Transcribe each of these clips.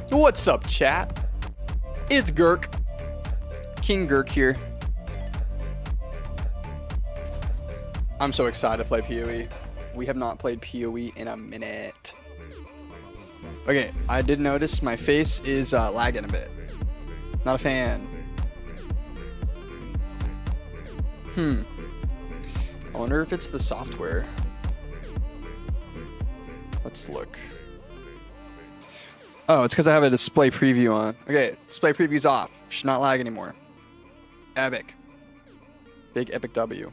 What's up, chat? It's Gurk. King Gurk here. I'm so excited to play PoE. We have not played PoE in a minute. Okay, I did notice my face is lagging a bit. Not a fan. I wonder if it's the software. Let's look. Oh, it's because I have a display preview on. Okay, display preview's off. Should not lag anymore. Epic. Big epic W.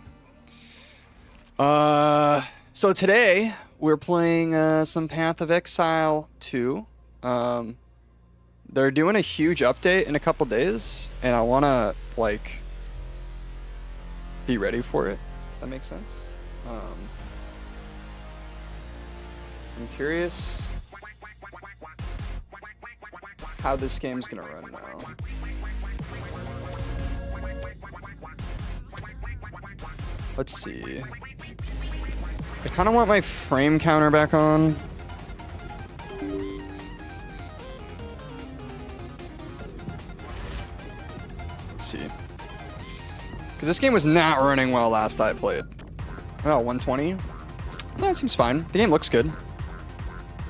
So today we're playing some Path of Exile 2. They're doing a huge update in a couple days, and I want to like be ready for it. If that makes sense. I'm curious how this game's gonna run now. Let's see. I kind of want my frame counter back on. Let's see. Because this game was not running well last I played. Oh, 120? No, that seems fine. The game looks good.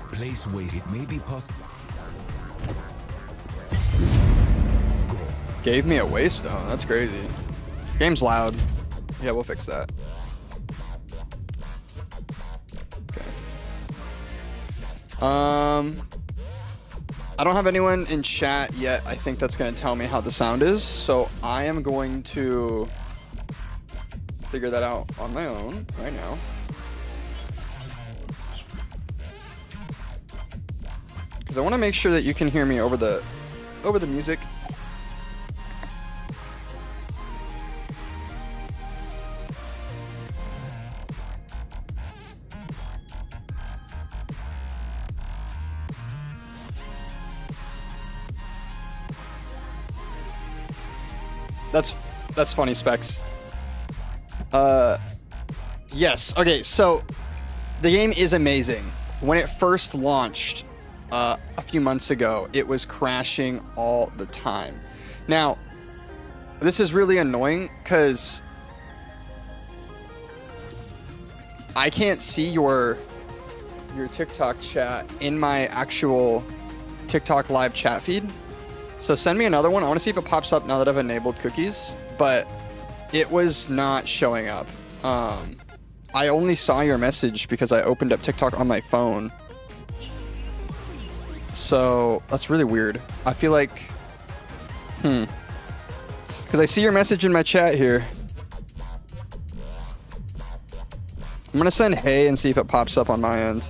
Place waste. It may be possible. Gave me a waste though. That's crazy. Game's loud. Yeah, we'll fix that. Okay. I don't have anyone in chat yet. I think that's gonna tell me how the sound is. So I am going to figure that out on my own right now. Because I want to make sure that you can hear me over the music. That's funny, Specs. Yes. Okay, so the game is amazing. When it first launched a few months ago, it was crashing all the time. Now, this is really annoying because I can't see your TikTok chat in my actual TikTok live chat feed. So send me another one. I want to see if it pops up now that I've enabled cookies, but it was not showing up. I only saw your message because I opened up TikTok on my phone. So that's really weird. I feel like, because I see your message in my chat here. I'm gonna send hey and see if it pops up on my end.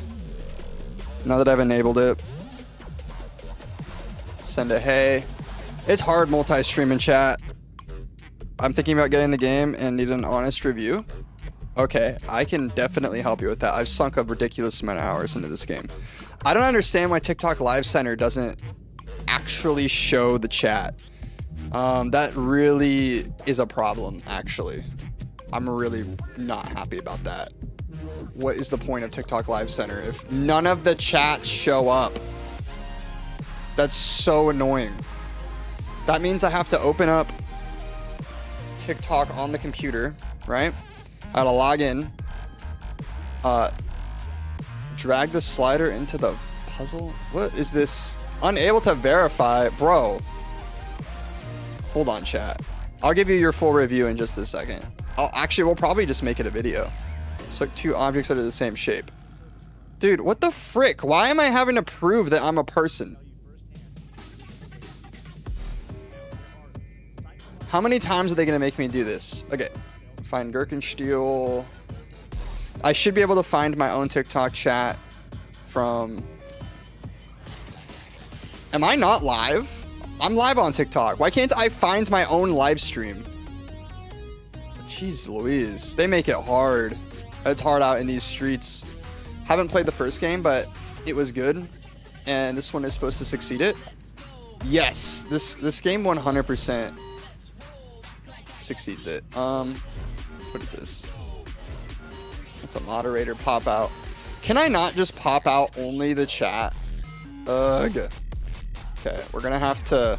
Now that I've enabled it. Send a hey. It's hard multi-stream in chat. I'm thinking about getting the game and need an honest review. Okay, I can definitely help you with that. I've sunk a ridiculous amount of hours into this game. I don't understand why TikTok Live Center doesn't actually show the chat. That really is a problem, actually. I'm really not happy about that. What is the point of TikTok Live Center if none of the chats show up? That's so annoying. That means I have to open up TikTok on the computer, right? I gotta log in, drag the slider into the puzzle. What is this? Unable to verify, bro. Hold on, chat. I'll give you your full review in just a second. Actually, we'll probably just make it a video. It's like two objects that are the same shape. Dude, what the frick? Why am I having to prove that I'm a person? How many times are they gonna make me do this? Okay. Find Gurkensteel. I should be able to find my own TikTok chat from... Am I not live? I'm live on TikTok. Why can't I find my own live stream? Jeez Louise. They make it hard. It's hard out in these streets. Haven't played the first game, but it was good. And this one is supposed to succeed it. Yes. This game 100% succeeds it. What is this? That's a moderator pop out. Can I not just pop out only the chat? Ugh. Okay, we're gonna have to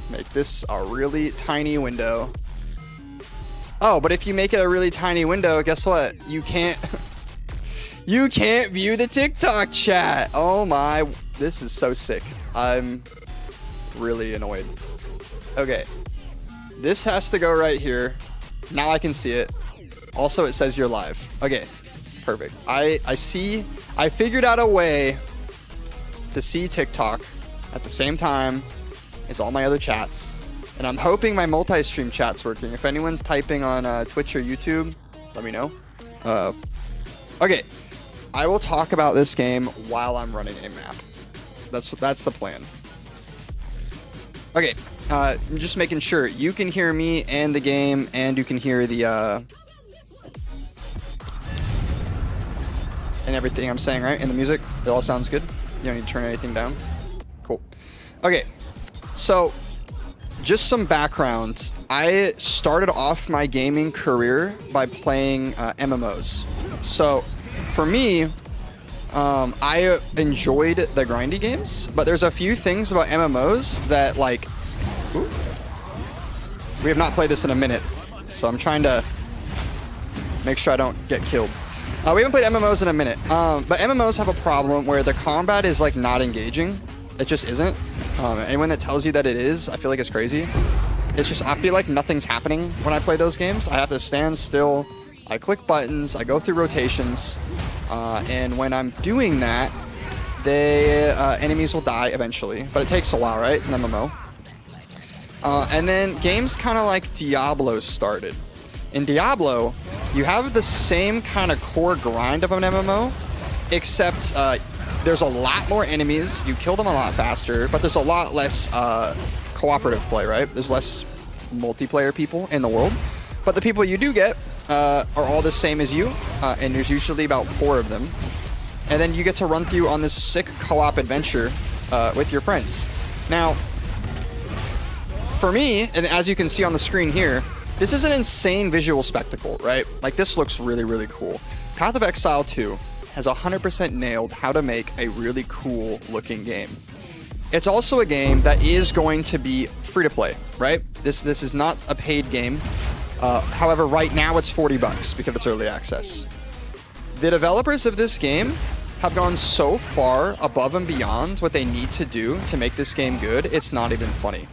make this a really tiny window. Oh, but if you make it a really tiny window, guess what? You can't you can't view the TikTok chat. Oh my, this is so sick. I'm really annoyed. Okay. This has to go right here. Now I can see it. Also, it says you're live. Okay. Perfect. I figured out a way to see TikTok at the same time as all my other chats. And I'm hoping my multi-stream chat's working. If anyone's typing on Twitch or YouTube, let me know. Okay. I will talk about this game while I'm running a map. That's the plan. Okay. I'm just making sure you can hear me and the game, and you can hear the and everything I'm saying, right? And the music, it all sounds good. You don't need to turn anything down. Cool. Okay, so just some background. I started off my gaming career by playing MMOs. So for me, I enjoyed the grindy games, but there's a few things about MMOs that like. Ooh. We have not played this in a minute, so I'm trying to make sure I don't get killed. We haven't played MMOs in a minute, but MMOs have a problem where the combat is like not engaging. It just isn't. Anyone that tells you that it is, I feel like it's crazy. It's just, I feel like nothing's happening when I play those games. I have to stand still, I click buttons, I go through rotations, and when I'm doing that, enemies will die eventually, but it takes a while, right? It's an MMO. And then games kind of like Diablo started. In Diablo, you have the same kind of core grind of an MMO, except there's a lot more enemies, you kill them a lot faster, but there's a lot less cooperative play, right? There's less multiplayer people in the world. But the people you do get are all the same as you, and there's usually about 4 of them. And then you get to run through on this sick co-op adventure with your friends. Now, for me, and as you can see on the screen here, this is an insane visual spectacle, right? Like, this looks really, really cool. Path of Exile 2 has 100% nailed how to make a really cool looking game. It's also a game that is going to be free to play, right? This is not a paid game. However, right now it's $40 because it's early access. The developers of this game have gone so far above and beyond what they need to do to make this game good, it's not even funny.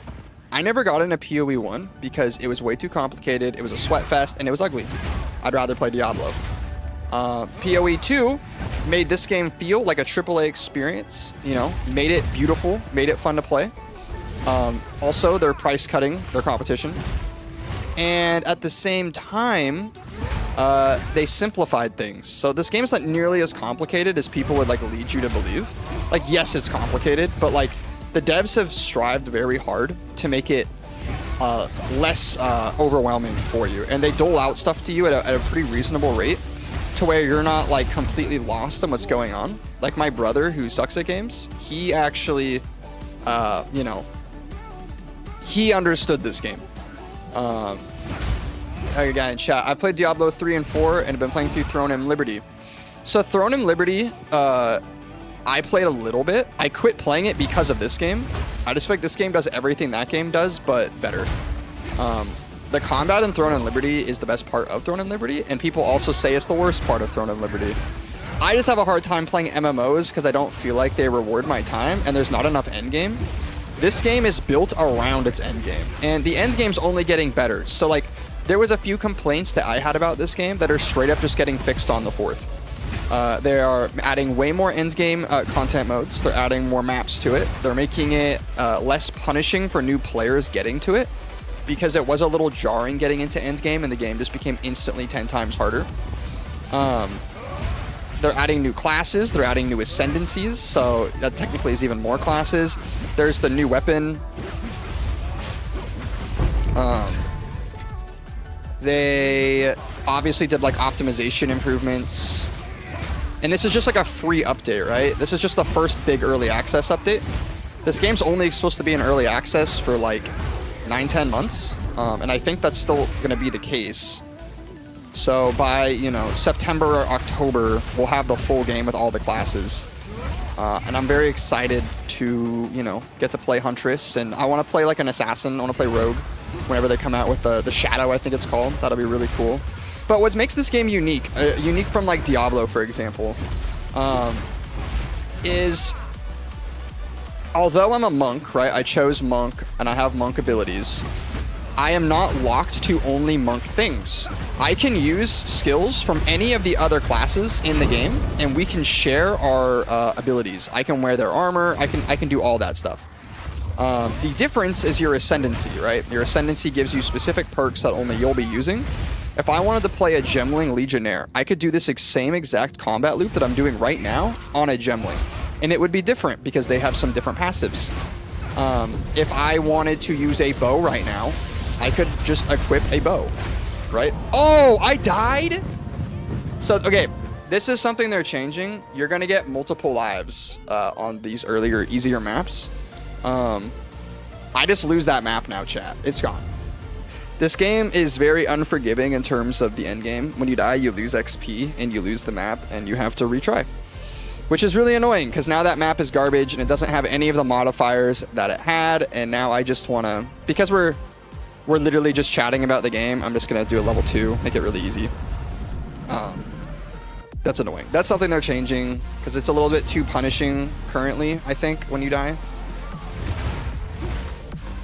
I never got into PoE 1 because it was way too complicated, it was a sweat fest, and it was ugly. I'd rather play Diablo. PoE 2 made this game feel like a AAA experience, you know, made it beautiful, made it fun to play. Also, they're price cutting their competition. And at the same time, they simplified things. So this game's not nearly as complicated as people would like lead you to believe. Like, yes, it's complicated, but like the devs have strived very hard to make it less overwhelming for you. And they dole out stuff to you at a pretty reasonable rate to where you're not like completely lost on what's going on. Like my brother who sucks at games, he actually, you know, he understood this game. A guy in chat, I played Diablo 3 and 4 and have been playing through Throne and Liberty. So Throne and Liberty, I played a little bit. I quit playing it because of this game. I just feel like this game does everything that game does, but better. The combat in Throne and Liberty is the best part of Throne and Liberty, and people also say it's the worst part of Throne and Liberty. I just have a hard time playing MMOs because I don't feel like they reward my time, and there's not enough endgame. This game is built around its endgame, and the endgame's only getting better. So, like, there was a few complaints that I had about this game that are straight up just getting fixed on the 4th. They are adding way more endgame content modes. They're adding more maps to it. They're making it less punishing for new players getting to it, because it was a little jarring getting into endgame, and the game just became instantly 10 times harder. They're adding new classes, they're adding new ascendancies, so that technically is even more classes. There's the new weapon. They obviously did like optimization improvements. And this is just like a free update, right? This is just the first big early access update. This game's only supposed to be in early access for like 9-10 months. And I think that's still gonna be the case. So by, you know, September or October, we'll have the full game with all the classes. And I'm very excited to, you know, get to play Huntress, and I want to play like an assassin. I want to play Rogue whenever they come out with the Shadow, I think it's called. That'll be really cool. But what makes this game unique, unique from like Diablo, for example, is although I'm a monk, right? I chose monk and I have monk abilities. I am not locked to only monk things. I can use skills from any of the other classes in the game, and we can share our abilities. I can wear their armor. I can do all that stuff. The difference is your ascendancy, right? Your ascendancy gives you specific perks that only you'll be using. If I wanted to play a Gemling Legionnaire, I could do this same exact combat loop that I'm doing right now on a Gemling, and it would be different because they have some different passives. If I wanted to use a bow right now, I could just equip a bow, right? Oh, I died? So, okay, this is something they're changing. You're going to get multiple lives on these earlier, easier maps. I just lose that map now, chat. It's gone. This game is very unforgiving in terms of the end game. When you die, you lose XP and you lose the map and you have to retry, which is really annoying because now that map is garbage and it doesn't have any of the modifiers that it had. And now I just want to, because we're literally just chatting about the game, I'm just going to do a level 2, make it really easy. That's annoying. That's something they're changing because it's a little bit too punishing currently, I think, when you die.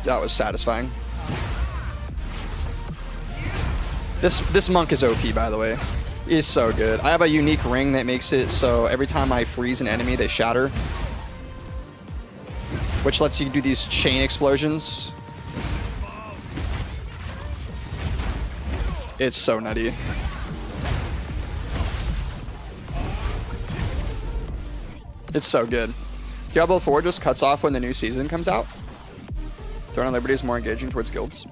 That was satisfying. This monk is OP, by the way. He's so good. I have a unique ring that makes it so every time I freeze an enemy, they shatter, which lets you do these chain explosions. It's so nutty. It's so good. Diablo 4 just cuts off when the new season comes out. Throne of Liberty is more engaging towards guilds.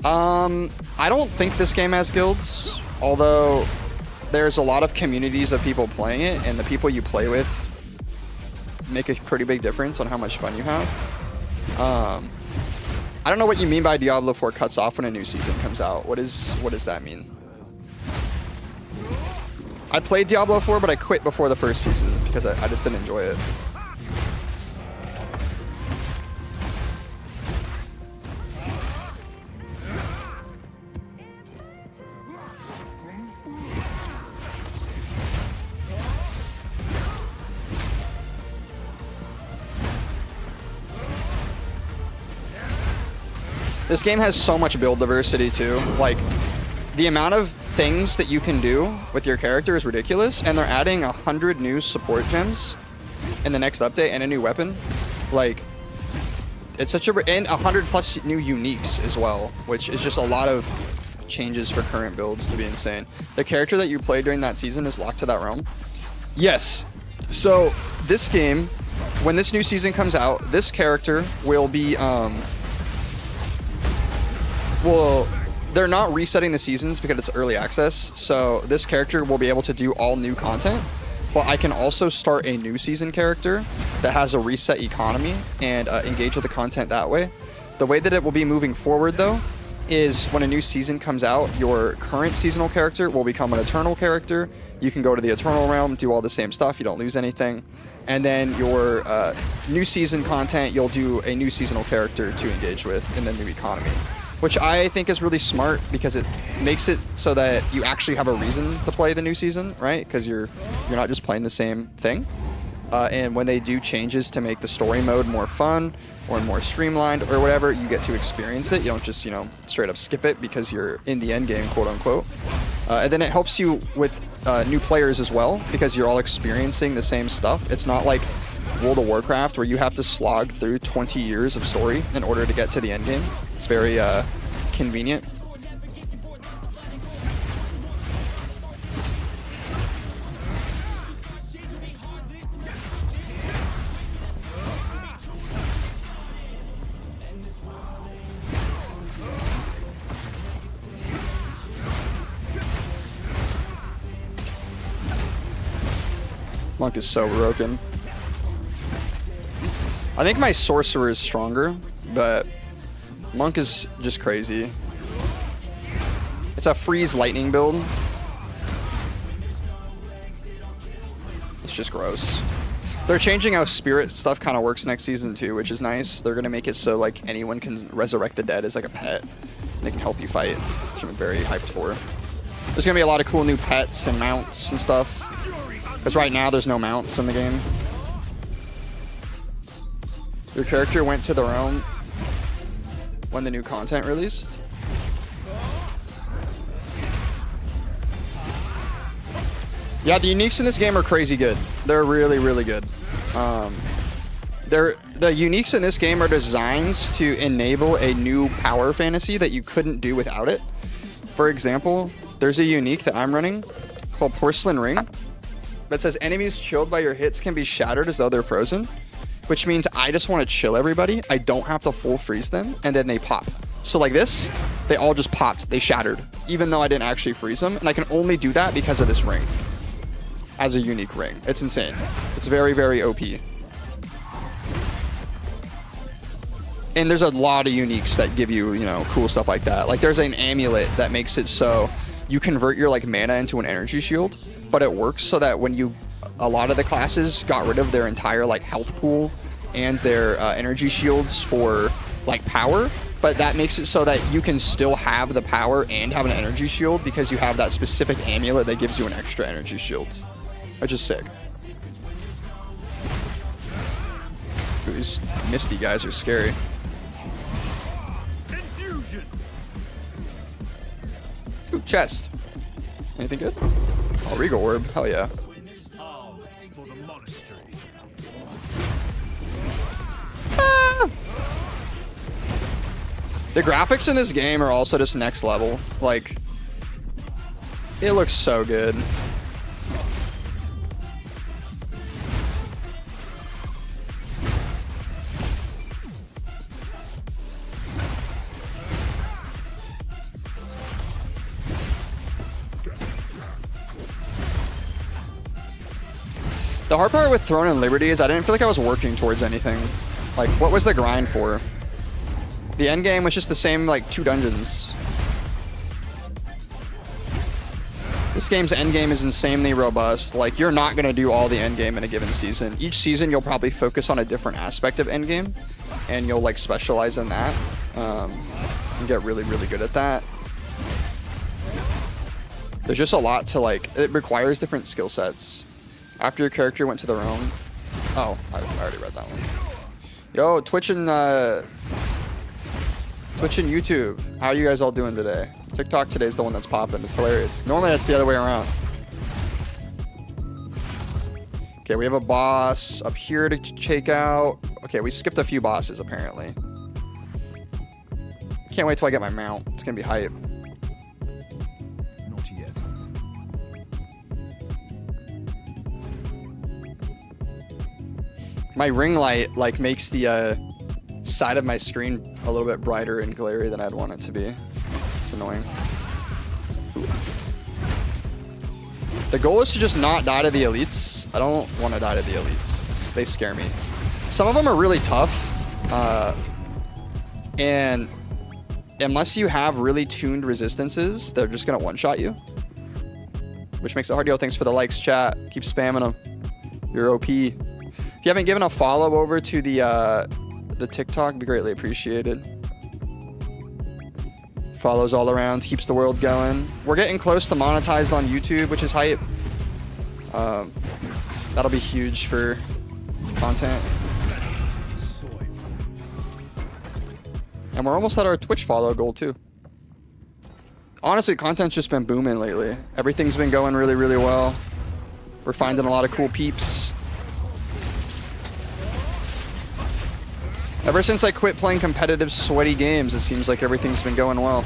I don't think this game has guilds, although there's a lot of communities of people playing it, and the people you play with make a pretty big difference on how much fun you have. I don't know what you mean by Diablo 4 cuts off when a new season comes out. What does that mean? I played Diablo 4, but I quit before the first season because I just didn't enjoy it. This game has so much build diversity too. Like, the amount of things that you can do with your character is ridiculous, and they're adding 100 new support gems in the next update and a new weapon. Like, it's such a... and 100 plus new uniques as well, which is just a lot of changes for current builds to be insane. The character that you played during that season is locked to that realm? Yes. So, this game, when this new season comes out, this character will be... well, they're not resetting the seasons because it's early access, so this character will be able to do all new content, but I can also start a new season character that has a reset economy and engage with the content that way. The way that it will be moving forward, though, is when a new season comes out, your current seasonal character will become an Eternal character. You can go to the Eternal realm, do all the same stuff, you don't lose anything. And then your new season content, you'll do a new seasonal character to engage with in the new economy, which I think is really smart because it makes it so that you actually have a reason to play the new season, right? Because you're not just playing the same thing. And when they do changes to make the story mode more fun or more streamlined or whatever, you get to experience it. You don't just, you know, straight up skip it because you're in the end game, quote unquote. And then it helps you with new players as well because you're all experiencing the same stuff. It's not like World of Warcraft where you have to slog through 20 years of story in order to get to the end game. It's very convenient. Monk is so broken. I think my sorcerer is stronger, but Monk is just crazy. It's a freeze lightning build. It's just gross. They're changing how spirit stuff kind of works next season too, which is nice. They're gonna make it so like anyone can resurrect the dead as like a pet. They can help you fight, which I'm very hyped for. There's gonna be a lot of cool new pets and mounts and stuff. Because right now there's no mounts in the game. Your character went to the realm when the new content released. Yeah, the uniques in this game are crazy good. They're really, really good. The uniques in this game are designed to enable a new power fantasy that you couldn't do without it. For example, there's a unique that I'm running called Porcelain Ring that says enemies chilled by your hits can be shattered as though they're frozen, which means I just want to chill everybody. I don't have to full freeze them, and then they pop. So like this, they all just popped. They shattered, even though I didn't actually freeze them, and I can only do that because of this ring. As a unique ring. It's insane. It's very, very OP. And there's a lot of uniques that give you, you know, cool stuff like that. Like there's an amulet that makes it so you convert your like mana into an energy shield, but it works so that when you, a lot of the classes got rid of their entire like health pool and their energy shields for like power, but that makes it so that you can still have the power and have an energy shield because you have that specific amulet that gives you an extra energy shield. Which is sick. Ooh, these Misty guys are scary. Ooh, chest. Anything good? Oh, Regal Orb. Hell yeah. Ah! The graphics in this game are also just next level. Like, it looks so good. The hard part with Throne and Liberty is I didn't feel like I was working towards anything. Like, what was the grind for? The end game was just the same, like, 2 dungeons. This game's end game is insanely robust. Like, you're not going to do all the end game in a given season. Each season, you'll probably focus on a different aspect of end game, and you'll, like, specialize in that. And get really, really good at that. There's just a lot to, like, it requires different skill sets. After your character went to the realm. Oh, I already read that one. Yo, Twitch and YouTube. How are you guys all doing today? TikTok today's the one that's popping. It's hilarious. Normally that's the other way around. Okay, we have a boss up here to check out. Okay, we skipped a few bosses apparently. Can't wait till I get my mount. It's gonna be hype. My ring light like makes the side of my screen a little bit brighter and glary than I'd want it to be. It's annoying. Ooh. The goal is to just not die to the elites. I don't want to die to the elites. They scare me. Some of them are really tough. And unless you have really tuned resistances, they're just going to one-shot you. Which makes it hard. Yo, thanks for the likes, chat. Keep spamming them. You're OP. If you haven't given a follow over to the TikTok, it'd be greatly appreciated. Follows all around, keeps the world going. We're getting close to monetized on YouTube, which is hype. That'll be huge for content. And we're almost at our Twitch follow goal too. Honestly, content's just been booming lately. Everything's been going really, really well. We're finding a lot of cool peeps. Ever since I quit playing competitive, sweaty games, it seems like everything's been going well.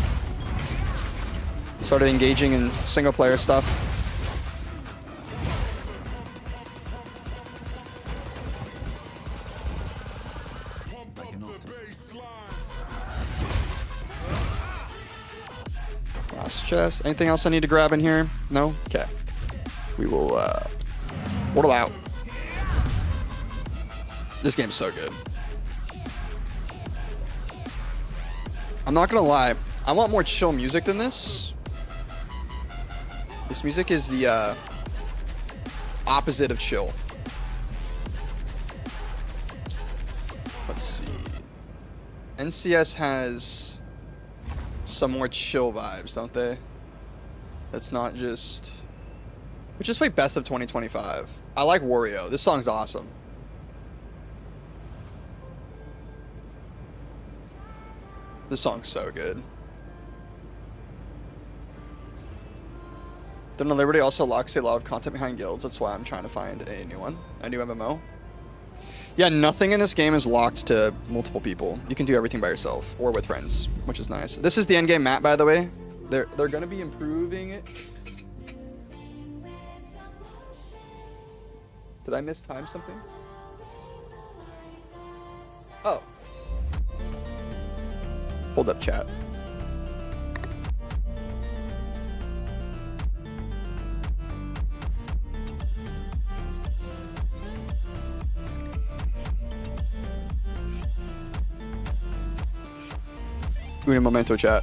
Started engaging in single-player stuff. Last chest. Anything else I need to grab in here? No? Okay. We will, portal out. This game's so good. I'm not gonna lie, I want more chill music than this. This music is the opposite of chill. NCS has some more chill vibes, don't they? That's not just... We just play Best of 2025. I like Wario. This song's awesome. This song's so good. Then Liberty also locks a lot of content behind guilds. That's why I'm trying to find a new one. A new MMO. Yeah, nothing in this game is locked to multiple people. You can do everything by yourself or with friends, which is nice. This is the endgame map, by the way. They're going to be improving it. Did I mistime something? Oh. Hold up, chat. Un momento, chat.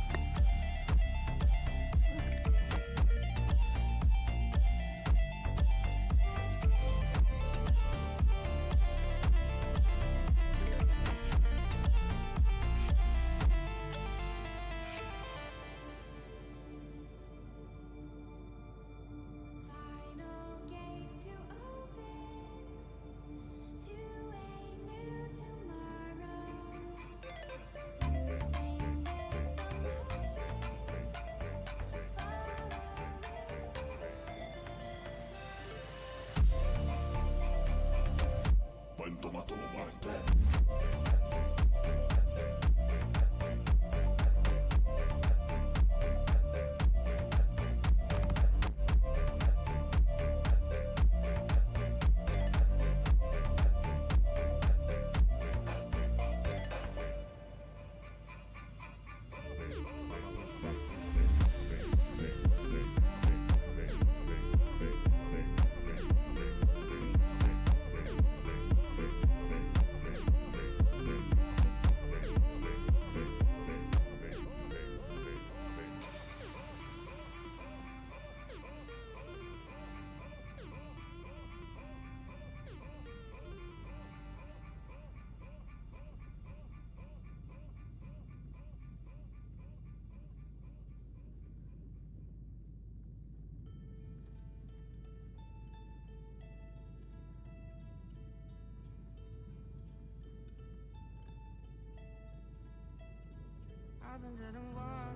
I've been treading water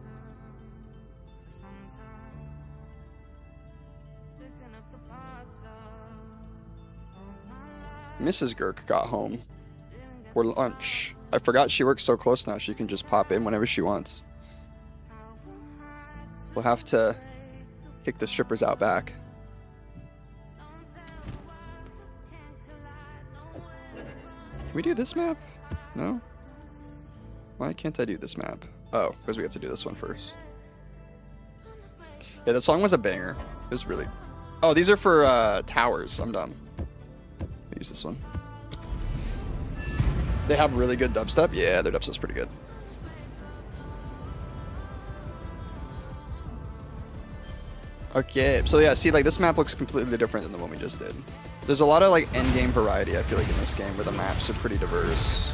for some time, picking up the parts of all my life. Mrs. Gurk got home for lunch. I forgot she works so close now she can just pop in whenever she wants. We'll have to kick the strippers out back. Can we do this map? No? Why can't I do this map? Oh, because we have to do this one first. Yeah, the song was a banger. It was really... Oh, these are for towers. I'm dumb. Use this one. They have really good dubstep. Yeah, their dubstep's pretty good. Okay, so yeah, see, like, this map looks completely different than the one we just did. There's a lot of, like, endgame variety, I feel like, in this game, where the maps are pretty diverse.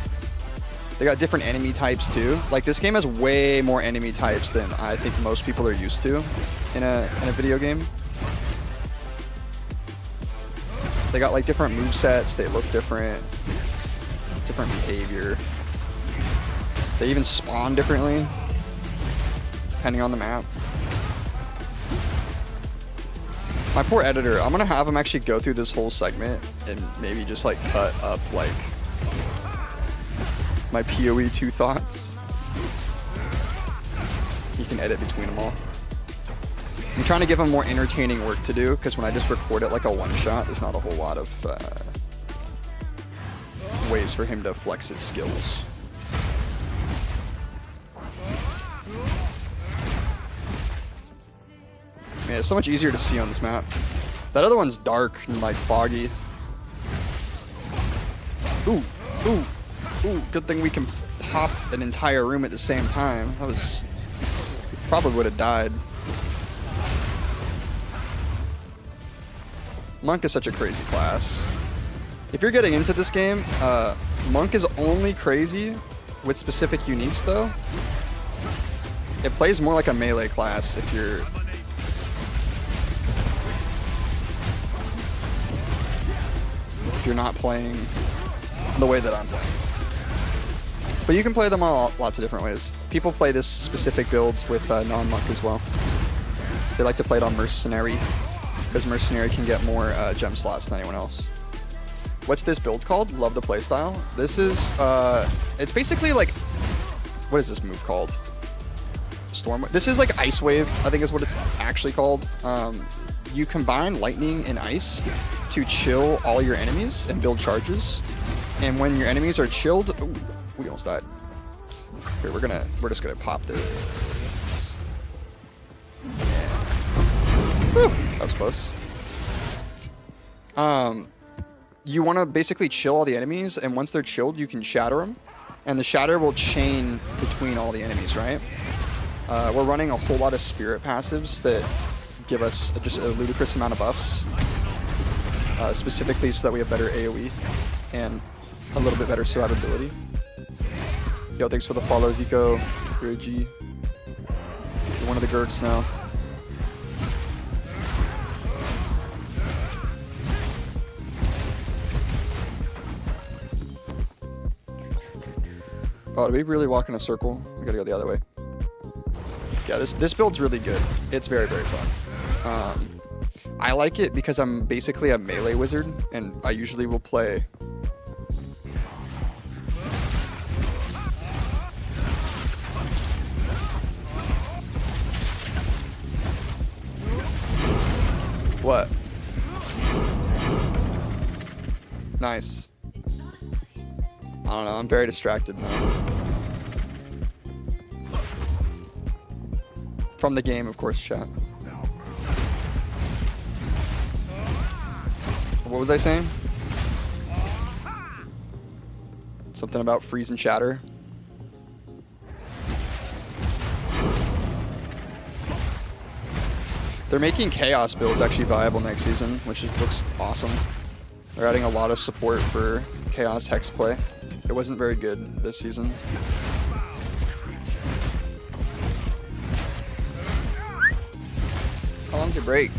They got different enemy types, too. Like, this game has way more enemy types than I think most people are used to in a video game. They got, like, different movesets. They look different. Different behavior. They even spawn differently, depending on the map. My poor editor, I'm gonna have him actually go through this whole segment and maybe just like cut up like my PoE 2 thoughts. He can edit between them all. I'm trying to give him more entertaining work to do because when I just record it like a one-shot, there's not a whole lot of ways for him to flex his skills. Man, it's so much easier to see on this map. That other one's dark and like foggy. Ooh, ooh, ooh, good thing we can pop an entire room at the same time. That was... probably would have died. Monk is such a crazy class. If you're getting into this game, Monk is only crazy with specific uniques though, it plays more like a melee class if you're not playing the way that I'm playing. But you can play them all lots of different ways. People play this specific build with non-monk as well. They like to play it on Mercenary, because Mercenary can get more gem slots than anyone else. What's this build called? Love the playstyle. This is, it's basically like, what is this move called? Storm. This is like Ice Wave, I think is what it's actually called. You combine lightning and ice to chill all your enemies and build charges. And when your enemies are chilled, ooh, we almost died. Here, we're just gonna pop this. Yeah. Whew, that was close. You want to basically chill all the enemies, and once they're chilled, you can shatter them, and the shatter will chain between all the enemies, right? We're running a whole lot of spirit passives that give us just a ludicrous amount of buffs, specifically so that we have better AoE and a little bit better survivability. Yo, thanks for the follow, Zico. You're a G. You're one of the Gurks now. Oh, do we really walk in a circle? We gotta go the other way. Yeah, this build's really good. It's very, very fun. I like it because I'm basically a melee wizard, and I usually will play... What? Nice. I don't know, I'm very distracted now. From the game, of course, chat. What was I saying? Something about freeze and shatter. They're making Chaos builds actually viable next season, which looks awesome. They're adding a lot of support for Chaos Hex play. It wasn't very good this season. How long's your break?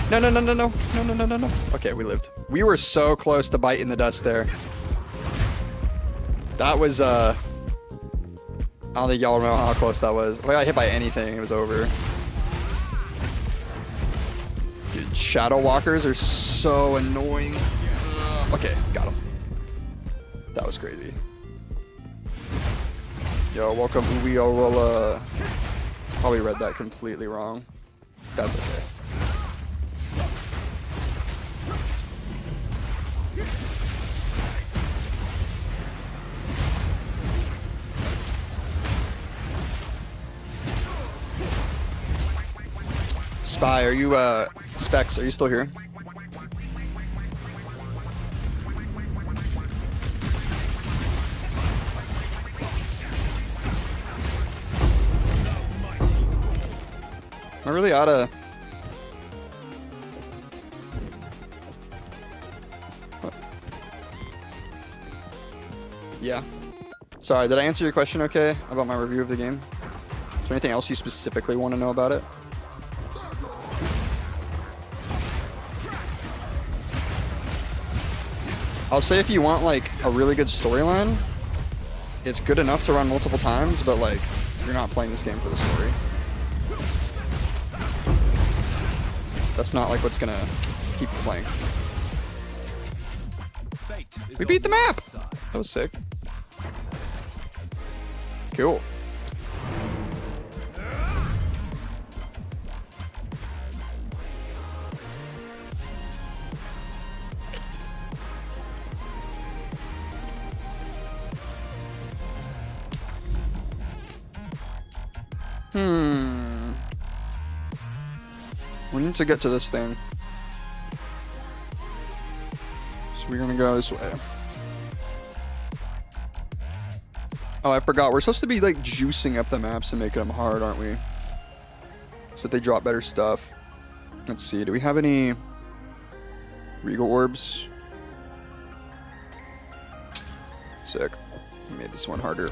No, no, no, no, no, no, no, no, no, no. Okay, we lived. We were so close to biting the dust there. That was, I don't think y'all remember how close that was. If I got hit by anything, it was over. Dude, Shadow Walkers are so annoying. Okay, got him. That was crazy. Yo, welcome Uwe Aurora. Probably read that completely wrong. That's okay. Spy, are you, Specs, are you still here? I really oughta... What? Yeah. Sorry, did I answer your question okay about my review of the game? Is there anything else you specifically want to know about it? I'll say if you want like a really good storyline, it's good enough to run multiple times, but like you're not playing this game for the story. That's not like what's gonna keep you playing. We beat the map! That was sick. Cool. We need to get to this thing. So we're gonna go this way. Oh, I forgot. We're supposed to be like juicing up the maps and making them hard, aren't we? So that they drop better stuff. Let's see. Do we have any Regal Orbs? Sick. Made this one harder.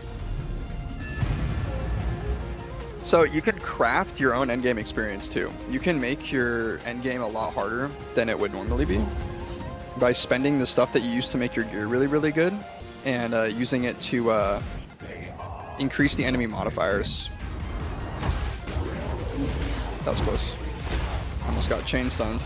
So you can craft your own endgame experience too. You can make your endgame a lot harder than it would normally be by spending the stuff that you used to make your gear really, really good and using it to increase the enemy modifiers. That was close. Almost got chain stunned.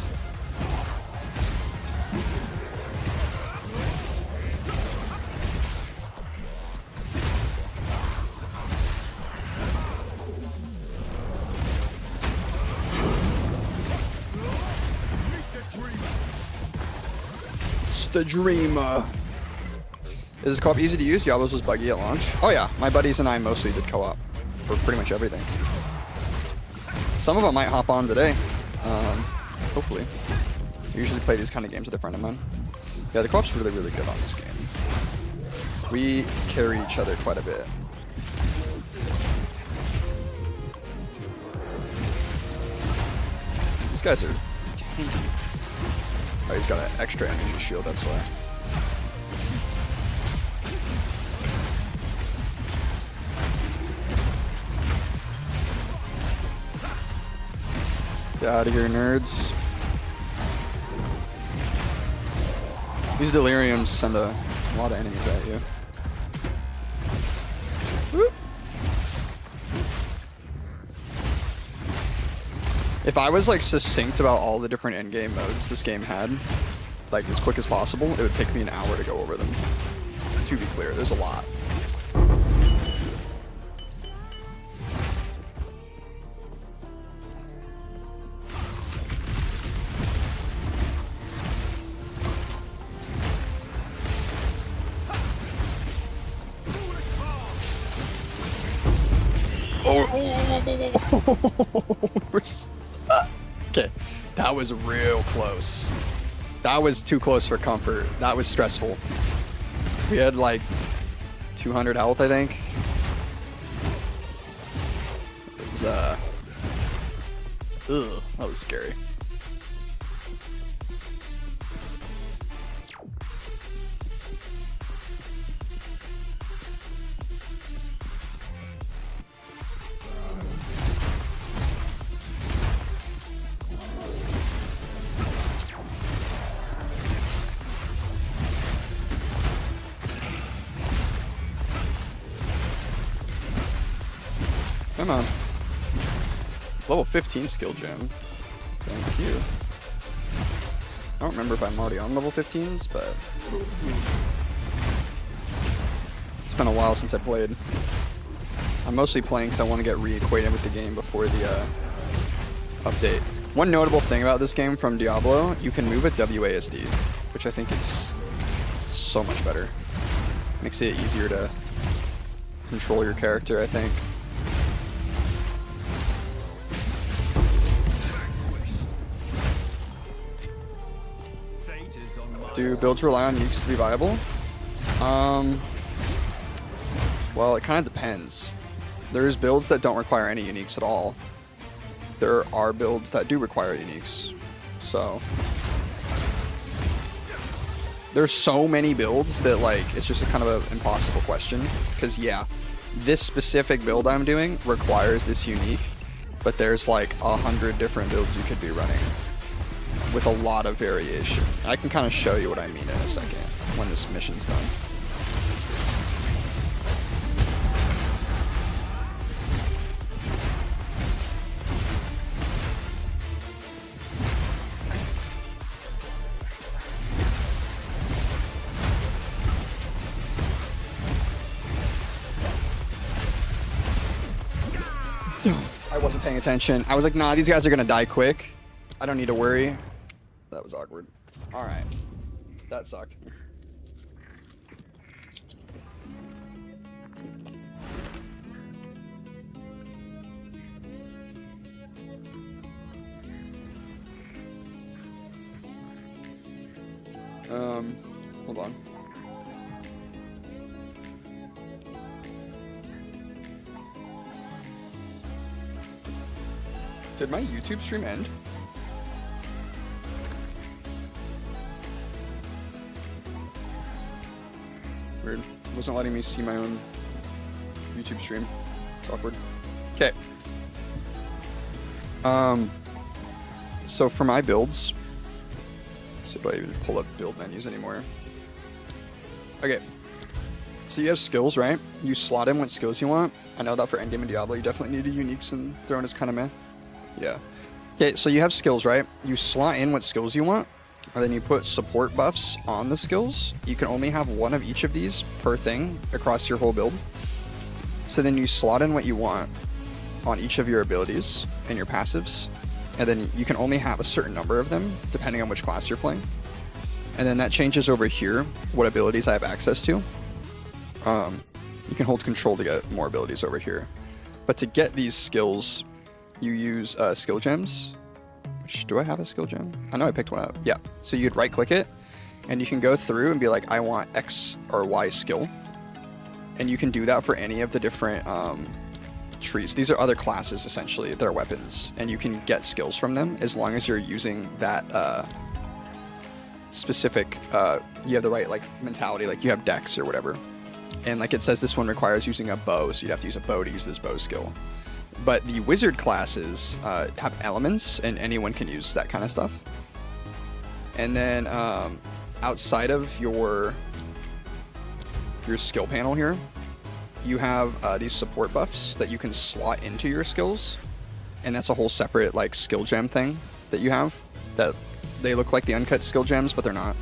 It's the dream. Is this co-op easy to use? Diablos was buggy at launch. Oh yeah, my buddies and I mostly did co-op for pretty much everything. Some of them might hop on today. Hopefully. I usually play these kind of games with a friend of mine. Yeah, the co-op's really, really good on this game. We carry each other quite a bit. These guys are tanky. Oh, he's got an extra energy shield, that's why. Get out of here, nerds. These deliriums send a lot of enemies at you. Whoop. If I was like succinct about all the different endgame modes this game had, like as quick as possible, it would take me an hour to go over them. To be clear, there's a lot. Okay, that was real close. That was too close for comfort. That was stressful. We had like 200 health, I think. It was, that was scary. Come on. Level 15 skill gem. Thank you. I don't remember if I'm already on level 15s, but it's been a while since I played. I'm mostly playing because I want to get reacquainted with the game before the update. One notable thing about this game from Diablo, you can move at WASD, which I think is so much better. Makes it easier to control your character, I think. Do builds rely on uniques to be viable? Well, it kind of depends. There's builds that don't require any uniques at all. There are builds that do require uniques. So there's so many builds that like it's just a kind of an impossible question. Because yeah, this specific build I'm doing requires this unique, but there's like 100 different builds you could be running with a lot of variation. I can kind of show you what I mean in a second when this mission's done. I wasn't paying attention. I was like, nah, these guys are gonna die quick. I don't need to worry. That was awkward. Alright. That sucked. Hold on. Did my YouTube stream end? wasn't letting me see my own YouTube stream. It's awkward. Okay. So for my builds, so do I even pull up build menus anymore? Okay. So you have skills, right? You slot in what skills you want. I know that for endgame and Diablo, you definitely need a uniques, and Throne is kind of meh. Yeah. Okay, so you have skills, right? You slot in what skills you want, and then you put support buffs on the skills. You can only have one of each of these per thing across your whole build. So then you slot in what you want on each of your abilities and your passives, and then you can only have a certain number of them depending on which class you're playing. And then that changes over here what abilities I have access to. You can hold control to get more abilities over here. But to get these skills, you use skill gems. Do I have a skill gem? I know I picked one up. Yeah. So you'd right click it, and you can go through and be like, I want X or Y skill. And you can do that for any of the different trees. These are other classes, essentially. They're weapons. And you can get skills from them as long as you're using that specific, you have the right like mentality, like you have dex or whatever. And like it says this one requires using a bow, so you'd have to use a bow to use this bow skill. But the wizard classes have elements, and anyone can use that kind of stuff. And then outside of your skill panel here, you have these support buffs that you can slot into your skills. And that's a whole separate like skill gem thing that you have. That they look like the uncut skill gems, but they're not.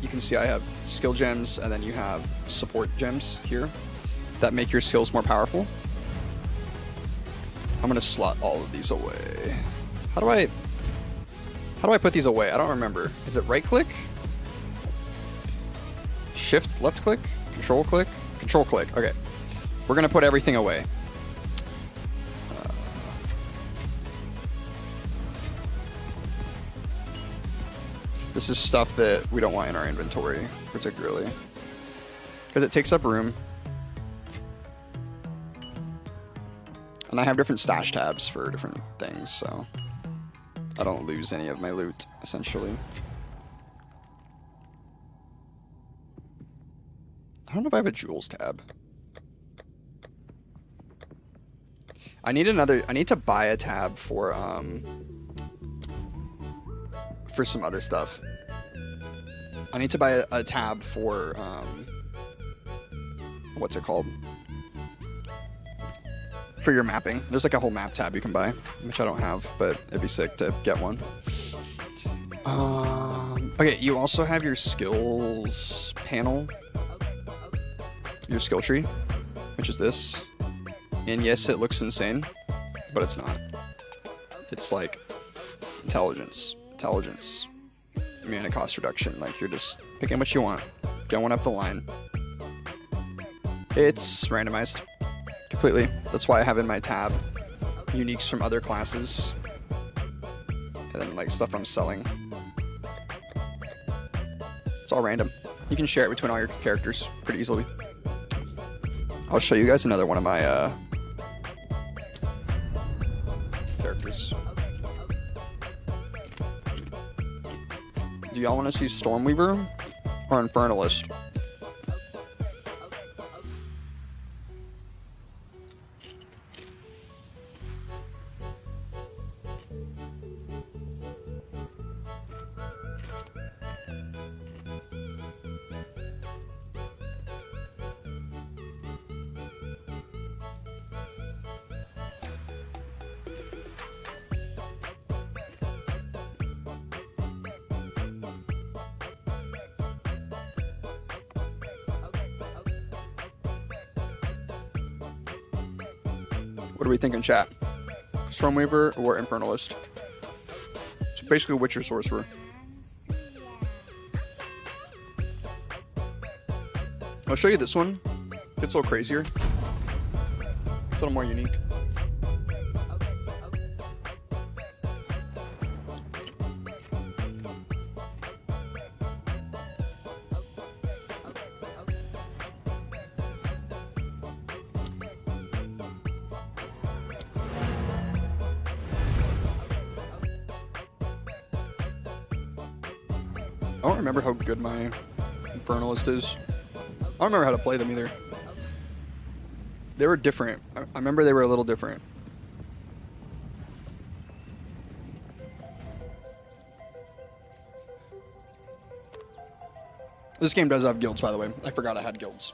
You can see I have skill gems, and then you have support gems here that make your skills more powerful. I'm gonna slot all of these away. How do I put these away? I don't remember. Is it right click? Shift left click? Control click? Control click. Okay. We're gonna put everything away. This is stuff that we don't want in our inventory, particularly. Because it takes up room. And I have different stash tabs for different things, so I don't lose any of my loot, essentially. I don't know if I have a jewels tab. I need to buy a tab for some other stuff. I need to buy a tab for what's it called? For your mapping. There's like a whole map tab you can buy, which I don't have, but it'd be sick to get one. Okay, you also have your skills panel, your skill tree, which is this. And yes, it looks insane, but it's not. It's like intelligence, mana cost reduction. Like you're just picking what you want, going up the line. It's randomized completely. That's why I have in my tab uniques from other classes, and then like stuff I'm selling. It's all random. You can share it between all your characters pretty easily. I'll show you guys another one of my characters. Do y'all want to see Stormweaver or Infernalist? What are we thinking, chat? Stormweaver or Infernalist? It's basically Witcher Sorcerer. I'll show you this one. It's a little crazier. It's a little more unique. I don't remember how good my Infernalist is. don't remember how to play them either. They were different. I remember they were a little different. This game does have guilds, by the way. I forgot I had guilds.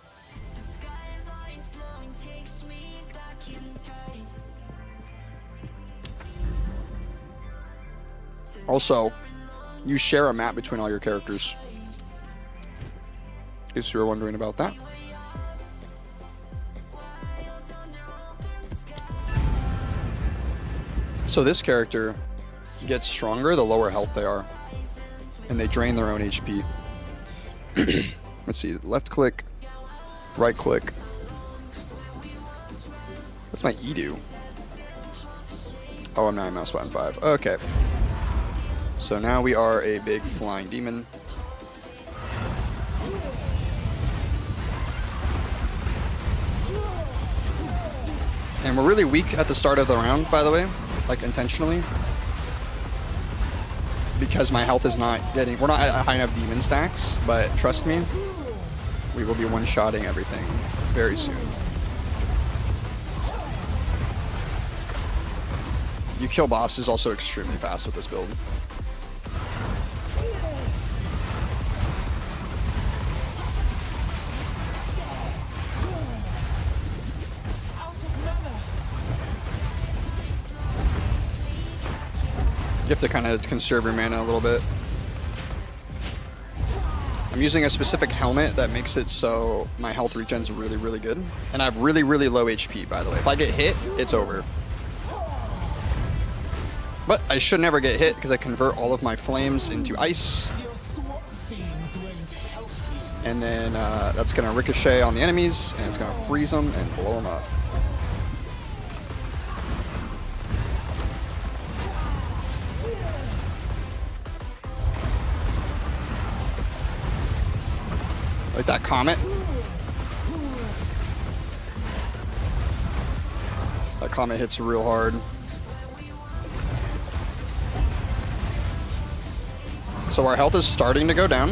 Also, you share a map between all your characters. In case you were wondering about that. So this character gets stronger the lower health they are. And they drain their own HP. Let's see, left click, right click. What's my E do? Oh, I'm not in mouse button 5. Okay. So now we are a big flying demon. And we're really weak at the start of the round, by the way, like intentionally. Because my health is not getting, we're not at high enough demon stacks, but trust me, we will be one-shotting everything very soon. You kill bosses also extremely fast with this build. You have to kind of conserve your mana a little bit. I'm using a specific helmet that makes it so my health regen's really, really good. And I have really, really low HP, by the way. If I get hit, it's over. But I should never get hit because I convert all of my flames into ice. And then that's going to ricochet on the enemies, and it's going to freeze them and blow them up. Like that comet. That comet hits real hard. So our health is starting to go down,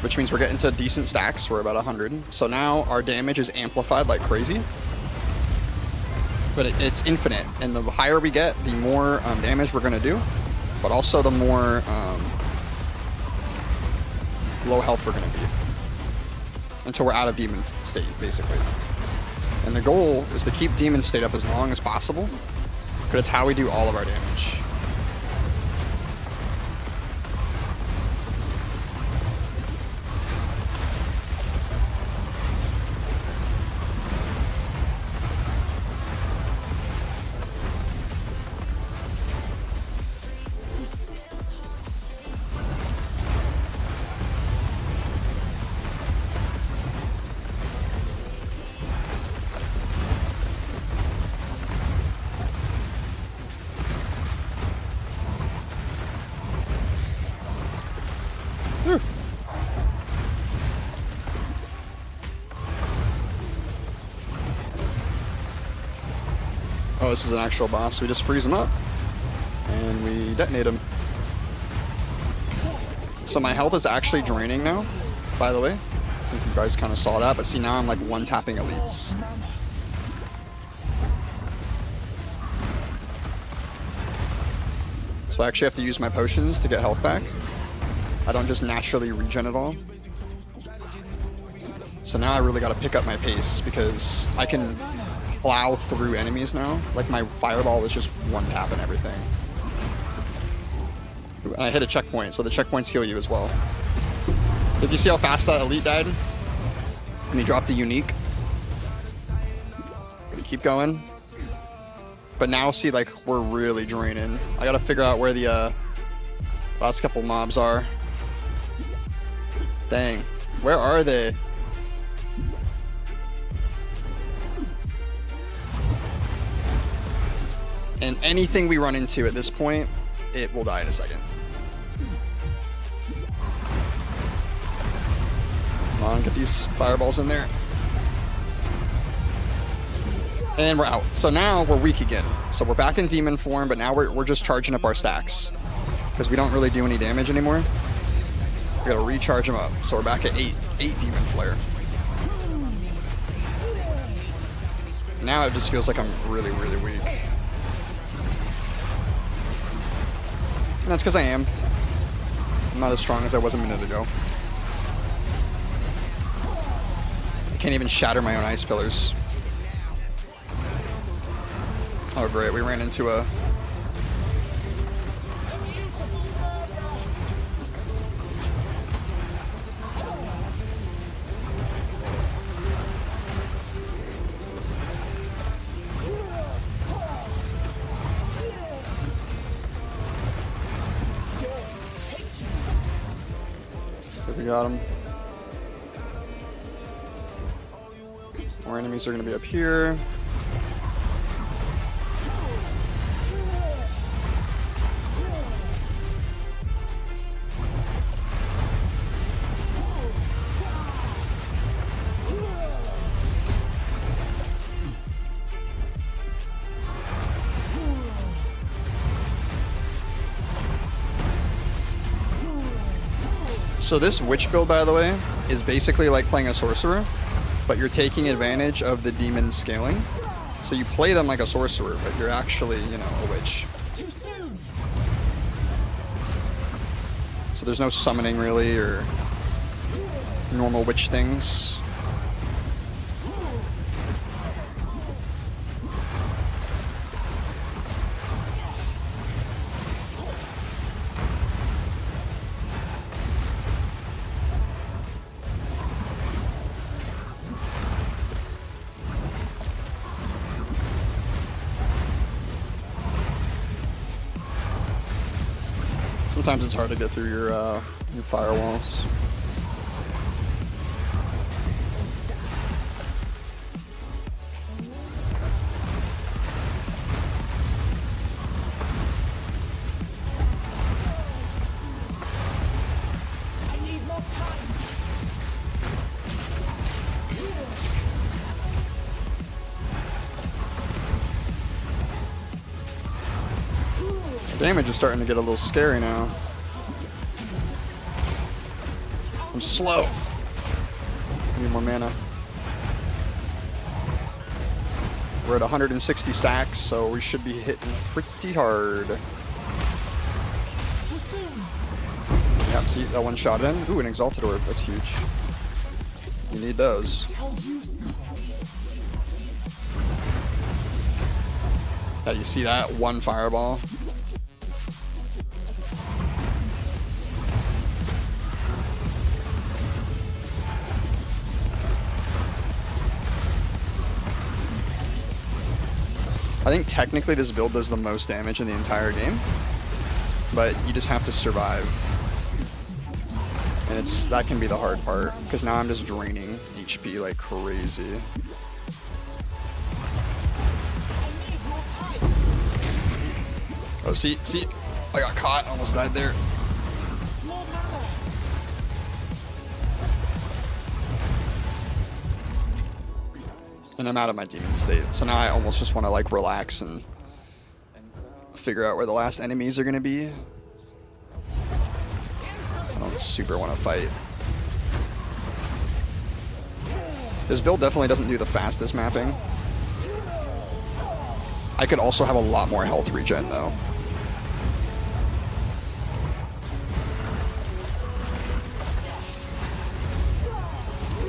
which means we're getting to decent stacks. We're about 100. So now our damage is amplified like crazy. But it's infinite. And the higher we get, the more damage we're going to do. But also the more low health we're going to be. Until we're out of demon state, basically. And the goal is to keep demon state up as long as possible, but it's how we do all of our damage. Oh, this is an actual boss. We just freeze him up. And we detonate him. So my health is actually draining now, by the way. I think you guys kind of saw that, but see now I'm like one-tapping elites. So I actually have to use my potions to get health back. I don't just naturally regen it all. So now I really got to pick up my pace because I can plow through enemies now. Like my fireball is just one tap and everything. And I hit a checkpoint, so the checkpoints heal you as well. If you see how fast that elite died, and he dropped a unique. We keep going. But now see, like, we're really draining. I gotta figure out where the last couple mobs are. Dang. Where are they? And anything we run into at this point, it will die in a second. Come on, get these fireballs in there. And we're out. So now we're weak again. So we're back in demon form, but now we're just charging up our stacks. Because we don't really do any damage anymore. We gotta recharge them up. So we're back at 8 demon flare. now it just feels like I'm really, really weak. And that's because I am. I'm not as strong as I was a minute ago. I can't even shatter my own ice pillars. Oh great, we ran into a... We got him. More enemies are going to be up here. So this witch build, by the way, is basically like playing a sorcerer, but you're taking advantage of the demon scaling. So you play them like a sorcerer, but you're actually, you know, a witch. So there's no summoning really or normal witch things. Sometimes it's hard to get through your firewalls. I need more time. Damage is starting to get a little scary now. I'm slow. Need more mana. We're at 160 stacks, so we should be hitting pretty hard. Yep, see that one shot in? Ooh, an Exalted Orb. That's huge. You need those. Yeah, you see that? One fireball. I think technically this build does the most damage in the entire game, but you just have to survive. And that can be the hard part, because now I'm just draining HP like crazy. Oh, see, I got caught, almost died there. And I'm out of my demon state. So now I almost just want to like relax and figure out where the last enemies are going to be. I don't super want to fight. This build definitely doesn't do the fastest mapping. I could also have a lot more health regen though.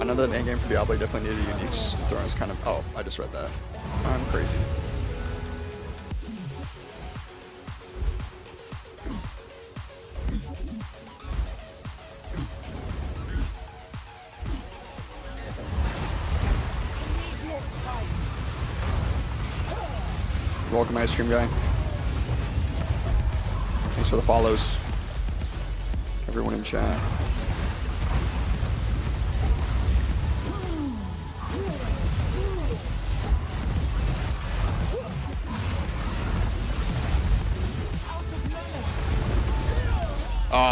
I know that endgame for Diablo definitely needed uniques. Throne is kind of... Oh, I just read that. I'm crazy. Welcome, ice cream guy. Thanks for the follows. Everyone in chat.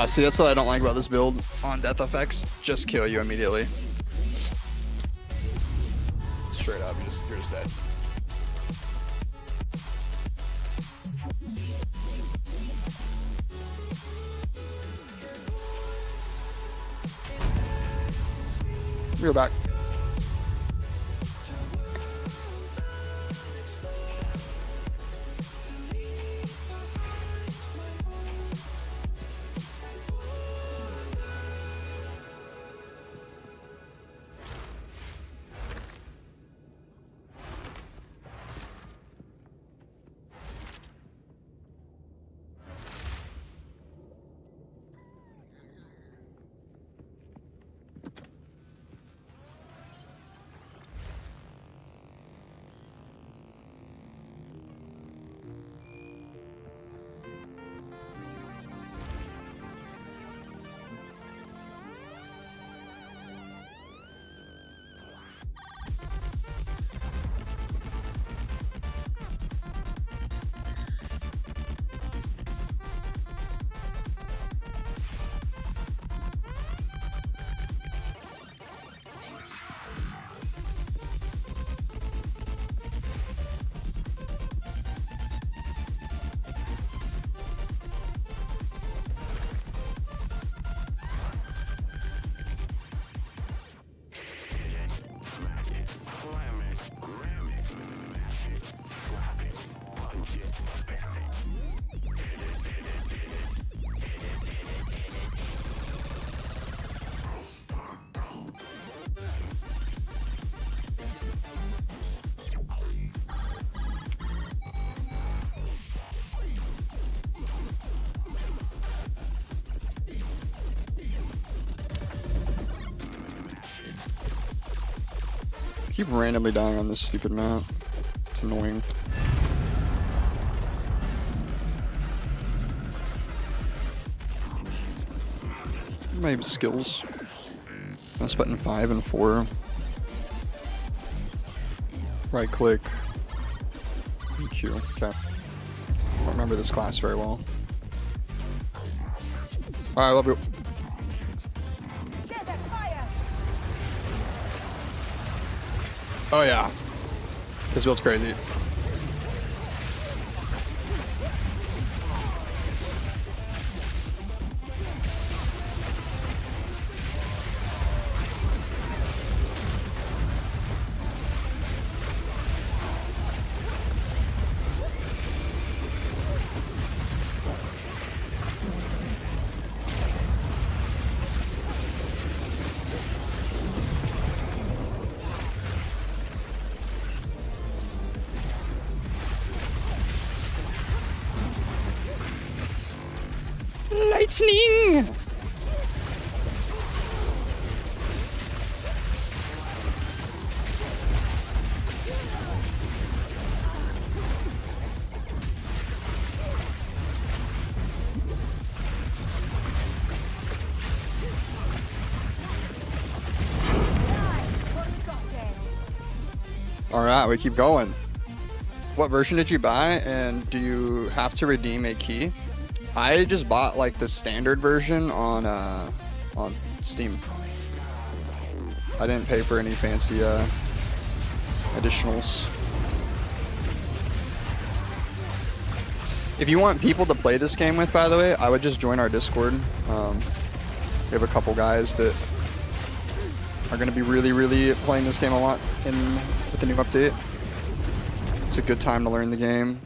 See, that's what I don't like about this build. On death effects, just kill you immediately. Straight up, you're just dead. We're back. keep randomly dying on this stupid map. It's annoying. Maybe skills. That's button 5 and 4. Right click. Q. Okay. I don't remember this class very well. Alright, love you. Oh yeah. This build's crazy. Lightning! Alright, we keep going. What version did you buy, and do you have to redeem a key? I just bought like the standard version on Steam. I didn't pay for any fancy additionals. If you want people to play this game with, by the way, I would just join our Discord. We have a couple guys that are going to be really playing this game a lot with the new update. It's a good time to learn the game.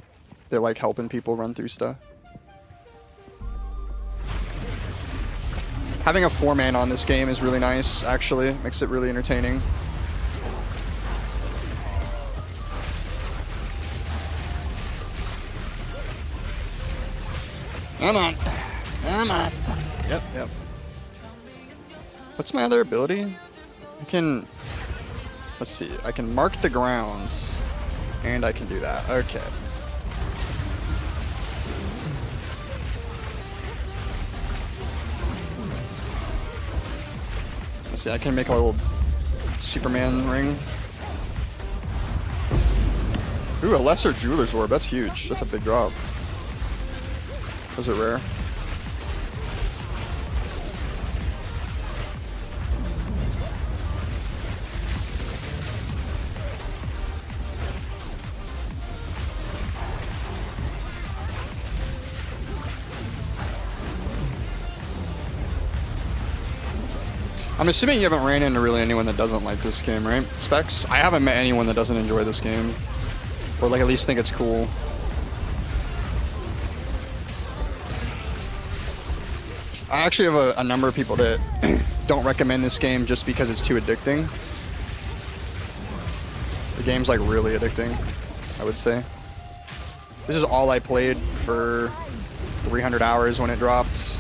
They like helping people run through stuff. Having a 4-man on this game is really nice, actually. Makes it really entertaining. Come on. Come on. Yep. What's my other ability? I can... Let's see. I can mark the ground. And I can do that. Okay. Let's see, I can make a little Superman ring. Ooh, a lesser jeweler's orb. That's huge. That's a big drop. Was it rare? I'm assuming you haven't ran into really anyone that doesn't like this game, right? Specs? I haven't met anyone that doesn't enjoy this game. Or like at least think it's cool. I actually have a number of people that don't recommend this game just because it's too addicting. The game's like really addicting, I would say. This is all I played for 300 hours when it dropped.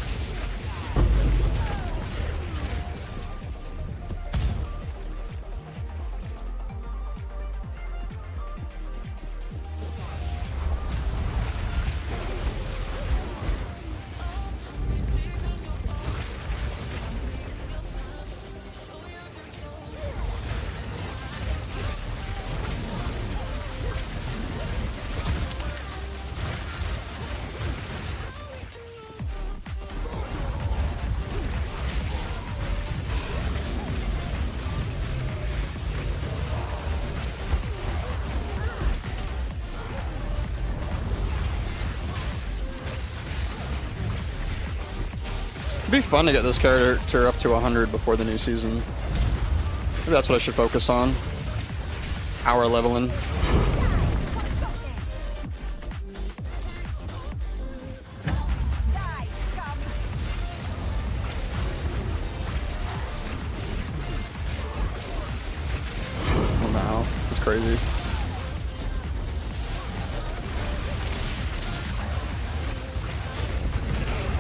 It'd be fun to get this character up to 100 before the new season. Maybe that's what I should focus on. Power leveling. Oh no, it's crazy.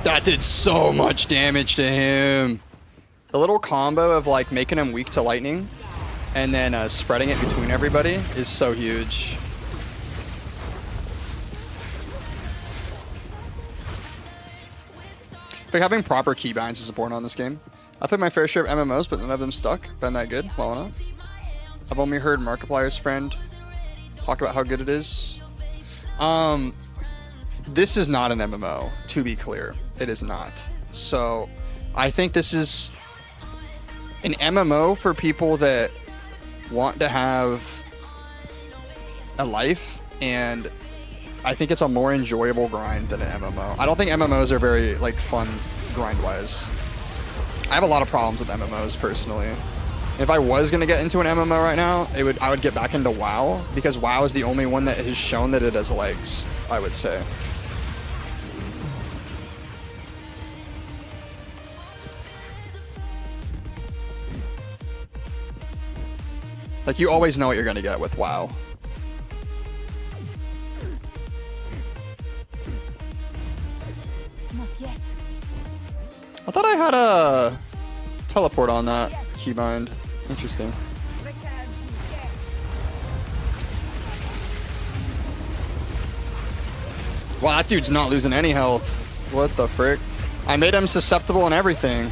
That did so much damage to him. The little combo of like making him weak to lightning and then spreading it between everybody is so huge. Like having proper keybinds is important on this game. I've played my fair share of MMOs, but none of them stuck. Been that good, well enough. I've only heard Markiplier's friend talk about how good it is. This is not an MMO, to be clear. It is not. So I think this is an MMO for people that want to have a life, and I think it's a more enjoyable grind than an MMO. I don't think MMOs are very like fun grind-wise. I have a lot of problems with MMOs personally. If I was gonna get into an MMO right now, I would get back into WoW, because WoW is the only one that has shown that it has legs, I would say. Like, you always know what you're gonna get with WoW. Not yet. I thought I had a teleport on that keybind. Interesting. Wow, that dude's not losing any health. What the frick? I made him susceptible and everything.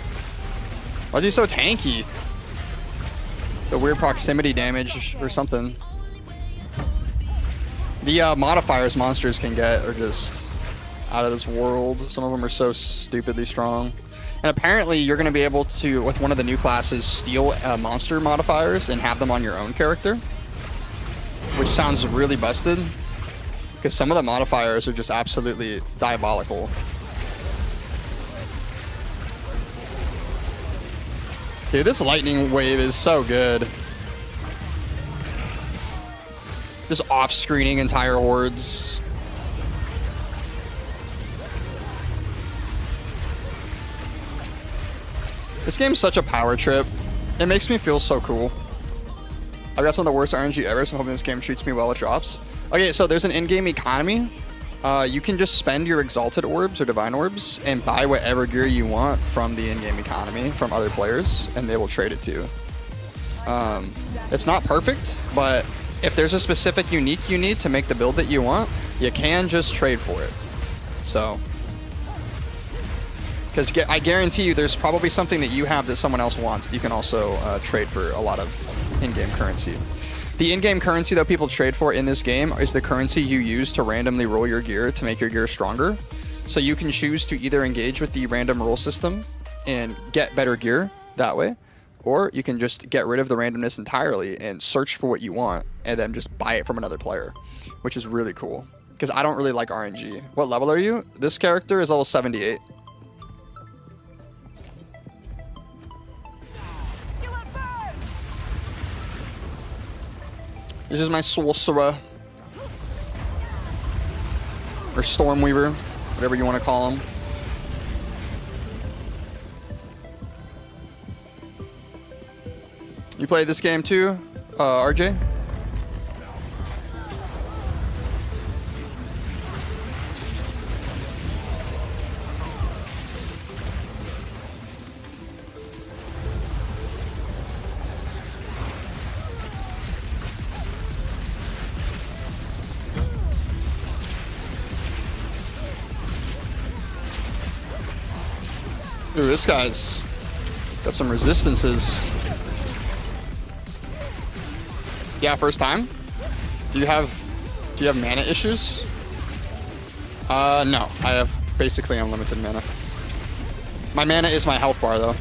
Why is he so tanky? The weird proximity damage or something. The modifiers monsters can get are just out of this world. Some of them are so stupidly strong. And apparently you're going to be able to, with one of the new classes, steal monster modifiers and have them on your own character. Which sounds really busted. Because some of the modifiers are just absolutely diabolical. Dude, this lightning wave is so good. Just off-screening entire hordes. This game's such a power trip. It makes me feel so cool. I've got some of the worst RNG ever, so I'm hoping this game treats me well at drops. Okay, so there's an in-game economy. You can just spend your Exalted Orbs or Divine Orbs and buy whatever gear you want from the in-game economy from other players, and they will trade it to you. It's not perfect, but if there's a specific unique you need to make the build that you want, you can just trade for it. So, because I guarantee you there's probably something that you have that someone else wants that you can also trade for a lot of in-game currency. The in-game currency that people trade for in this game is the currency you use to randomly roll your gear to make your gear stronger. So you can choose to either engage with the random roll system and get better gear that way, or you can just get rid of the randomness entirely and search for what you want and then just buy it from another player, which is really cool. Because I don't really like RNG. What level are you? This character is level 78. This is my Sorcerer. Or Stormweaver, whatever you want to call him. You played this game too, RJ? Ooh, this guy's got some resistances. Yeah, first time. Do you have mana issues? No. I have basically unlimited mana. My mana is my health bar though.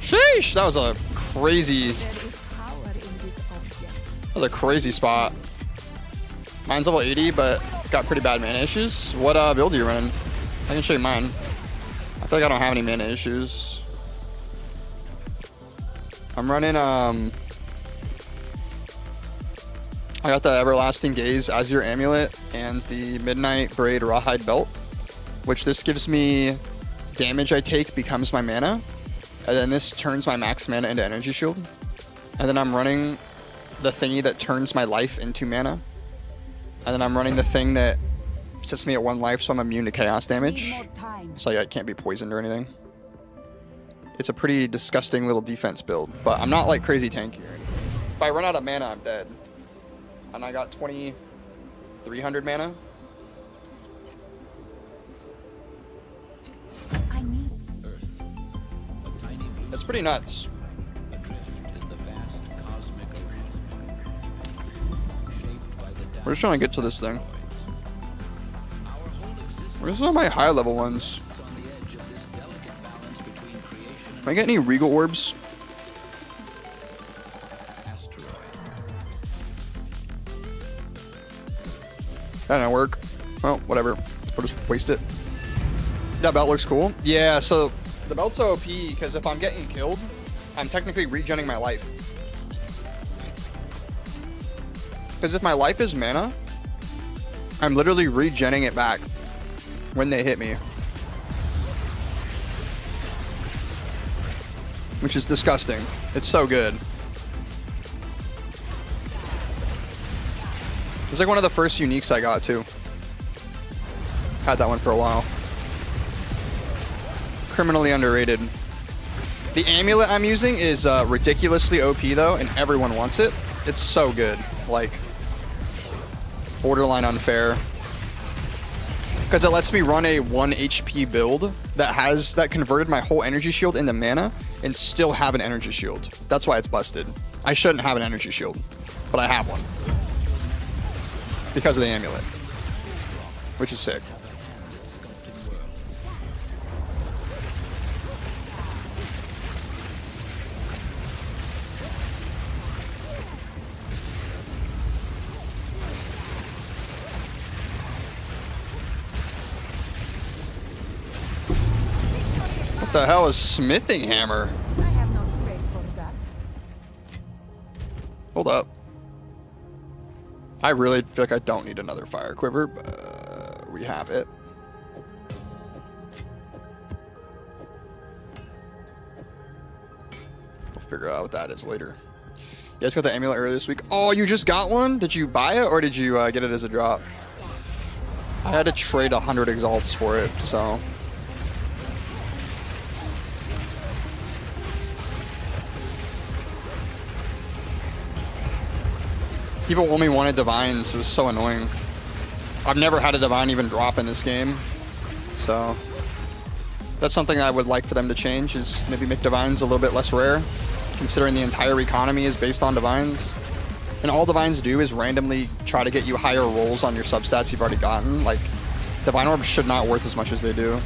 Sheesh, that was a crazy spot. Mine's level 80, but got pretty bad mana issues. What build are you running? I can show you mine. I feel like I don't have any mana issues. I'm running I got the Everlasting Gaze Azure Amulet and the Midnight Braid Rawhide Belt, which this gives me damage I take becomes my mana, and then this turns my max mana into Energy Shield. And then I'm running the thingy that turns my life into mana. And then I'm running the thing that sets me at 1 life, so I'm immune to chaos damage. So yeah, I can't be poisoned or anything. It's a pretty disgusting little defense build, but I'm not like crazy tanky. If I run out of mana, I'm dead. And I got 2,300 mana. I need That's pretty nuts. We're just trying to get to this thing. Where's all my high level ones? Can I get any Regal Orbs? That didn't work. Well, whatever. We'll just waste it. That belt looks cool. Yeah, so the belt's OP because if I'm getting killed, I'm technically regenning my life. Because if my life is mana, I'm literally regenning it back when they hit me. Which is disgusting. It's so good. It's like one of the first uniques I got too. Had that one for a while. Criminally underrated. The amulet I'm using is ridiculously OP though, and everyone wants it. It's so good. Like, borderline unfair. Because it lets me run a 1 HP build that converted my whole energy shield into mana and still have an energy shield. That's why it's busted. I shouldn't have an energy shield, but I have one. Because of the amulet. Which is sick. What the hell is smithing hammer? I have no space for that. Hold up. I really feel like I don't need another fire quiver, but we have it. We'll figure out what that is later. You guys got the amulet earlier this week. Oh, you just got one? Did you buy it or did you get it as a drop? I had to trade 100 exalts for it, so. People only wanted divines. It was so annoying. I've never had a divine even drop in this game. So that's something I would like for them to change, is maybe make divines a little bit less rare, considering the entire economy is based on divines. And all divines do is randomly try to get you higher rolls on your substats you've already gotten. Like, divine orbs should not worth as much as they do.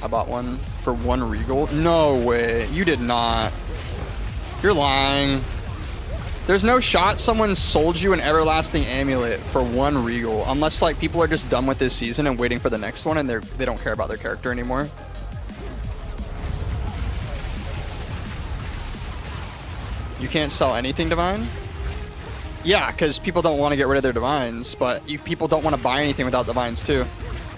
I bought one for 1 regal. No way. You did not. You're lying. There's no shot someone sold you an everlasting amulet for 1 regal, unless like people are just done with this season and waiting for the next one and they don't care about their character anymore. You can't sell anything divine? Yeah, because people don't want to get rid of their divines, but people don't want to buy anything without divines too.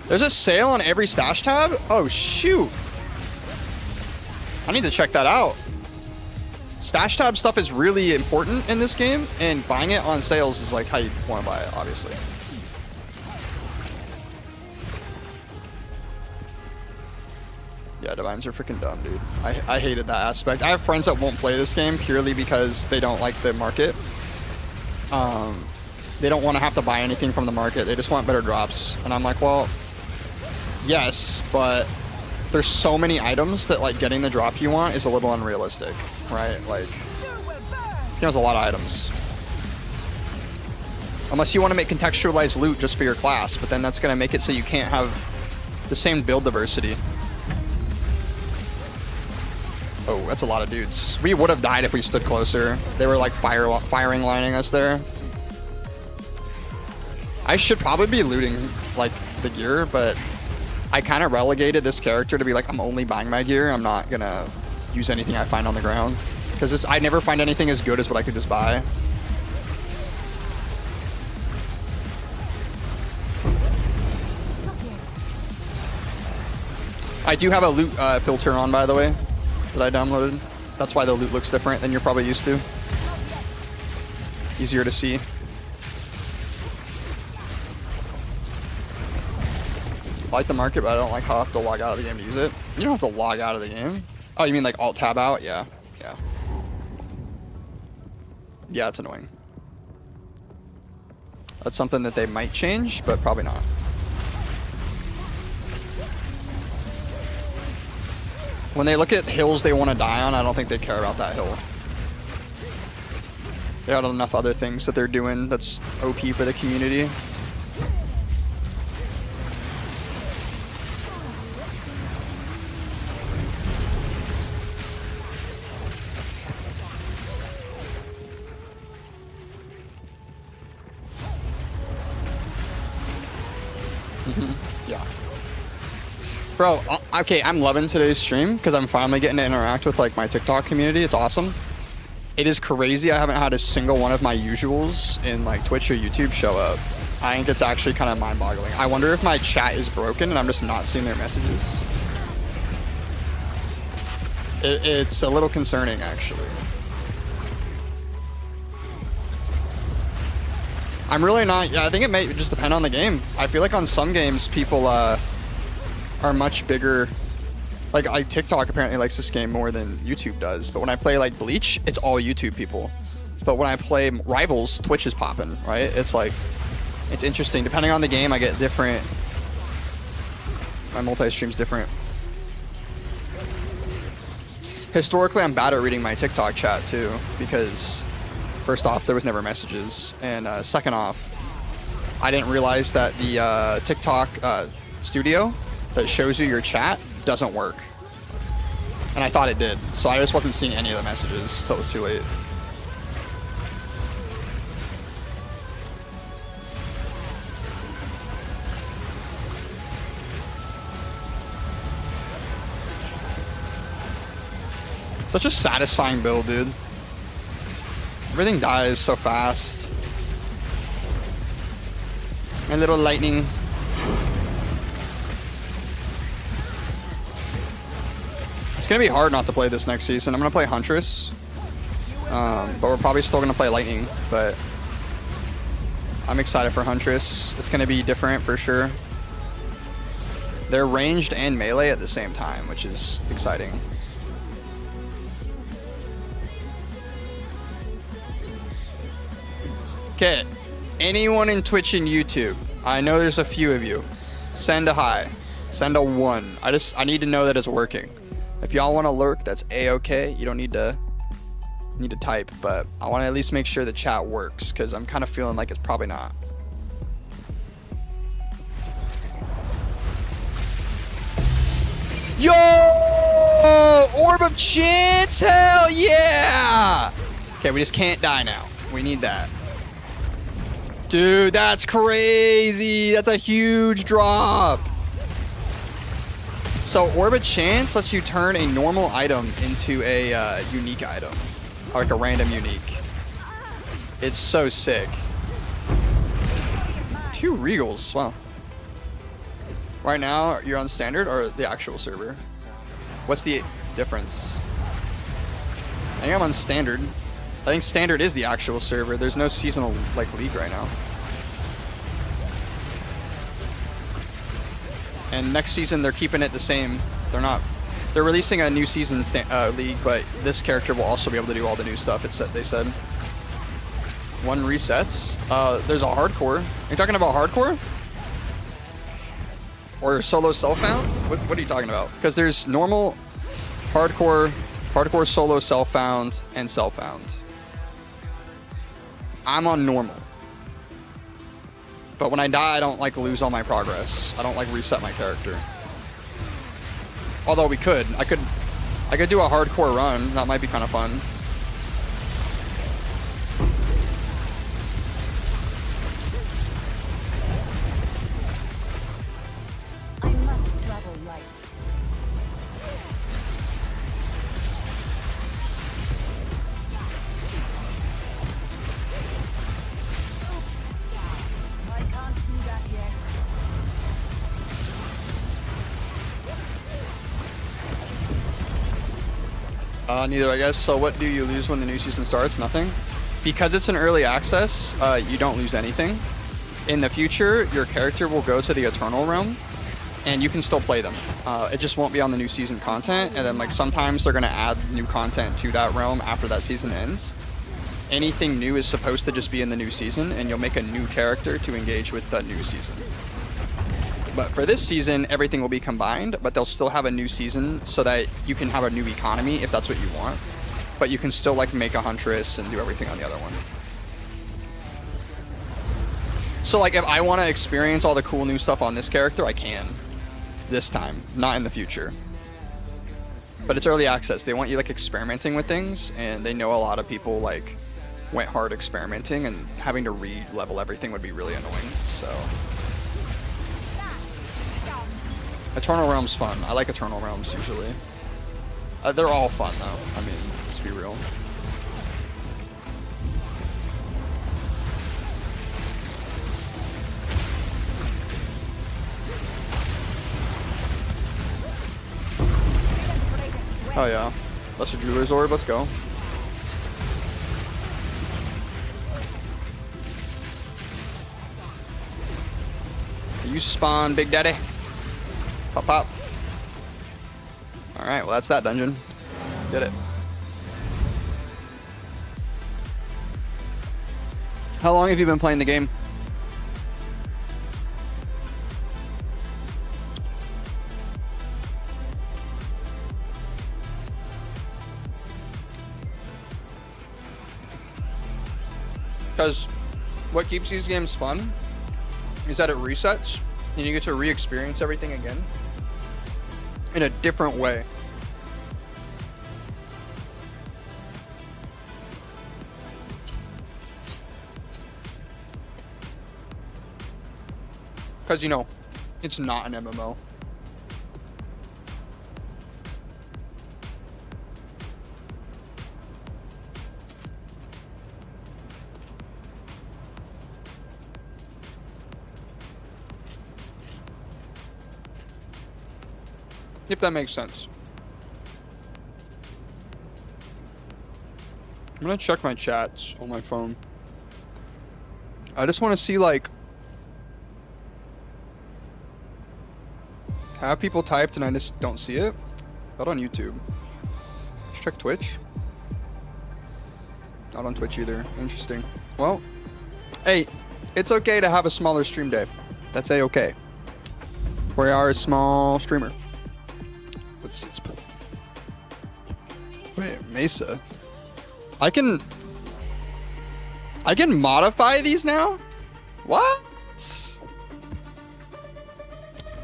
There's a sale on every stash tab? Oh, shoot. I need to check that out. Stash tab stuff is really important in this game, and buying it on sales is like how you want to buy it, obviously. Yeah, divines are freaking dumb, dude. I hated that aspect. I have friends that won't play this game purely because they don't like the market. They don't want to have to buy anything from the market. They just want better drops. And I'm like, well, yes, but there's so many items that like getting the drop you want is a little unrealistic, right? Like, this game has a lot of items. Unless you want to make contextualized loot just for your class, but then that's going to make it so you can't have the same build diversity. Oh, that's a lot of dudes. We would have died if we stood closer. They were like firing lining us there. I should probably be looting like the gear, but I kind of relegated this character to be like, I'm only buying my gear. I'm not gonna use anything I find on the ground, because I never find anything as good as what I could just buy. I do have a loot filter on, by the way, that I downloaded. That's why the loot looks different than you're probably used to. Easier to see. like the market, but I don't like how I have to log out of the game to use it. You don't have to log out of the game. Oh, you mean like alt tab out? Yeah, yeah. Yeah, it's annoying. That's something that they might change, but probably not. When they look at hills they want to die on, I don't think they care about that hill. They got enough other things that they're doing that's OP for the community. Yeah. Bro, okay, I'm loving today's stream because I'm finally getting to interact with like my TikTok community. It's awesome. It is crazy. I haven't had a single one of my usuals in like Twitch or YouTube show up. I think it's actually kind of mind-boggling. I wonder if my chat is broken and I'm just not seeing their messages. It's a little concerning, actually. I'm really not. Yeah, I think it may just depend on the game. I feel like on some games, people are much bigger. Like TikTok apparently likes this game more than YouTube does. But when I play like Bleach, it's all YouTube people. But when I play Rivals, Twitch is popping, right? It's like, it's interesting. Depending on the game, I get different. My multi-stream's different. Historically, I'm bad at reading my TikTok chat too, because first off, there was never messages, and second off, I didn't realize that the TikTok studio that shows you your chat doesn't work. And I thought it did, so I just wasn't seeing any of the messages, so it was too late. Such a satisfying build, dude. Everything dies so fast. My little lightning. It's gonna be hard not to play this next season. I'm gonna play Huntress. But we're probably still gonna play Lightning, but I'm excited for Huntress. It's gonna be different for sure. They're ranged and melee at the same time, which is exciting. Okay, anyone in Twitch and YouTube, I know there's a few of you, send a hi, send a 1. I need to know that it's working. If y'all want to lurk, that's a-okay. You don't need to type, but I want to at least make sure the chat works because I'm kind of feeling like it's probably not. Yo! Orb of Chance, hell yeah! Okay, we just can't die now. We need that. Dude, that's crazy. That's a huge drop. So Orb of Chance lets you turn a normal item into a unique item. Or like a random unique. It's so sick. 2 Regals, wow. Right now, you're on standard or the actual server? What's the difference? I think I'm on standard. I think standard is the actual server. There's no seasonal like league right now. And next season they're keeping it the same. They're releasing a new season league, but this character will also be able to do all the new stuff. They said. 1 resets. There's a hardcore. Are you talking about hardcore? Or solo self-found? What are you talking about? Because there's normal, hardcore, solo self-found, and self-found. I'm on normal. But when I die, I don't like lose all my progress. I don't like reset my character. Although we could. I could do a hardcore run. That might be kind of fun. I must travel light. I can't do that yet. Neither, I guess. So what do you lose when the new season starts? Nothing. Because it's an early access, you don't lose anything. In the future, your character will go to the Eternal Realm, and you can still play them. It just won't be on the new season content, and then like sometimes they're gonna add new content to that realm after that season ends. Anything new is supposed to just be in the new season, and you'll make a new character to engage with the new season. But for this season, everything will be combined, but they'll still have a new season so that you can have a new economy if that's what you want. But you can still like make a huntress and do everything on the other one. So like if I want to experience all the cool new stuff on this character, I can. This time, not in the future. But it's early access. They want you like experimenting with things, and they know a lot of people like went hard experimenting, and having to re-level everything would be really annoying. So Eternal Realm's fun. I like Eternal Realms usually. They're all fun though. I mean, let's be real. Oh yeah. That's a Jeweler's Orb, let's go. You spawn, Big Daddy. Pop, pop. Alright, well that's that dungeon. Did it. How long have you been playing the game? Because what keeps these games fun is that it resets and you get to re-experience everything again in a different way. Because, you know, it's not an MMO. If that makes sense. I'm gonna check my chats on my phone. I just want to see, like, have people typed and I just don't see it? Not on YouTube. Let's check Twitch. Not on Twitch either. Interesting. Well, hey, it's okay to have a smaller stream day. That's a-okay. We are a small streamer. Let's see. Wait, Mesa. I can modify these now? What?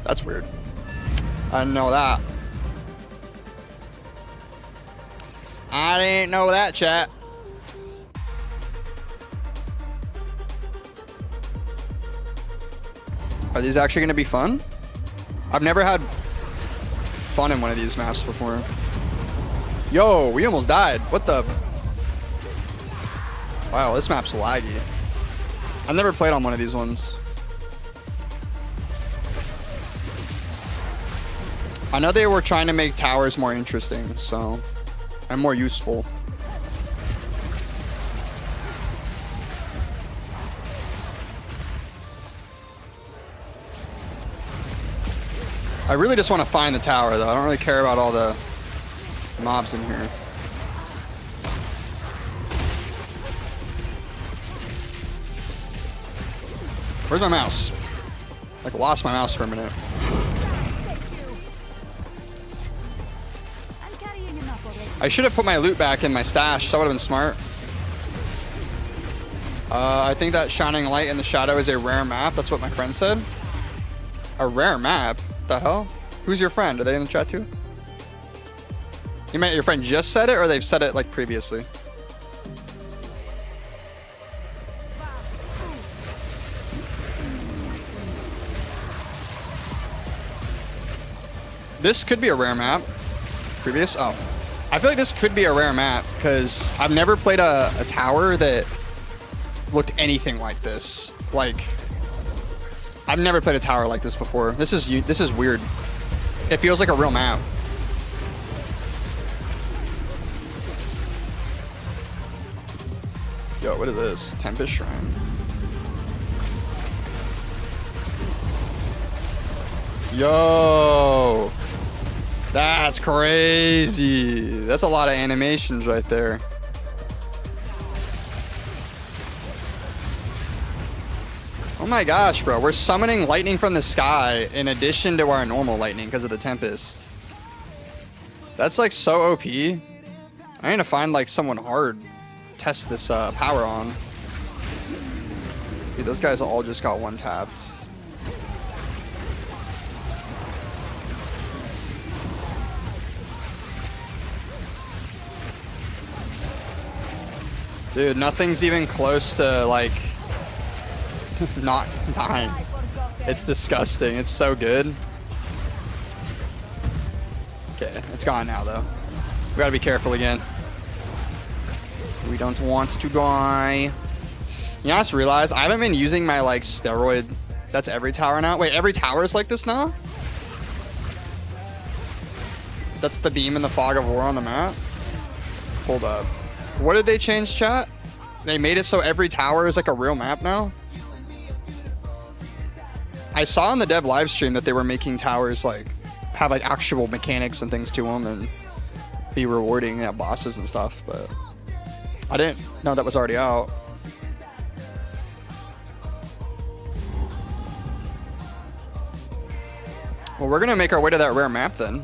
That's weird. I didn't know that. I didn't know that, chat. Are these actually going to be fun? I've never had fun in one of these maps before. Yo, we almost died. What the? Wow, this map's laggy. I've never played on one of these ones. I know they were trying to make towers more interesting, so, and more useful. I really just want to find the tower, though. I don't really care about all the mobs in here. Where's my mouse? Like, lost my mouse for a minute. I should have put my loot back in my stash. That would have been smart. I think that Shining Light in the Shadow is a rare map. That's what my friend said. A rare map? The hell? Who's your friend? Are they in the chat too? You meant your friend just said it, or they've said it like previously? This could be a rare map. Previous? Oh. I feel like this could be a rare map because I've never played a tower that looked anything like this. Like, I've never played a tower like this before. This is weird. It feels like a real map. Yo, what is this? Tempest Shrine. Yo. That's crazy. That's a lot of animations right there. Oh my gosh, bro. We're summoning lightning from the sky in addition to our normal lightning because of the Tempest. That's like so OP. I need to find like someone hard to test this power on. Dude, those guys all just got one tapped. Dude, nothing's even close to like not dying. It's disgusting. It's so good. Okay, it's gone now though. We gotta be careful again. We don't want to die. You know, I just realized I haven't been using my like steroid. That's every tower now. Wait, every tower is like this now? That's the beam and the fog of war on the map? Hold up. What did they change, chat? They made it so every tower is like a real map now? I saw in the dev live stream that they were making towers like have like actual mechanics and things to them and be rewarding at bosses and stuff, but I didn't know that was already out. Well, we're gonna make our way to that rare map then.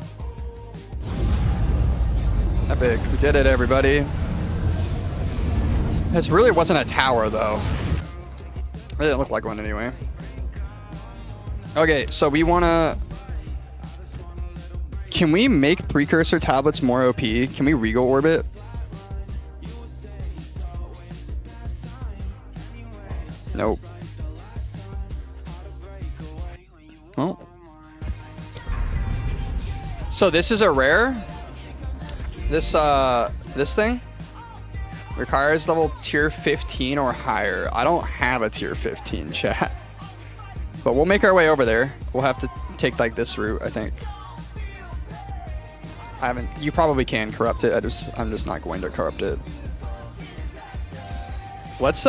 Epic, we did it, everybody. This really wasn't a tower though. It didn't look like one anyway. Okay, so we wanna... Can we make precursor tablets more OP? Can we Regal Orbit? Nope. Oh. So this is a rare? This thing? Requires level tier 15 or higher. I don't have a tier 15, chat. But we'll make our way over there. We'll have to take like this route, I think. I haven't... You probably can corrupt it. I'm just not going to corrupt it. Let's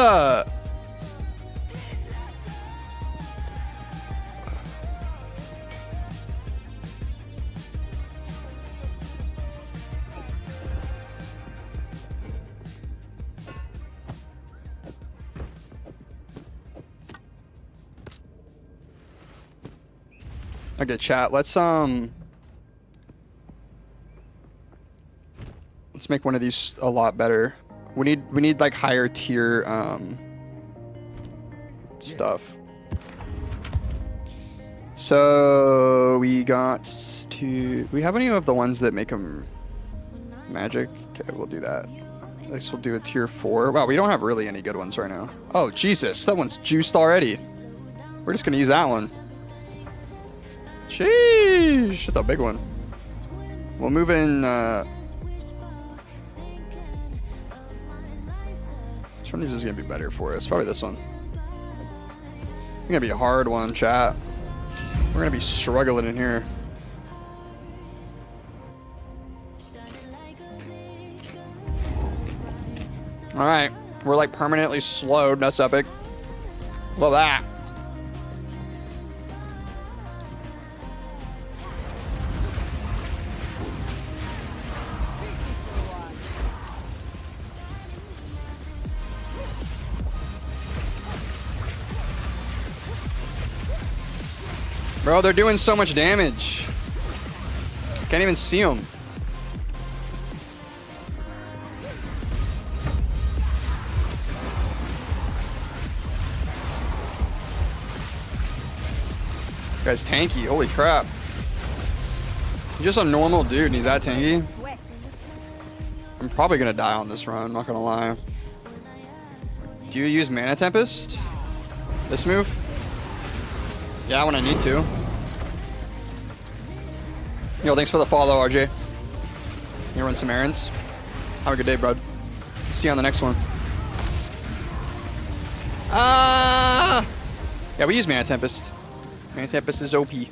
okay, chat. Let's make one of these a lot better. We need like higher tier stuff. So we got to... We have any of the ones that make them magic? Okay, we'll do that. At least we'll do a tier 4. Wow, we don't have really any good ones right now. Oh, Jesus. That one's juiced already. We're just going to use that one. Sheesh. That's a big one. We'll move in... Which one of these is going to be better for us? Probably this one. It's going to be a hard one, chat. We're going to be struggling in here. Alright. We're like permanently slowed. That's epic. Love that. Bro, they're doing so much damage. Can't even see them. Guy's tanky. Holy crap. He's just a normal dude and he's that tanky. I'm probably going to die on this run, not going to lie. Do you use Mana Tempest? This move? Yeah, when I need to. Yo, thanks for the follow, RJ. You run some errands. Have a good day, bud. See you on the next one. Ah! Yeah, we use Mana Tempest. Mana Tempest is OP. We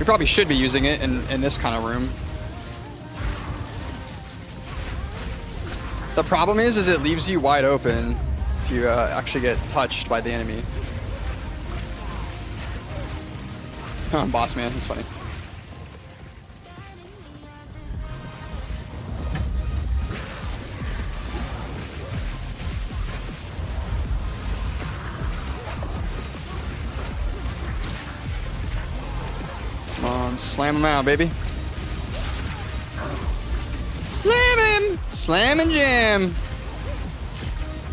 probably should be using it in this kind of room. The problem is it leaves you wide open if you actually get touched by the enemy. Boss man, it's funny. Come on, slam him out, baby. Slam him! Slam and jam!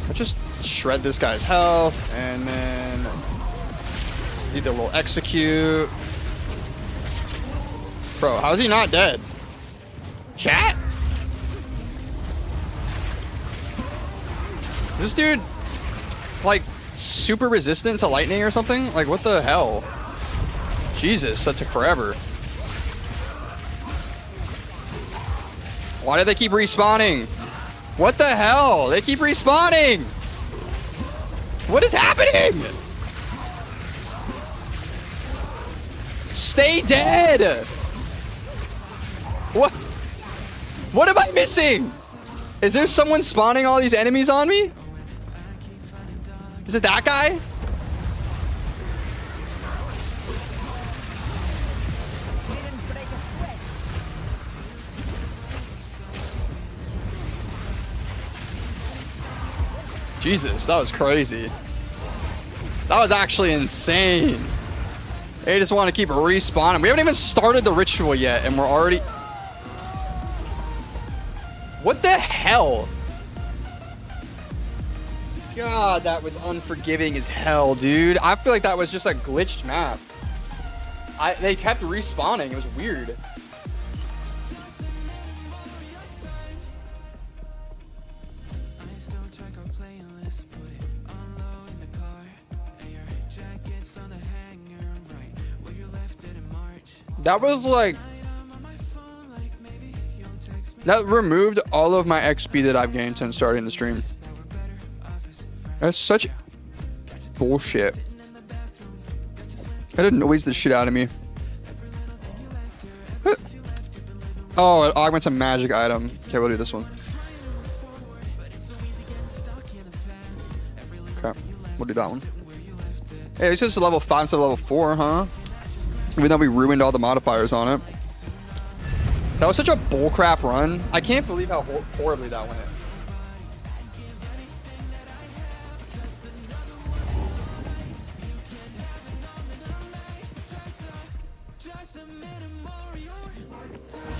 Let's just shred this guy's health, and then do the little execute. Bro, how is he not dead? Chat? Is this dude, like, super resistant to lightning or something? Like, what the hell? Jesus, that took forever. Why do they keep respawning? What the hell? They keep respawning! What is happening? Stay dead! What? What am I missing? Is there someone spawning all these enemies on me? Is it that guy? Jesus, that was crazy. That was actually insane. They just want to keep respawning. We haven't even started the ritual yet, and we're already... What the hell? God, that was unforgiving as hell, dude. I feel like that was just a glitched map. They kept respawning. It was weird. That was like... That removed all of my XP that I've gained since starting the stream. That's such bullshit. That annoys the shit out of me. Oh, it augments a magic item. Okay, we'll do this one. Okay, we'll do that one. Hey, it's just a level 5 instead of level 4, huh? Even though we ruined all the modifiers on it. That was such a bullcrap run. I can't believe how horribly that went.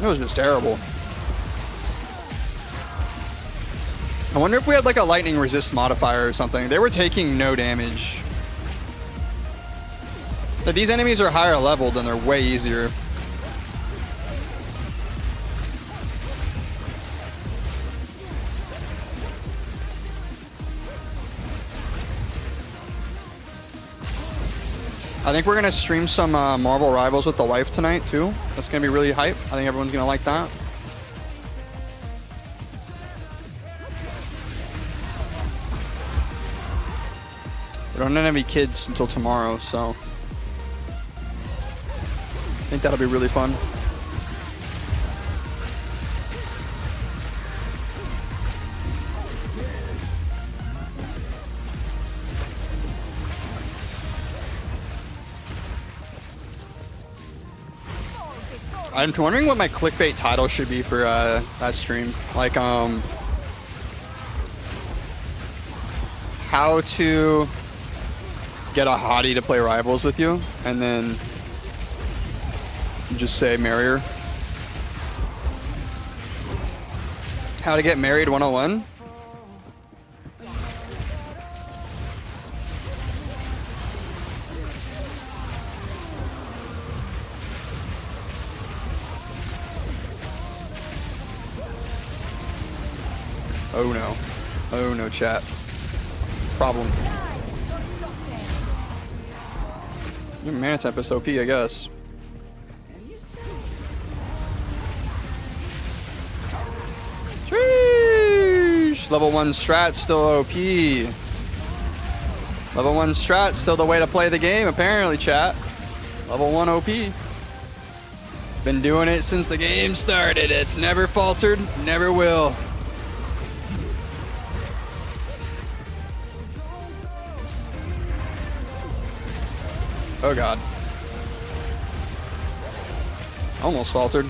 It was just terrible. I wonder if we had like a lightning resist modifier or something. They were taking no damage. But these enemies are higher leveled and they're way easier. I think we're gonna stream some Marvel Rivals with the wife tonight too. That's gonna be really hype. I think everyone's gonna like that. We don't have any kids until tomorrow, so I think that'll be really fun. I'm wondering what my clickbait title should be for that stream. Like, how to get a hottie to play Rivals with you, and then just say marry her. How to get married 101. Oh no. Oh no, chat. Problem. Your mana temp is OP, I guess. Sheesh. Level 1 strat still OP. Level 1 strat still the way to play the game, apparently, chat. Level 1 OP. Been doing it since the game started. It's never faltered, never will. Oh god. Almost faltered.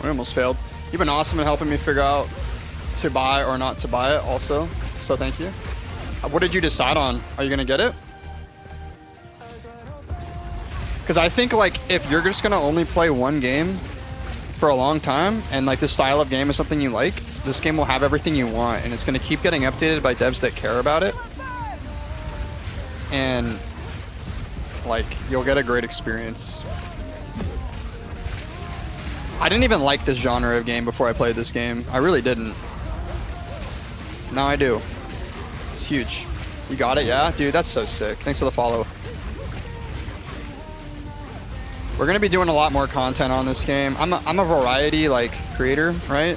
I almost failed. You've been awesome in helping me figure out to buy or not to buy it also. So thank you. What did you decide on? Are you going to get it? Because I think like if you're just going to only play one game for a long time and like this style of game is something you like, this game will have everything you want and it's going to keep getting updated by devs that care about it. And like you'll get a great experience. I didn't even like this genre of game before I played this game. I really didn't. Now I do. It's huge. You got it? Yeah? Dude, that's so sick. Thanks for the follow. We're going to be doing a lot more content on this game. I'm a variety like creator, right?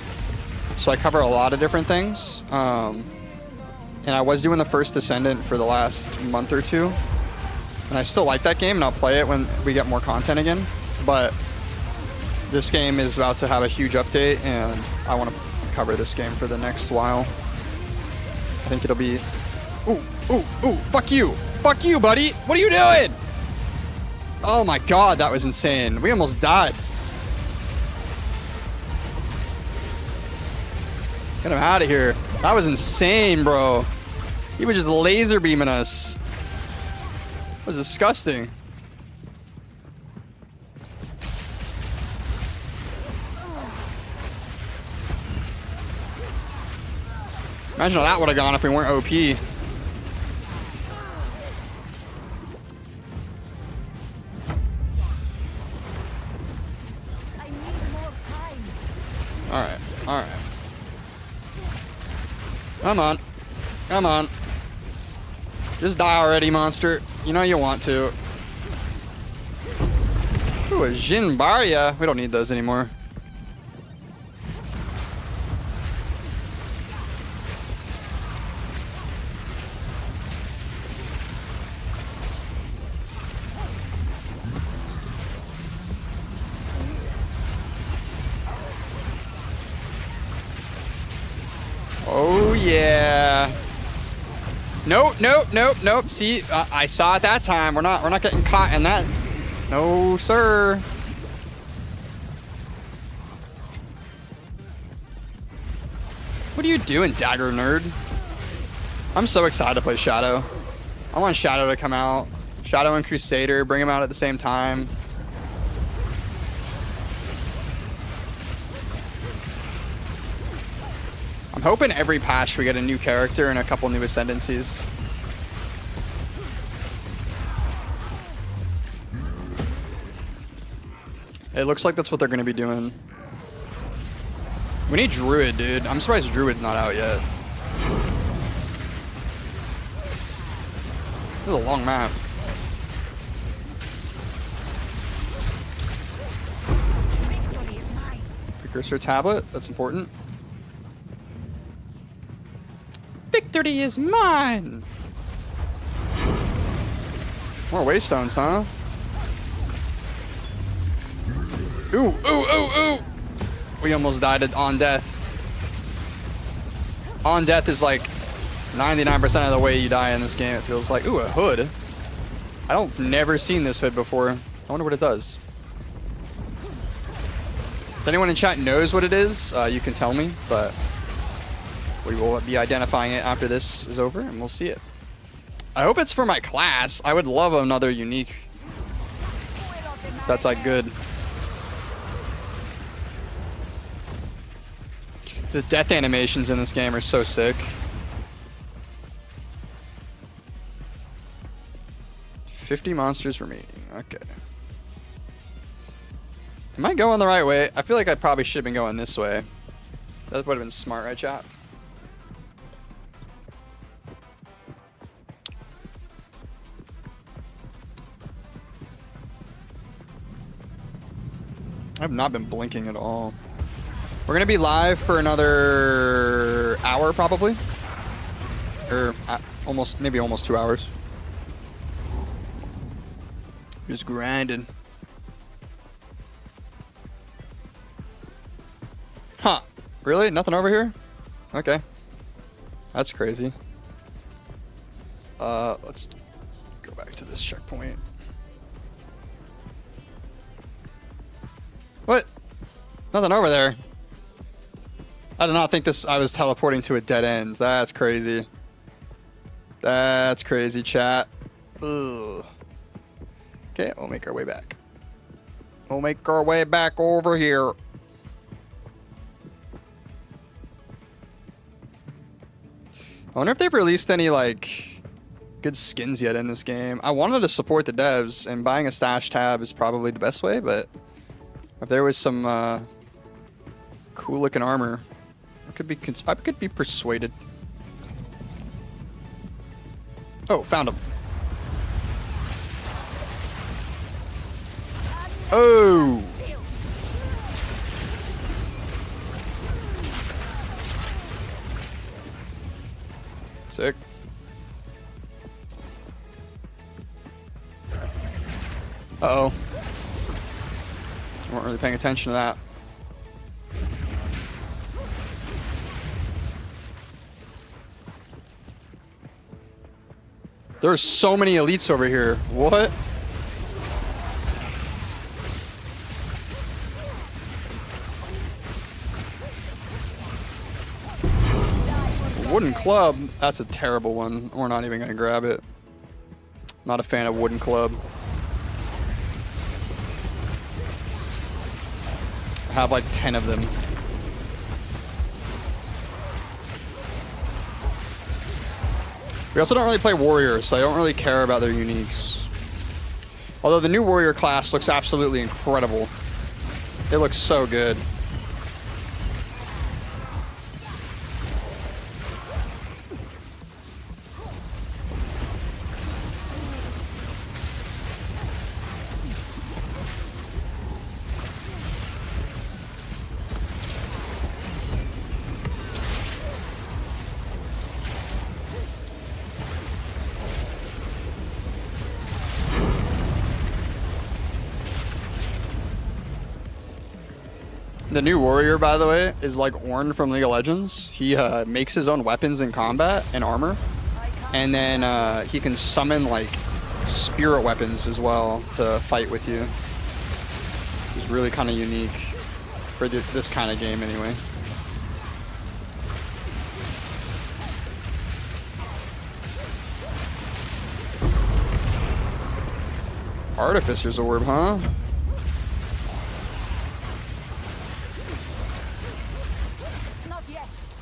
So I cover a lot of different things. And I was doing the First Descendant for the last month or two. And I still like that game and I'll play it when we get more content again. But this game is about to have a huge update, and I want to cover this game for the next while. I think it'll be... Ooh, ooh, ooh, fuck you! Fuck you, buddy! What are you doing? Oh my god, that was insane. We almost died. Get him out of here. That was insane, bro. He was just laser beaming us. That was disgusting. Imagine how that would have gone if we weren't OP. I need more time. Alright, alright. Come on. Come on. Just die already, monster. You know you want to. Ooh, a Jinbaria. We don't need those anymore. Oh, yeah. Nope, nope, nope, nope. See, I saw it that time. We're not getting caught in that. No, sir. What are you doing, Dagger Nerd? I'm so excited to play Shadow. I want Shadow to come out. Shadow and Crusader, bring them out at the same time. I'm hoping every patch we get a new character and a couple new ascendancies. It looks like that's what they're going to be doing. We need Druid, dude. I'm surprised Druid's not out yet. This is a long map. Precursor tablet, that's important. Victory is mine! More waystones, huh? Ooh, ooh, ooh, ooh! We almost died on death. On death is like 99% of the way you die in this game, it feels like. Ooh, a hood. I've never seen this hood before. I wonder what it does. If anyone in chat knows what it is, you can tell me, but we will be identifying it after this is over, and we'll see it. I hope it's for my class. I would love another unique that's like good. The death animations in this game are so sick. 50 monsters remaining. Okay. Am I going the right way? I feel like I probably should have been going this way. That would have been smart, right, chat? I have not been blinking at all. We're going to be live for another hour, probably. Or maybe almost 2 hours. Just grinding. Huh. Really? Nothing over here? Okay. That's crazy. Let's go back to this checkpoint. Nothing over there. I did not think this. I was teleporting to a dead end. That's crazy. That's crazy, chat. Ugh. Okay, we'll make our way back. We'll make our way back over here. I wonder if they've released any, like, good skins yet in this game. I wanted to support the devs, and buying a stash tab is probably the best way, but if there was some cool looking armor, I could be persuaded. Oh, found him. Oh! Sick. Uh-oh. I weren't really paying attention to that. There's so many elites over here. What? Wooden club? That's a terrible one. We're not even going to grab it. Not a fan of wooden club. I have like 10 of them. We also don't really play warriors, so I don't really care about their uniques. Although the new warrior class looks absolutely incredible. It looks so good. The new warrior, by the way, is like Ornn from League of Legends. He makes his own weapons in combat and armor. And then he can summon like spirit weapons as well to fight with you. It's really kind of unique for this kind of game anyway. Artificer's Orb, huh?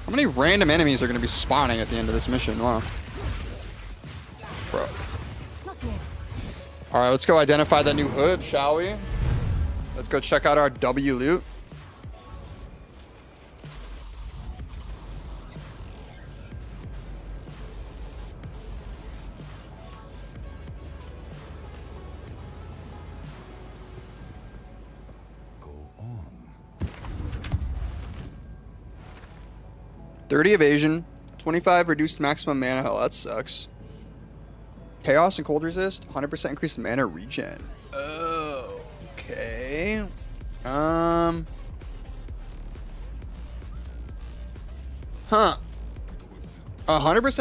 How many random enemies are going to be spawning at the end of this mission? Wow. Bro. Alright, let's go identify that new hood, shall we? Let's go check out our W loot. Go on. 30 evasion, 25 reduced maximum mana. Hell, that sucks. Chaos and cold resist, 100% increased mana regen. Oh, okay. 100%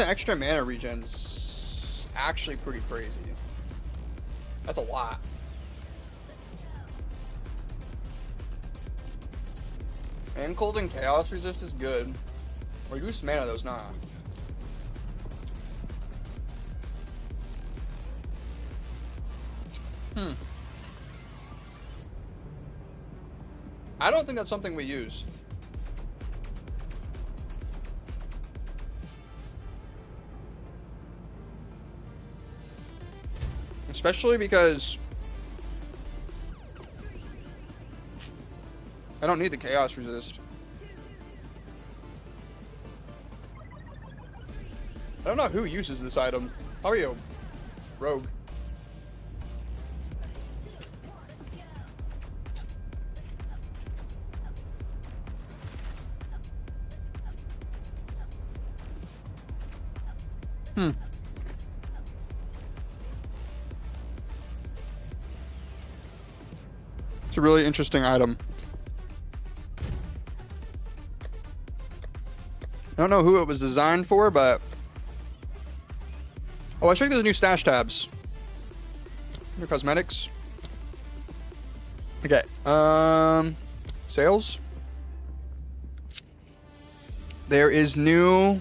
extra mana regen's actually pretty crazy. That's a lot. And cold and chaos resist is good. Reduced mana though is not. I don't think that's something we use. Especially because I don't need the chaos resist. I don't know who uses this item. Probably a rogue. It's a really interesting item. I don't know who it was designed for, but... Oh, I checked those new stash tabs. New cosmetics. Okay. Sales. There is new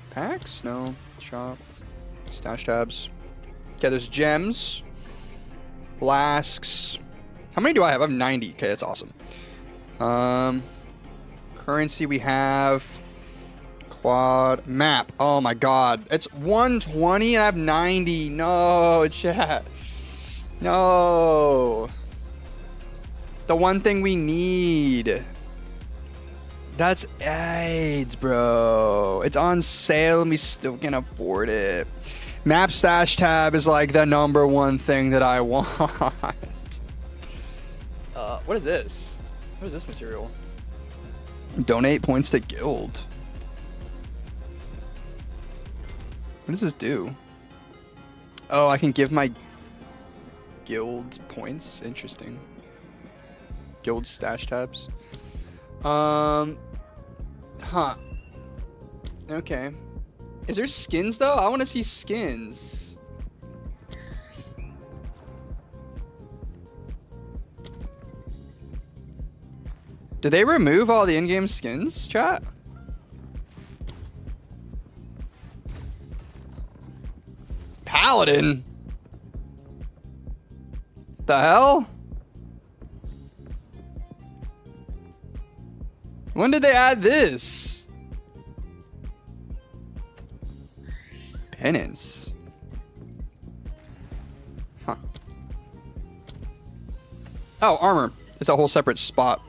packs? No. Shop. Stash tabs. Okay, there's gems. Flasks. How many do I have? I have 90. Okay, that's awesome. Currency we have. Quad map. Oh my god. It's 120 and I have 90. No, chat. No. The one thing we need. That's AIDS, bro. It's on sale and we still can afford it. Map stash tab is like the #1 thing that I want. What is this? What is this material? Donate points to guild. What does this do? Oh, I can give my guild points. Interesting. Guild stash tabs. Huh. Okay. Is there skins though? I want to see skins. Did they remove all the in-game skins, chat? Paladin? The hell? When did they add this? Penance. Huh. Oh, armor. It's a whole separate spot.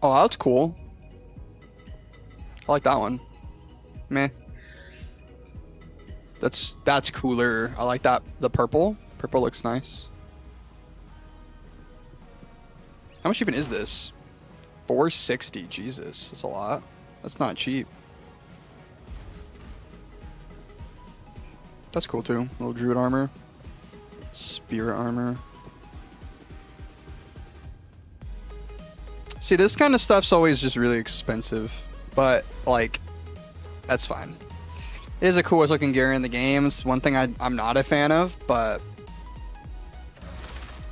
Oh, that's cool. I like that one. Meh. That's cooler. I like that. The purple. Purple looks nice. How much even is this? 460. Jesus, that's a lot. That's not cheap. That's cool too. Little druid armor. Spirit armor. See, this kind of stuff's always just really expensive, but like, that's fine. It is the coolest looking gear in the games. One thing I'm not a fan of, but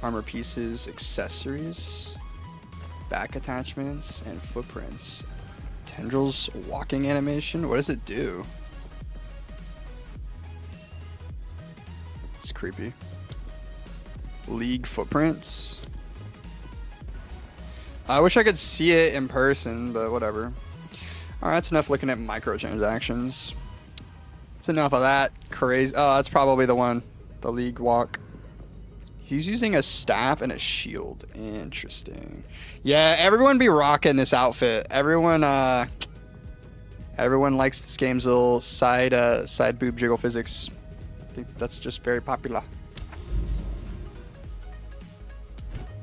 armor pieces, accessories, back attachments, and footprints. Tendrils walking animation. What does it do? It's creepy. League footprints. I wish I could see it in person, but whatever. All right, that's enough looking at microtransactions. That's enough of that crazy. Oh, that's probably the one. The League walk. He's using a staff and a shield. Interesting. Yeah, everyone be rocking this outfit. Everyone likes this game's little side boob jiggle physics. I think that's just very popular.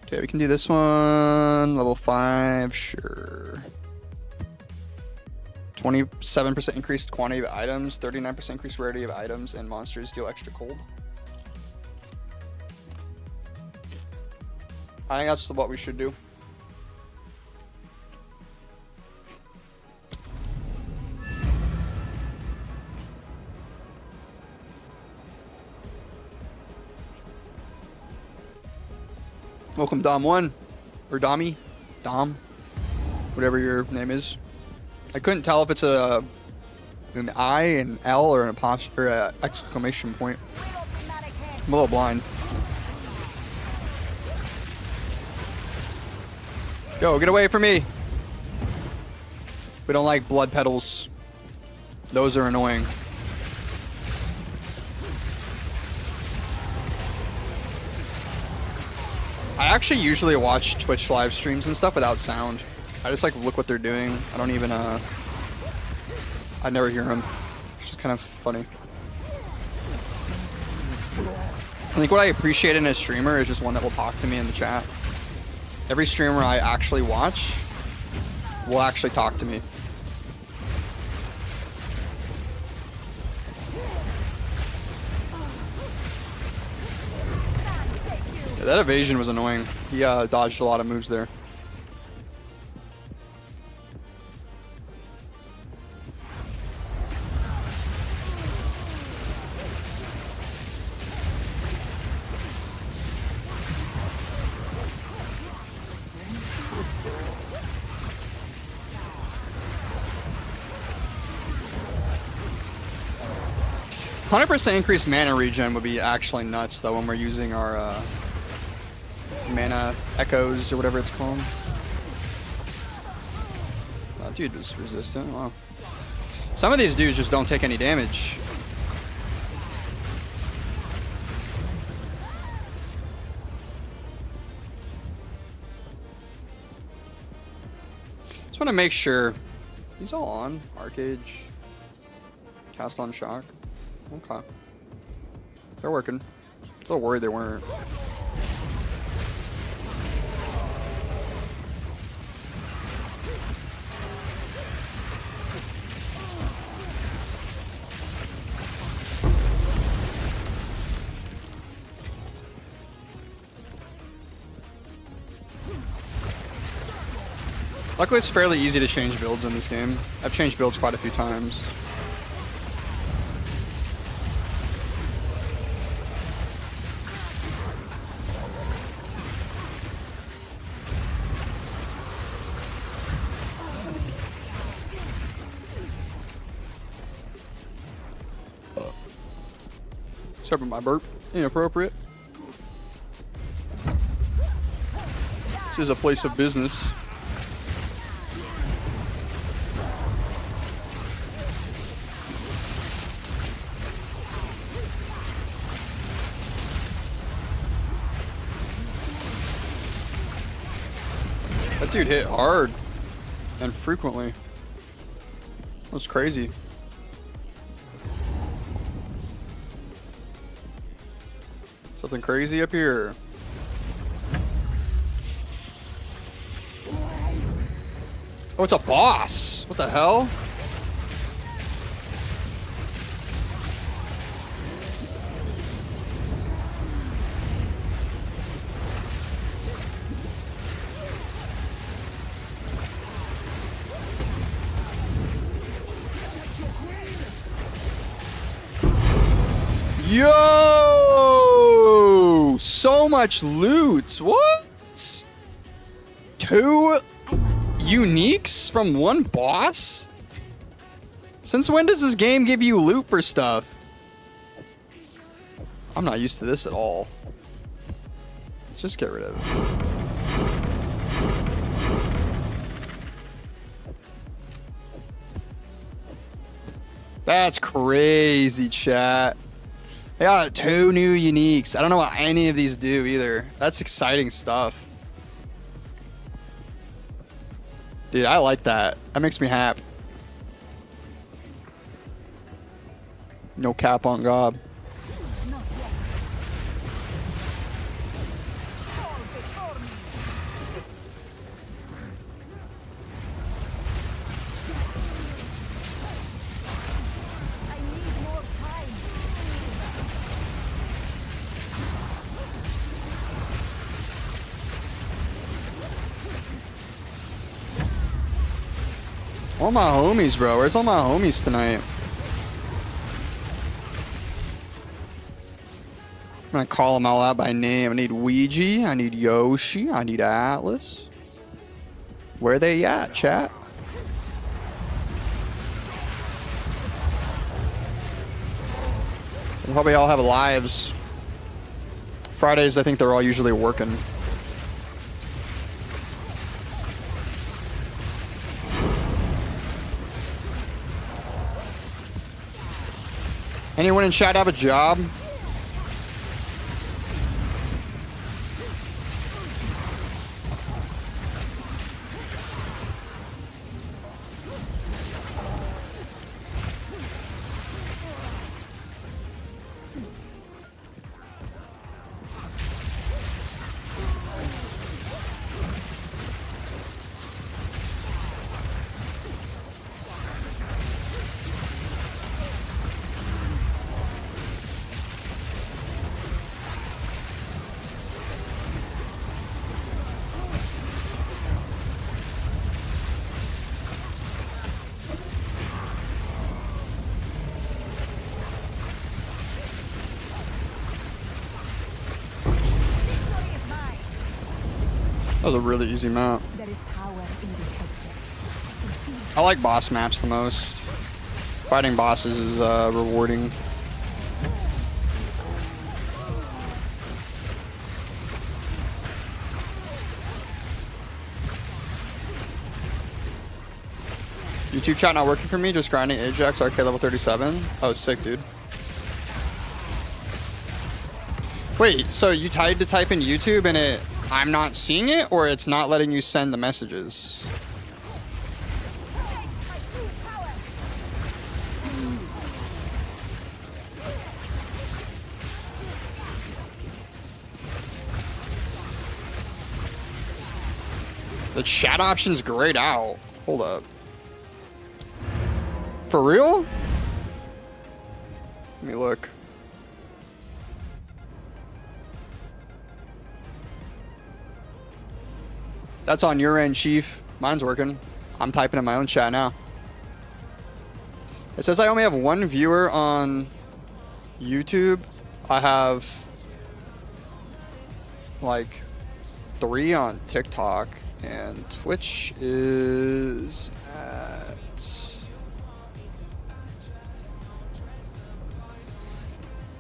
Okay, we can do this one. Level 5, sure. 27% increased quantity of items, 39% increased rarity of items, and monsters deal extra cold. I think that's what we should do. Welcome, Dom1. Or Dommy. Dom. Whatever your name is. I couldn't tell if it's an I, an L, or an apostrophe, or an exclamation point. I'm a little blind. Yo, get away from me. We don't like blood petals. Those are annoying. I actually usually watch Twitch live streams and stuff without sound. I just like look what they're doing. I don't even I never hear them. It's just kind of funny. I think what I appreciate in a streamer is just one that will talk to me in the chat. Every streamer I actually watch will actually talk to me. Yeah, that evasion was annoying. He dodged a lot of moves there. 100% increased mana regen would be actually nuts, though, when we're using our mana echoes or whatever it's called. Oh, dude was resistant. Wow. Some of these dudes just don't take any damage. Just want to make sure he's all on. Arcage, cast on shock. Okay, they're working. A little worried they weren't. Luckily, it's fairly easy to change builds in this game. I've changed builds quite a few times. Sorry for my burp. Inappropriate. This is a place of business. That dude hit hard and frequently. That was crazy. Something crazy up here. Oh, it's a boss. What the hell? Yo! So much loot. What? 2 uniques from one boss? Since when does this game give you loot for stuff? I'm not used to this at all. Let's just get rid of it. That's crazy, chat. I got 2 new uniques. I don't know what any of these do either. That's exciting stuff. Dude, I like that. That makes me happy. No cap on Gob. All my homies, bro. Where's all my homies tonight? I'm gonna call them all out by name. I need Ouija. I need Yoshi. I need Atlas. Where they at, chat? They'll probably all have lives. Fridays, I think they're all usually working. Anyone in chat have a job? That was a really easy map. I like boss maps the most. Fighting bosses is rewarding. YouTube chat not working for me, just grinding Ajax RK level 37. Oh, sick, dude. Wait, so you tried to type in YouTube and I'm not seeing it, or it's not letting you send the messages? The chat option's grayed out. Hold up. For real? Let me look. That's on your end, Chief. Mine's working. I'm typing in my own chat now. It says I only have one viewer on YouTube. I have like 3 on TikTok, and Twitch is at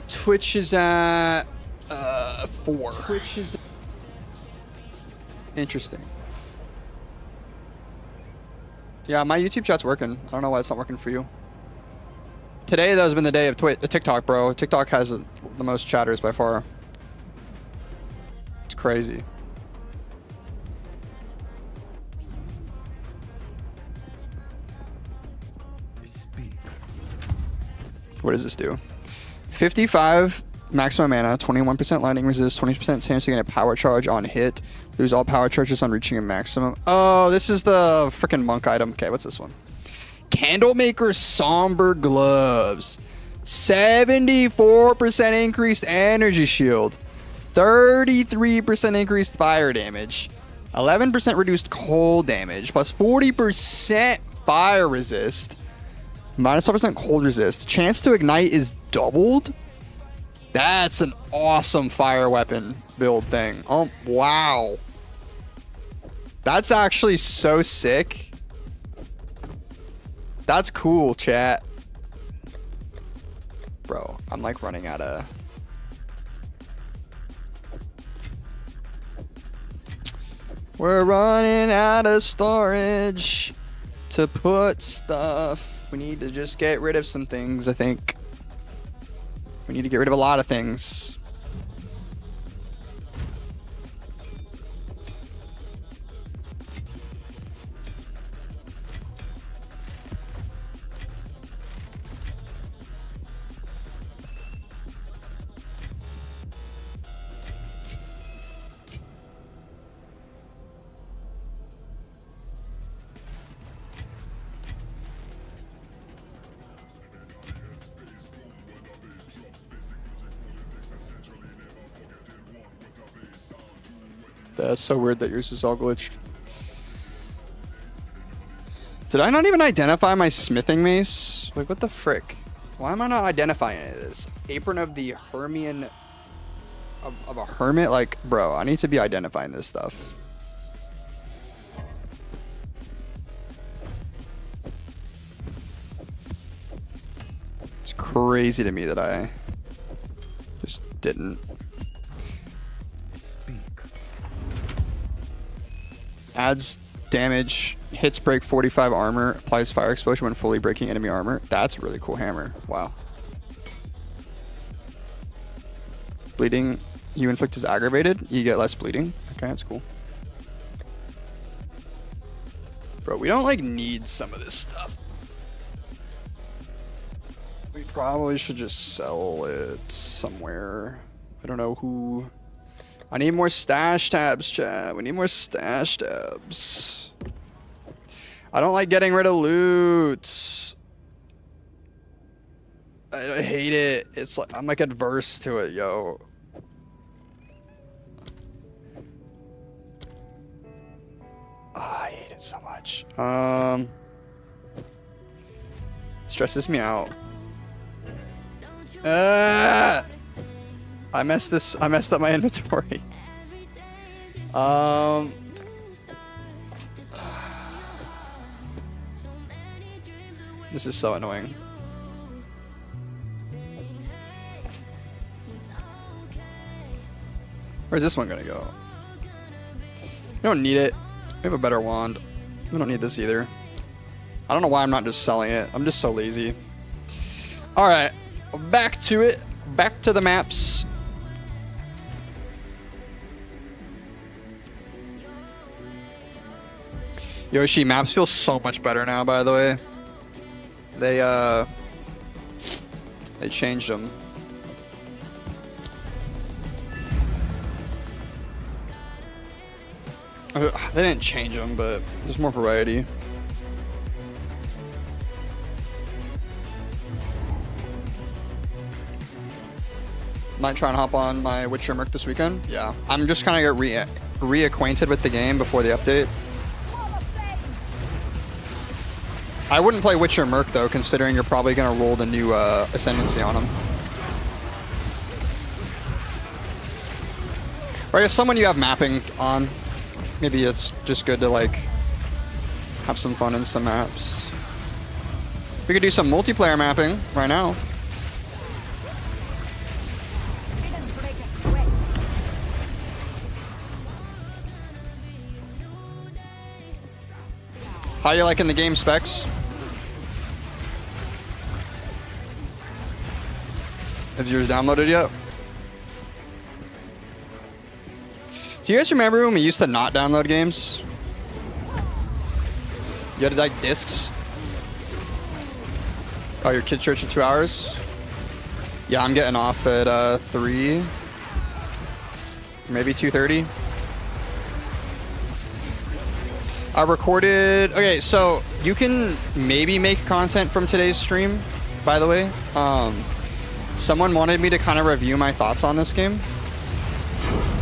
Twitch is at 4. Twitch is interesting. Yeah, my YouTube chat's working. I don't know why it's not working for you. Today, that has been the day of TikTok, bro. TikTok has the most chatters by far. It's crazy. What does this do? 55 maximum mana, 21% lightning resist, 20% chance to get a power charge on hit. Lose all power charges on reaching a maximum. Oh, this is the freaking monk item. Okay, what's this one? Candlemaker Somber Gloves. 74% increased energy shield. 33% increased fire damage. 11% reduced cold damage. Plus 40% fire resist. Minus 12% cold resist. Chance to ignite is doubled. That's an awesome fire weapon build thing. Oh, wow. That's actually so sick. That's cool, chat. Bro, I'm like running out of... We're running out of storage to put stuff. We need to just get rid of some things, I think. We need to get rid of a lot of things. That's so weird that yours is all glitched. Did I not even identify my smithing mace? Like, what the frick? Why am I not identifying any of this? Apron of the Hermian... Of a hermit? Like, bro, I need to be identifying this stuff. It's crazy to me that I just didn't. Adds damage, hits break 45 armor, applies fire explosion when fully breaking enemy armor. That's a really cool hammer. Wow. Bleeding you inflict is aggravated. You get less bleeding. Okay, that's cool. Bro, we don't like need some of this stuff. We probably should just sell it somewhere. I don't know who. I need more stash tabs, chat. We need more stash tabs. I don't like getting rid of loot. I hate it. It's like I'm like adverse to it, yo. I hate it so much. Stresses me out. I messed up my inventory. This is so annoying. Where's this one gonna go? We don't need it. We have a better wand. We don't need this either. I don't know why I'm not just selling it. I'm just so lazy. All right, back to it. Back to the maps. Yoshi, maps feel so much better now, by the way. They changed them. They didn't change them, but there's more variety. Might try and hop on my Witcher Merc this weekend. Yeah, I'm just kind of get reacquainted with the game before the update. I wouldn't play Witcher Merc though, considering you're probably gonna roll the new Ascendancy on him. Or if someone you have mapping on, maybe it's just good to like have some fun in some maps. We could do some multiplayer mapping right now. How you liking the game specs? Have yours downloaded yet? Do you guys remember when we used to not download games? You had to like discs. Oh, your kid church in 2 hours? Yeah, I'm getting off at 3. Maybe 2:30. I recorded. Okay, so you can maybe make content from today's stream, by the way. Someone wanted me to kind of review my thoughts on this game,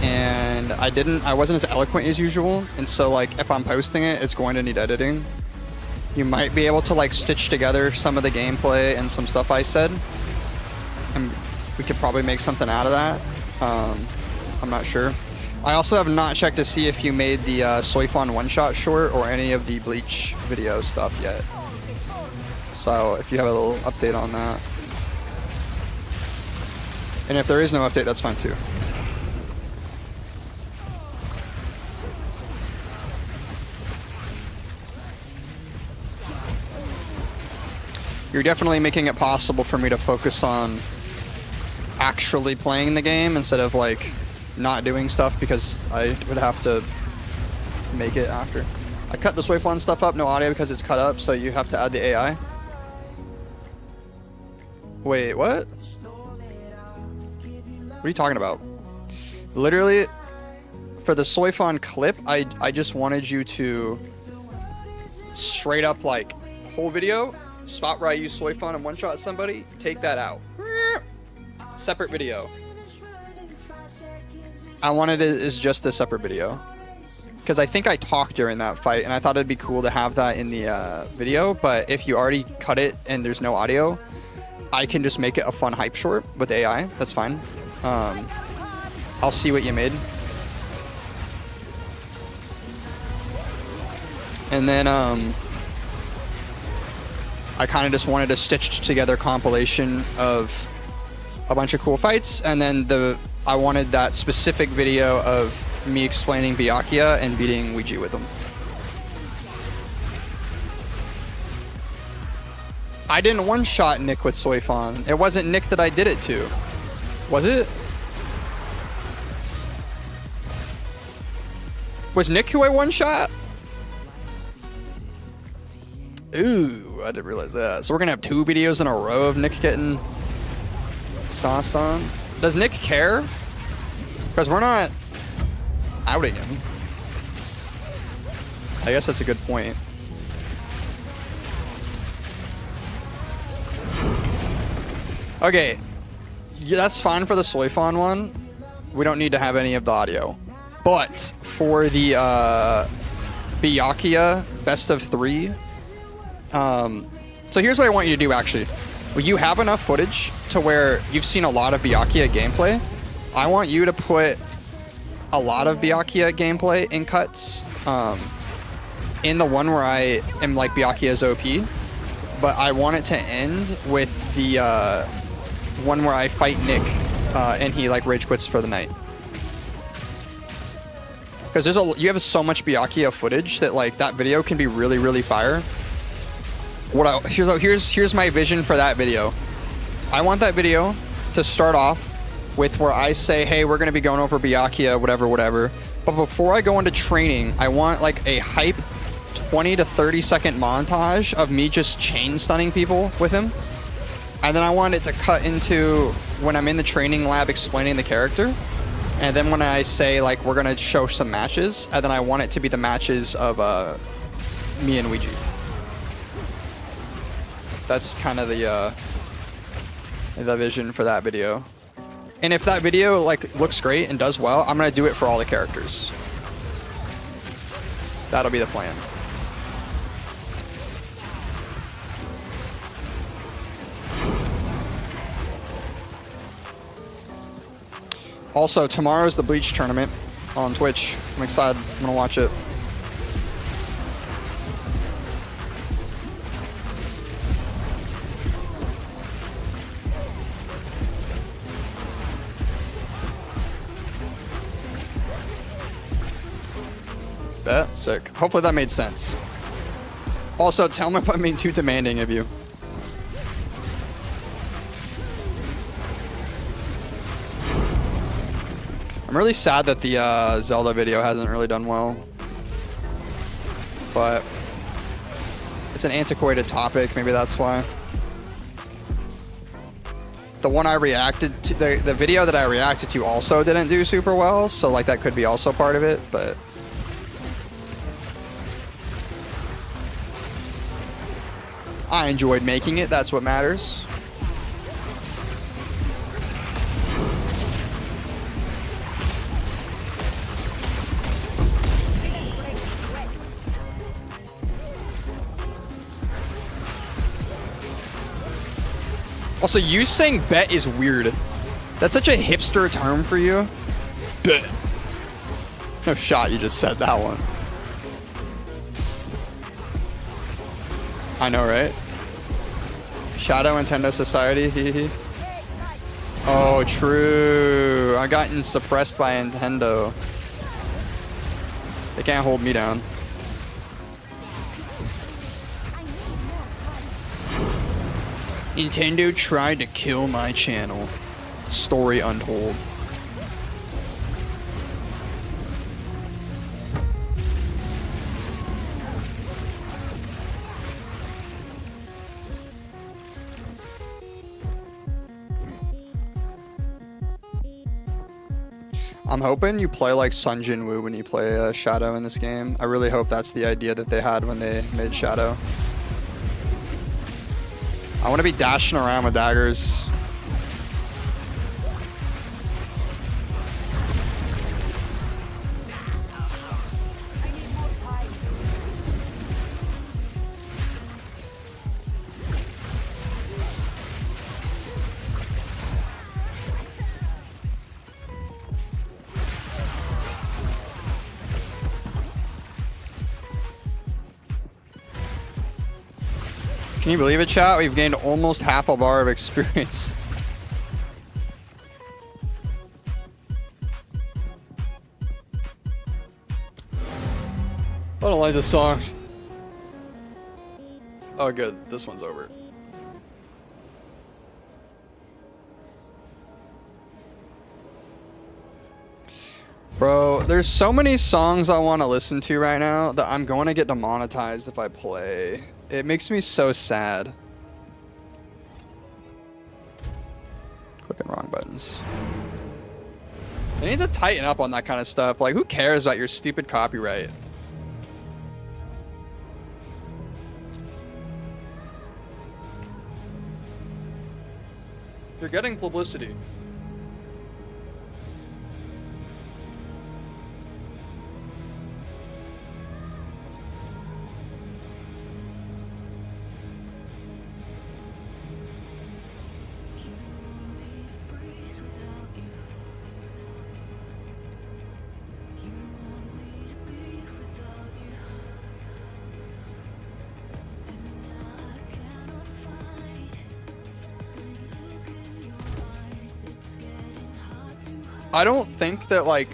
and I wasn't as eloquent as usual, and so like if I'm posting it, it's going to need editing. You might be able to like stitch together some of the gameplay and some stuff I said, and we could probably make something out of that. I'm not sure. I also have not checked to see if you made the Soifon one-shot short or any of the Bleach video stuff yet. So if you have a little update on that. And if there is no update, that's fine too. You're definitely making it possible for me to focus on actually playing the game instead of like not doing stuff because I would have to make it after. I cut the Soifon stuff up, no audio because it's cut up, so you have to add the AI. Wait, what? What are you talking about? Literally, for the Soifon clip, I just wanted you to straight up like whole video, spot where I use Soifon and one-shot somebody, take that out. Separate video. I wanted it as just a separate video. Because I think I talked during that fight, and I thought it'd be cool to have that in the video, but if you already cut it and there's no audio, I can just make it a fun hype short with AI. That's fine. I'll see what you made. And then I kind of just wanted a stitched together compilation of a bunch of cool fights, and then I wanted that specific video of me explaining Byakuya and beating Ouija with him. I didn't one-shot Nick with Soifon. It wasn't Nick that I did it to. Was it? Was Nick who I one-shot? Ooh, I didn't realize that. So we're gonna have 2 videos in a row of Nick getting sauced on. Does Nick care? Because we're not outing him. I guess that's a good point. Okay, yeah, that's fine for the Soifon one. We don't need to have any of the audio. But for the Byakuya best of 3, so here's what I want you to do actually. Will you have enough footage to where you've seen a lot of Byakuya gameplay? I want you to put a lot of Byakuya gameplay in cuts in the one where I am like Byakuya's OP, but I want it to end with the one where I fight Nick and he like rage quits for the night. Because you have so much Byakuya footage that like that video can be really, really fire. Here's my vision for that video. I want that video to start off with where I say, hey, we're gonna be going over Byakuya, whatever. But before I go into training, I want like a hype 20 to 30 second montage of me just chain stunning people with him. And then I want it to cut into when I'm in the training lab explaining the character. And then when I say like we're gonna show some matches, and then I want it to be the matches of me and Luigi. That's kind of the vision for that video. And if that video like looks great and does well, I'm gonna do it for all the characters. That'll be the plan. Also, tomorrow's the Bleach tournament on Twitch. I'm excited. I'm gonna watch it. Bet. Sick. Hopefully that made sense. Also, tell me if I'm being too demanding of you. I'm really sad that the Zelda video hasn't really done well. But it's an antiquated topic. Maybe that's why. The one I reacted to, the video that I reacted to also didn't do super well. So like that could be also part of it, but... I enjoyed making it, that's what matters. Also, you saying bet is weird. That's such a hipster term for you. Bet. No shot you just said that one. I know, right? Shadow Nintendo Society, hee. Oh, true. I gotten suppressed by Nintendo. They can't hold me down. Nintendo tried to kill my channel. Story untold. I'm hoping you play like Sun Jin Woo when you play Shadow in this game. I really hope that's the idea that they had when they made Shadow. I want to be dashing around with daggers. Can you believe it, chat? We've gained almost half a bar of experience. I don't like this song. Oh, good. This one's over. Bro, there's so many songs I want to listen to right now that I'm going to get demonetized if I play. It makes me so sad. Clicking wrong buttons. They need to tighten up on that kind of stuff. Like, who cares about your stupid copyright? You're getting publicity. I don't think that, like,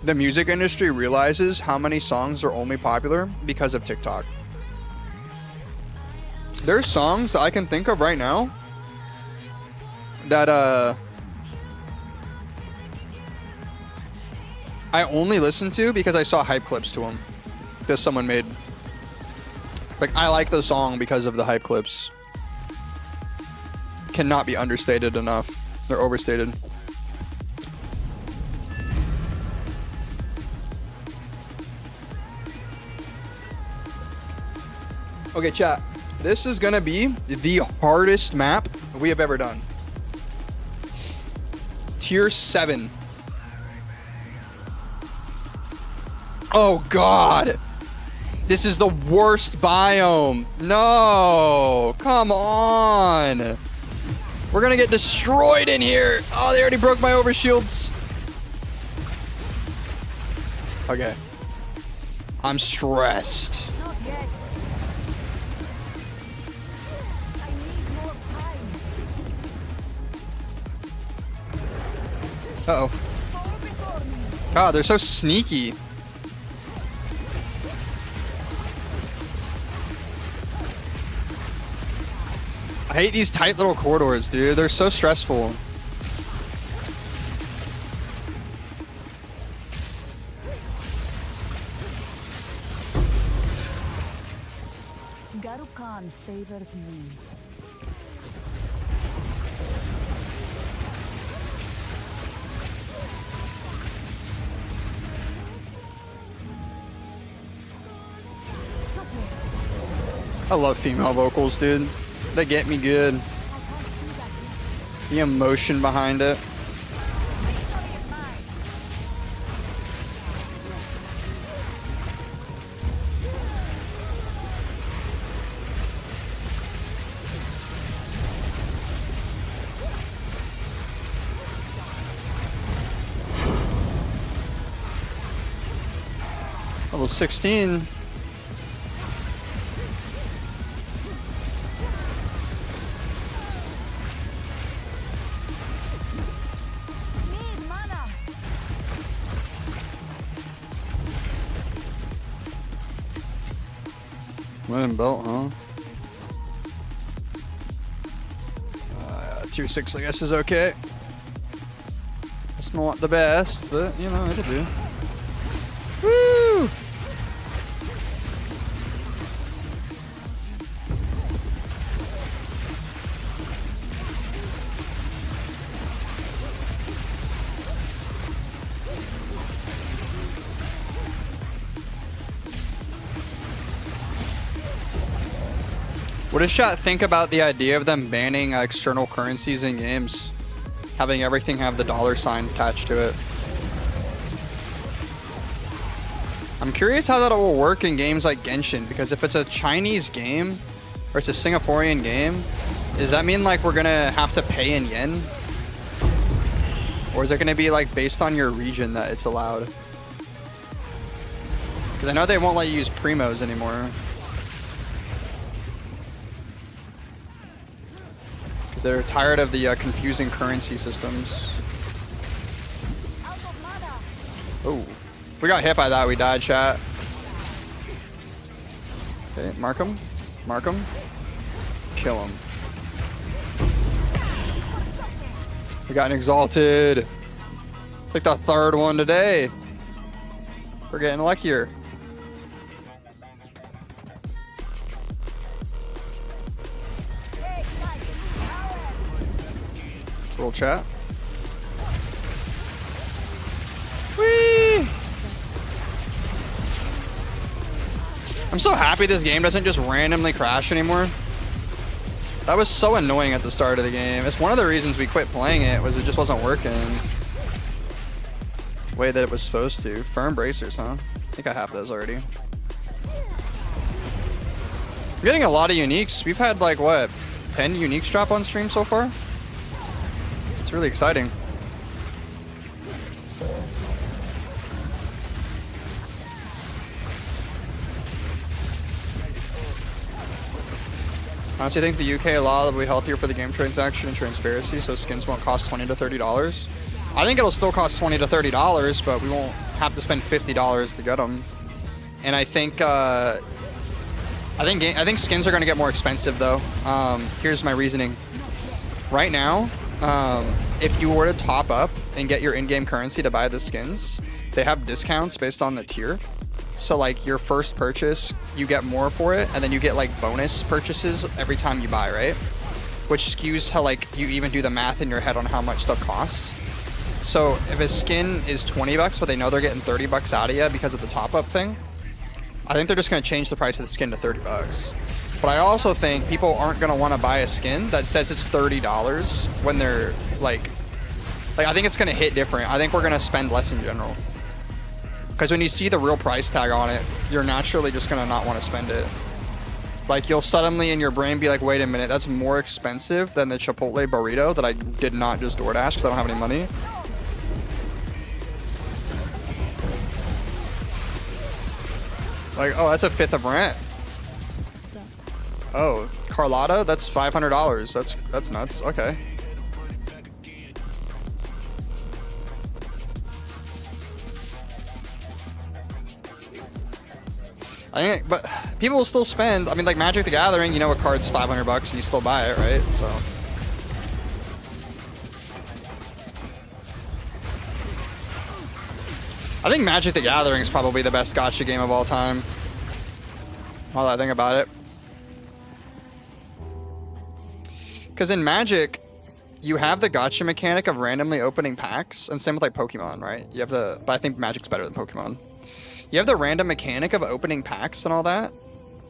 the music industry realizes how many songs are only popular because of TikTok. There's songs that I can think of right now that I only listened to because I saw hype clips to them. Because someone made. Like, I like the song because of the hype clips. Cannot be understated enough. They're overstated. Okay, chat. This is gonna be the hardest map we have ever done. Tier 7. Oh god! This is the worst biome. No! Come on! We're gonna get destroyed in here. Oh, they already broke my overshields. Okay. I'm stressed. Not yet. I need more time. Uh-oh. Fall before me. God, they're so sneaky. I hate these tight little corridors, dude. They're so stressful. Garu Khan favors me. I love female vocals, dude. They get me good. The emotion behind it. Level 16. Need mana. Winning belt, huh? Tier 6, I guess, is okay. It's not the best, but, you know, it'll do. Woo! What does chat think about the idea of them banning external currencies in games? Having everything have the dollar sign attached to it. I'm curious how that will work in games like Genshin, because if it's a Chinese game, or it's a Singaporean game, does that mean like we're gonna have to pay in yen? Or is it gonna be like based on your region that it's allowed? Because I know they won't let you use primos anymore. They're tired of the confusing currency systems. Out of mana. Oh, if we got hit by that, we died, chat. Okay, mark him. Mark him. Kill him. We got an exalted. Picked the third one today. We're getting luckier. Little chat. Whee! I'm so happy this game doesn't just randomly crash anymore. That was so annoying at the start of the game. It's one of the reasons we quit playing it, was it just wasn't working the way that it was supposed to. Firm bracers, huh? I think I have those already. I'm getting a lot of uniques. We've had like, what, 10 uniques drop on stream so far? It's really exciting. Honestly, I think the UK law will be healthier for the game transaction and transparency, so skins won't cost $20 to $30. I think it'll still cost $20 to $30, but we won't have to spend $50 to get them. And I think I think skins are gonna get more expensive though. Here's my reasoning. Right now, if you were to top up and get your in-game currency to buy the skins, they have discounts based on the tier. So like your first purchase, you get more for it, and then you get like bonus purchases every time you buy, right? Which skews how like you even do the math in your head on how much stuff costs. So if a skin is 20 bucks, but they know they're getting 30 bucks out of you because of the top up thing, I think they're just going to change the price of the skin to 30 bucks. But I also think people aren't going to want to buy a skin that says it's $30 when they're like I think it's going to hit different. I think we're going to spend less in general. Because when you see the real price tag on it, you're naturally just going to not want to spend it. Like, you'll suddenly in your brain be like, wait a minute, that's more expensive than the Chipotle burrito that I did not just DoorDash because I don't have any money. Like, oh, that's a fifth of rent. Oh, Carlotta? That's $500. That's nuts. Okay. I think, but people will still spend. I mean, like Magic the Gathering, you know, a card's $500 and you still buy it, right? So. I think Magic the Gathering is probably the best gacha game of all time. Now that I think about it. Because in Magic, you have the gacha mechanic of randomly opening packs, and same with like Pokemon, right? You have the, but I think Magic's better than Pokemon. You have the random mechanic of opening packs and all that,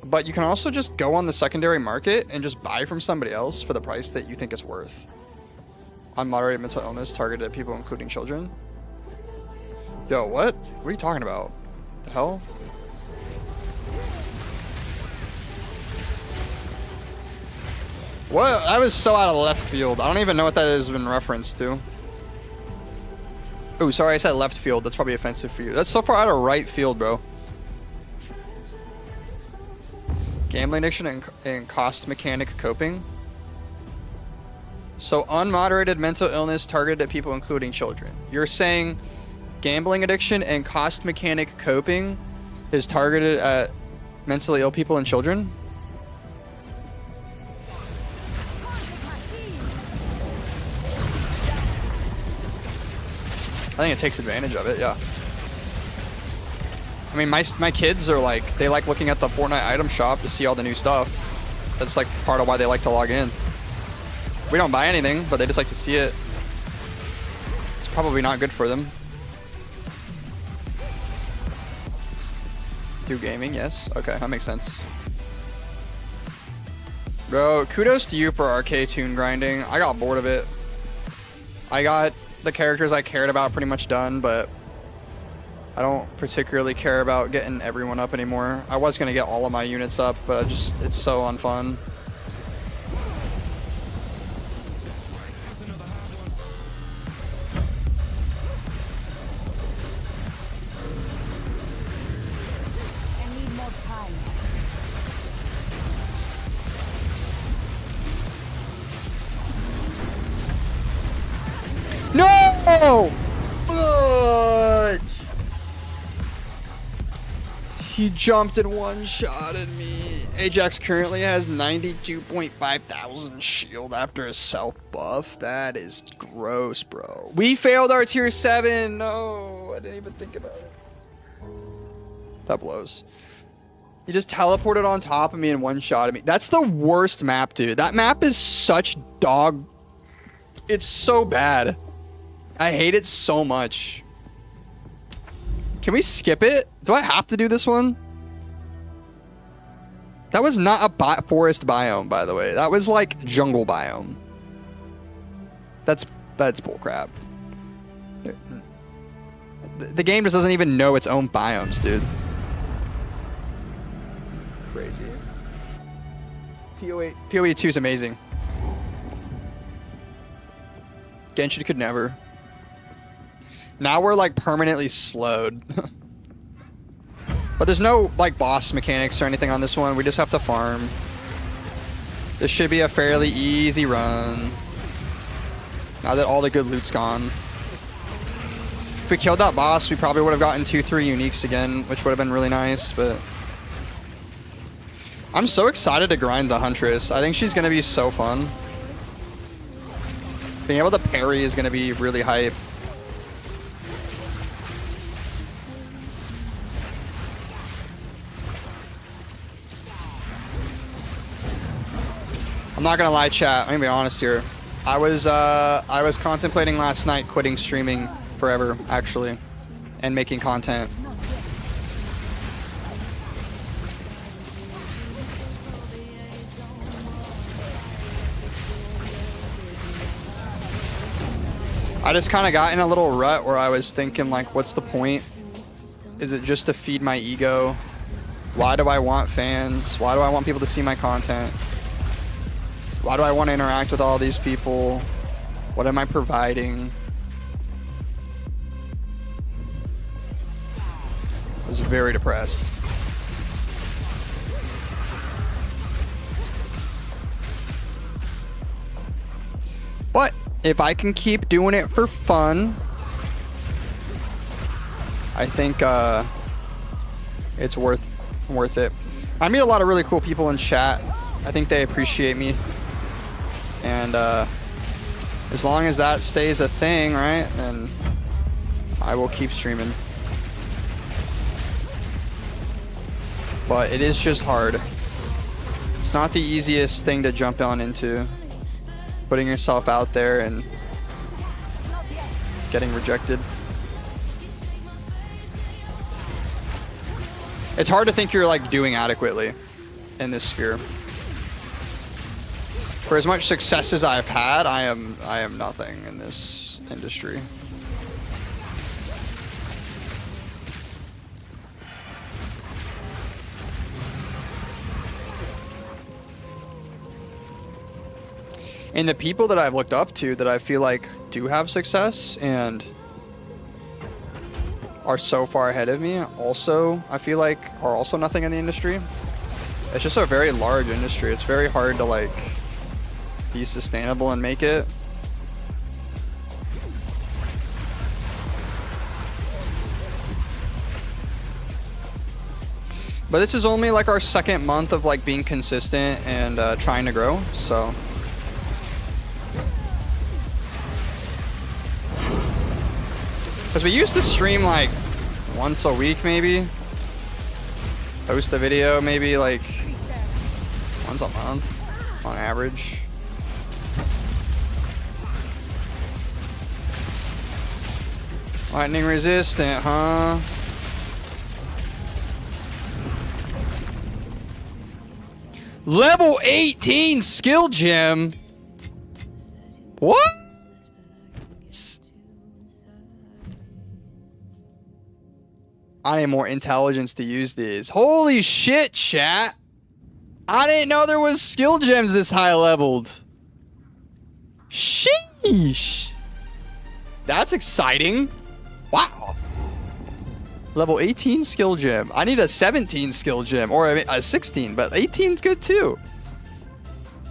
but you can also just go on the secondary market and just buy from somebody else for the price that you think it's worth. Unmoderated mental illness targeted at people including children. Yo, what? What are you talking about? The hell? What? That was so out of left field. I don't even know what that is in reference to. Oh, sorry, I said left field. That's probably offensive for you. That's so far out of right field, bro. Gambling addiction and cost mechanic coping. So unmoderated mental illness targeted at people including children. You're saying gambling addiction and cost mechanic coping is targeted at mentally ill people and children? I think it takes advantage of it, yeah. I mean, my kids are like, they like looking at the Fortnite item shop to see all the new stuff. That's like part of why they like to log in. We don't buy anything, but they just like to see it. It's probably not good for them. Do gaming, yes. Okay, that makes sense. Bro, kudos to you for arcade tune grinding. I got bored of it. I got the characters I cared about pretty much done, but I don't particularly care about getting everyone up anymore. I was gonna get all of my units up, but it's so unfun. I need more time. No! Fudge! He jumped and one-shotted me. Ajax currently has 92.5 thousand shield after a self buff. That is gross, bro. We failed our tier 7. No, I didn't even think about it. That blows. He just teleported on top of me and one-shotted me. That's the worst map, dude. That map is such dog. It's so bad. I hate it so much. Can we skip it? Do I have to do this one? That was not a forest biome, by the way. That was like jungle biome. That's bullcrap. The game just doesn't even know its own biomes, dude. Crazy. PoE 2 is amazing. Genshin could never. Now we're like permanently slowed. But there's no like boss mechanics or anything on this one. We just have to farm. This should be a fairly easy run. Now that all the good loot's gone. If we killed that boss, we probably would have gotten 2-3 uniques again, which would have been really nice, but I'm so excited to grind the Huntress. I think she's going to be so fun. Being able to parry is going to be really hype. I'm not going to lie, chat. I'm going to be honest here. I was contemplating last night quitting streaming forever, actually, and making content. I just kind of got in a little rut where I was thinking, like, what's the point? Is it just to feed my ego? Why do I want fans? Why do I want people to see my content? Why do I want to interact with all these people? What am I providing? I was very depressed. But if I can keep doing it for fun, I think it's worth it. I meet a lot of really cool people in chat. I think they appreciate me. And as long as that stays a thing, right, then I will keep streaming. But it is just hard. It's not the easiest thing to jump on into. Putting yourself out there and getting rejected. It's hard to think you're like doing adequately in this sphere. For as much success as I've had, I am nothing in this industry. And the people that I've looked up to that I feel like do have success and are so far ahead of me, also, I feel like are also nothing in the industry. It's just a very large industry. It's very hard to like be sustainable and make it. But this is only like our second month of like being consistent and trying to grow, so. Because we used to stream like once a week maybe. Post a video maybe like once a month on average. Lightning resistant, huh? Level 18 skill gem. What? I need more intelligence to use these. Holy shit, chat. I didn't know there was skill gems this high leveled. Sheesh. That's exciting. Wow. Level 18 skill gem. I need a 17 skill gem or a 16, but 18's good too.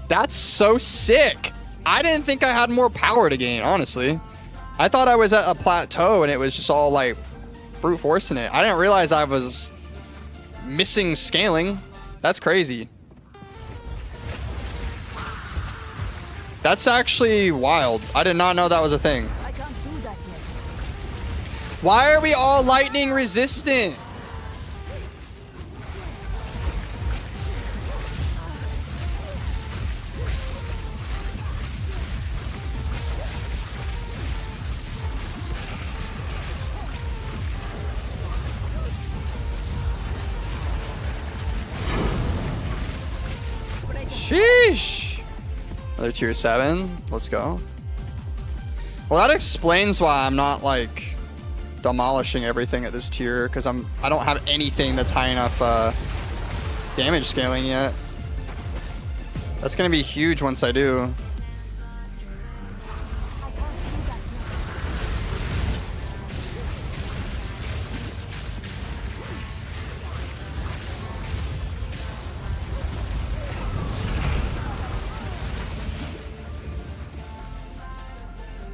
That's so sick. I didn't think I had more power to gain, honestly. I thought I was at a plateau and it was just all like brute forcing it. I didn't realize I was missing scaling. That's crazy. That's actually wild. I did not know that was a thing. I can't do that yet. Why are we all lightning resistant? Sheesh. Another tier 7. Let's go. Well, that explains why I'm not like demolishing everything at this tier, because I don't have anything that's high enough damage scaling yet. That's gonna be huge once I do.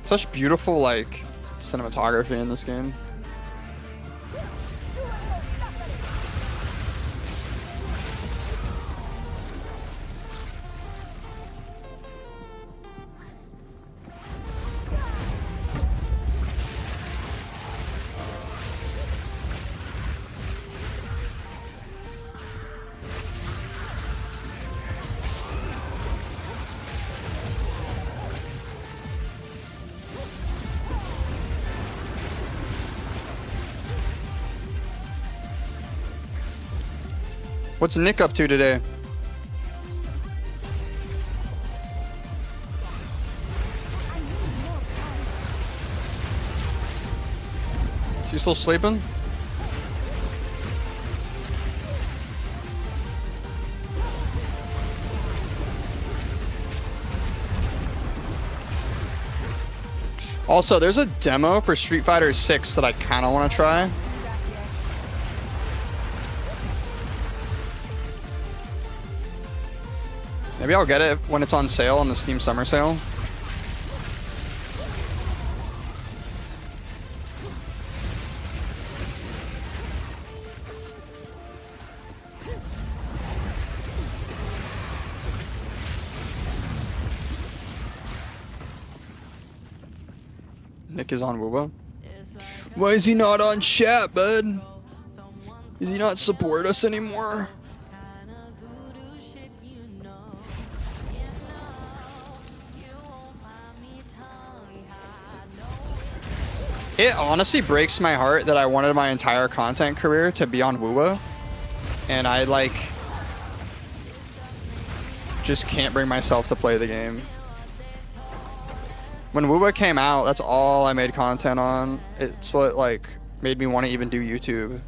Such beautiful, like, cinematography in this game. What's Nick up to today? Is he still sleeping? Also, there's a demo for Street Fighter 6 that I kind of want to try. Maybe I'll get it when it's on sale on the Steam Summer Sale. Nick is on Woobo. Why is he not on chat, bud? Does he not support us anymore? It honestly breaks my heart that I wanted my entire content career to be on Woobo, and I like just can't bring myself to play the game. When Wooba came out, that's all I made content on. It's what like made me want to even do YouTube.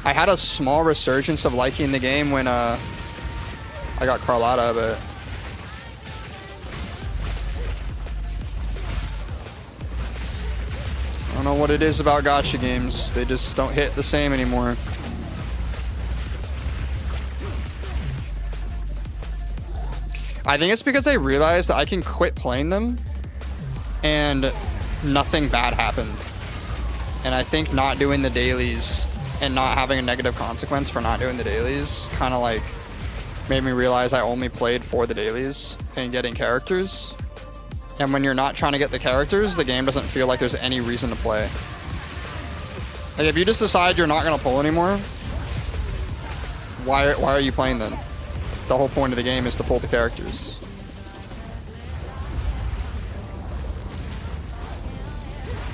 I had a small resurgence of liking the game when I got Carlotta, but I don't know what it is about gacha games. They just don't hit the same anymore. I think it's because I realized that I can quit playing them and nothing bad happened. And I think not doing the dailies and not having a negative consequence for not doing the dailies kind of like made me realize I only played for the dailies and getting characters. And when you're not trying to get the characters, the game doesn't feel like there's any reason to play. Like if you just decide you're not going to pull anymore, why are you playing then? The whole point of the game is to pull the characters.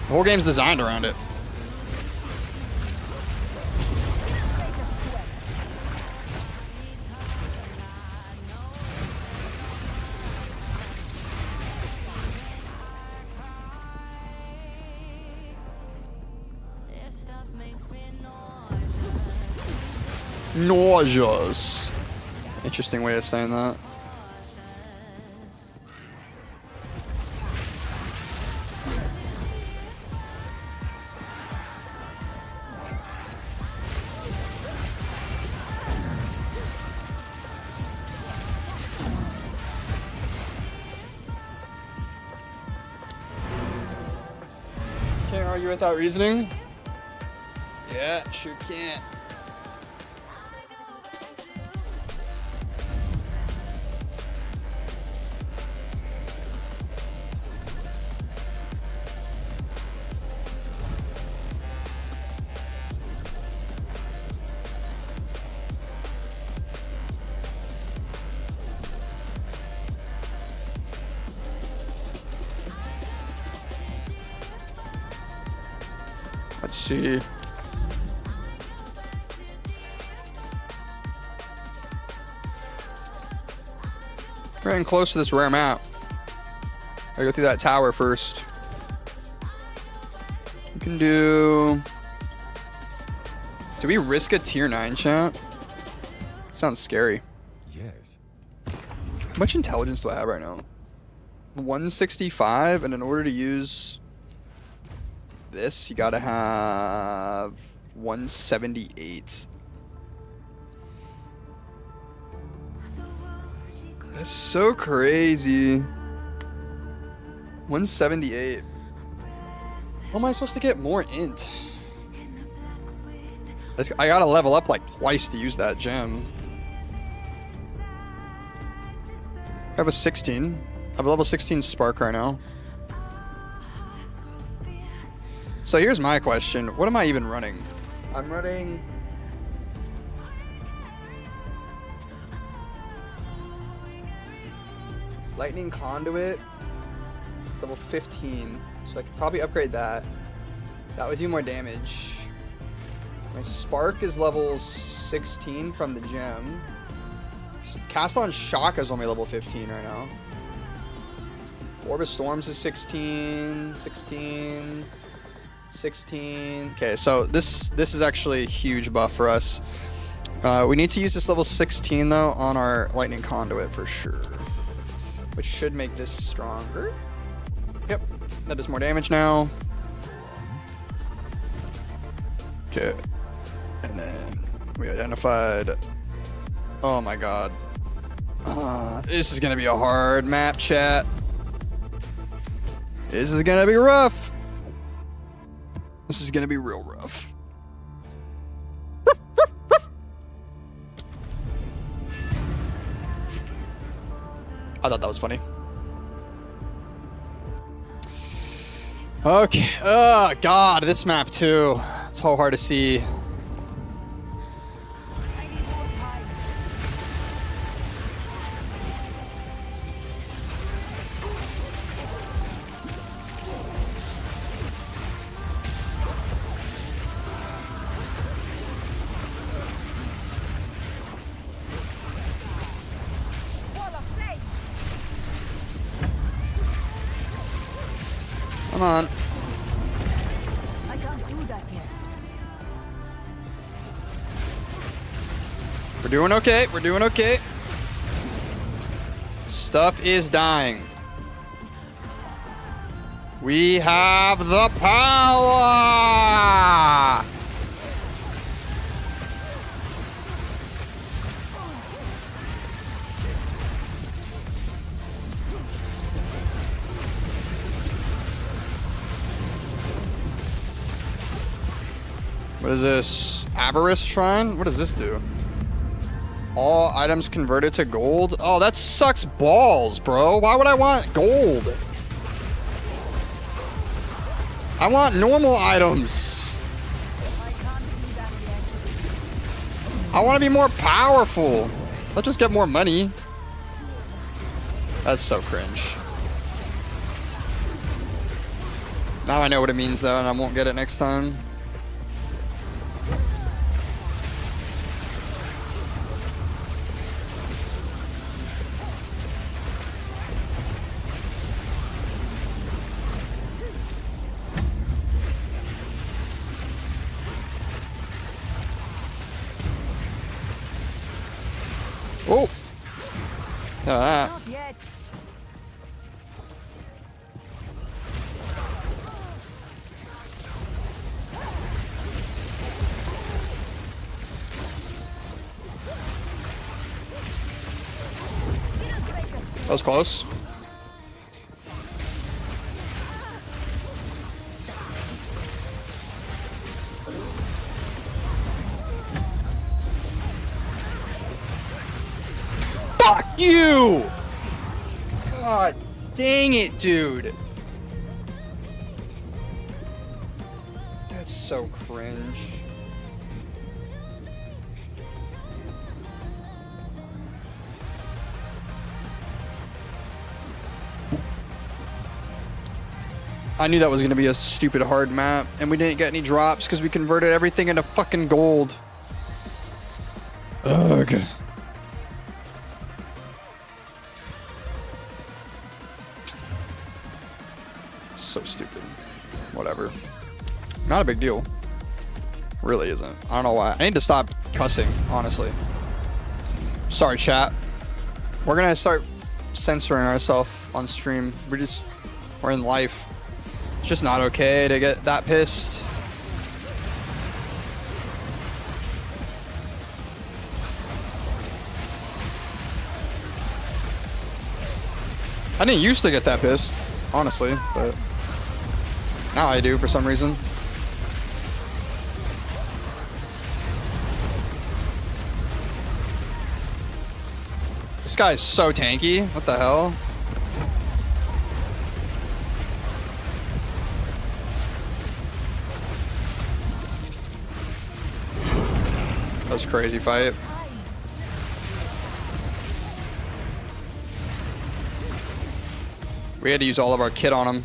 The whole game's designed around it. Nauseous. Interesting way of saying that. Can't argue without reasoning. Yeah, sure can't. Let's see. We're getting close to this rare map. Gotta go through that tower first. We can do we risk a tier 9 chat? Sounds scary. Yes. How much intelligence do I have right now? 165, and in order to use this, you gotta have 178. That's so crazy. 178. How am I supposed to get more int? I gotta level up like twice to use that gem. I have a 16. I have a level 16 spark right now. So here's my question. What am I even running? I'm running... Lightning Conduit, level 15. So I could probably upgrade that. That would do more damage. My spark is level 16 from the gem. Cast on Shock is only level 15 right now. Orb of Storms is 16, 16, 16. Okay, so this is actually a huge buff for us. We need to use this level 16 though on our Lightning Conduit for sure, which should make this stronger. Yep, that does more damage now. Okay, and then we identified. Oh my god. This is gonna be a hard map, chat. This is gonna be rough. This is gonna be real rough. I thought that was funny. Okay. Oh god, this map too. It's so hard to see. I need more time. Wall of flame. Come on. I can't do that yet. We're doing okay. We're doing okay. Stuff is dying. We have the power. What is this? Avarice Shrine? What does this do? All items converted to gold? Oh, that sucks balls, bro. Why would I want gold? I want normal items. I can't do that yet. I want to be more powerful. Let's just get more money. That's so cringe. Now I know what it means, though, and I won't get it next time. Oh! Look at that. Not yet. That was close. Fuck you! God dang it, dude. That's so cringe. I knew that was going to be a stupid hard map, and we didn't get any drops because we converted everything into fucking gold. Ugh. So stupid. Whatever. Not a big deal. Really isn't. I don't know why. I need to stop cussing, honestly. Sorry, chat. We're going to start censoring ourselves on stream. We're in life. It's just not okay to get that pissed. I didn't used to get that pissed, honestly, but now I do for some reason. This guy is so tanky. What the hell? That was a crazy fight. We had to use all of our kit on him.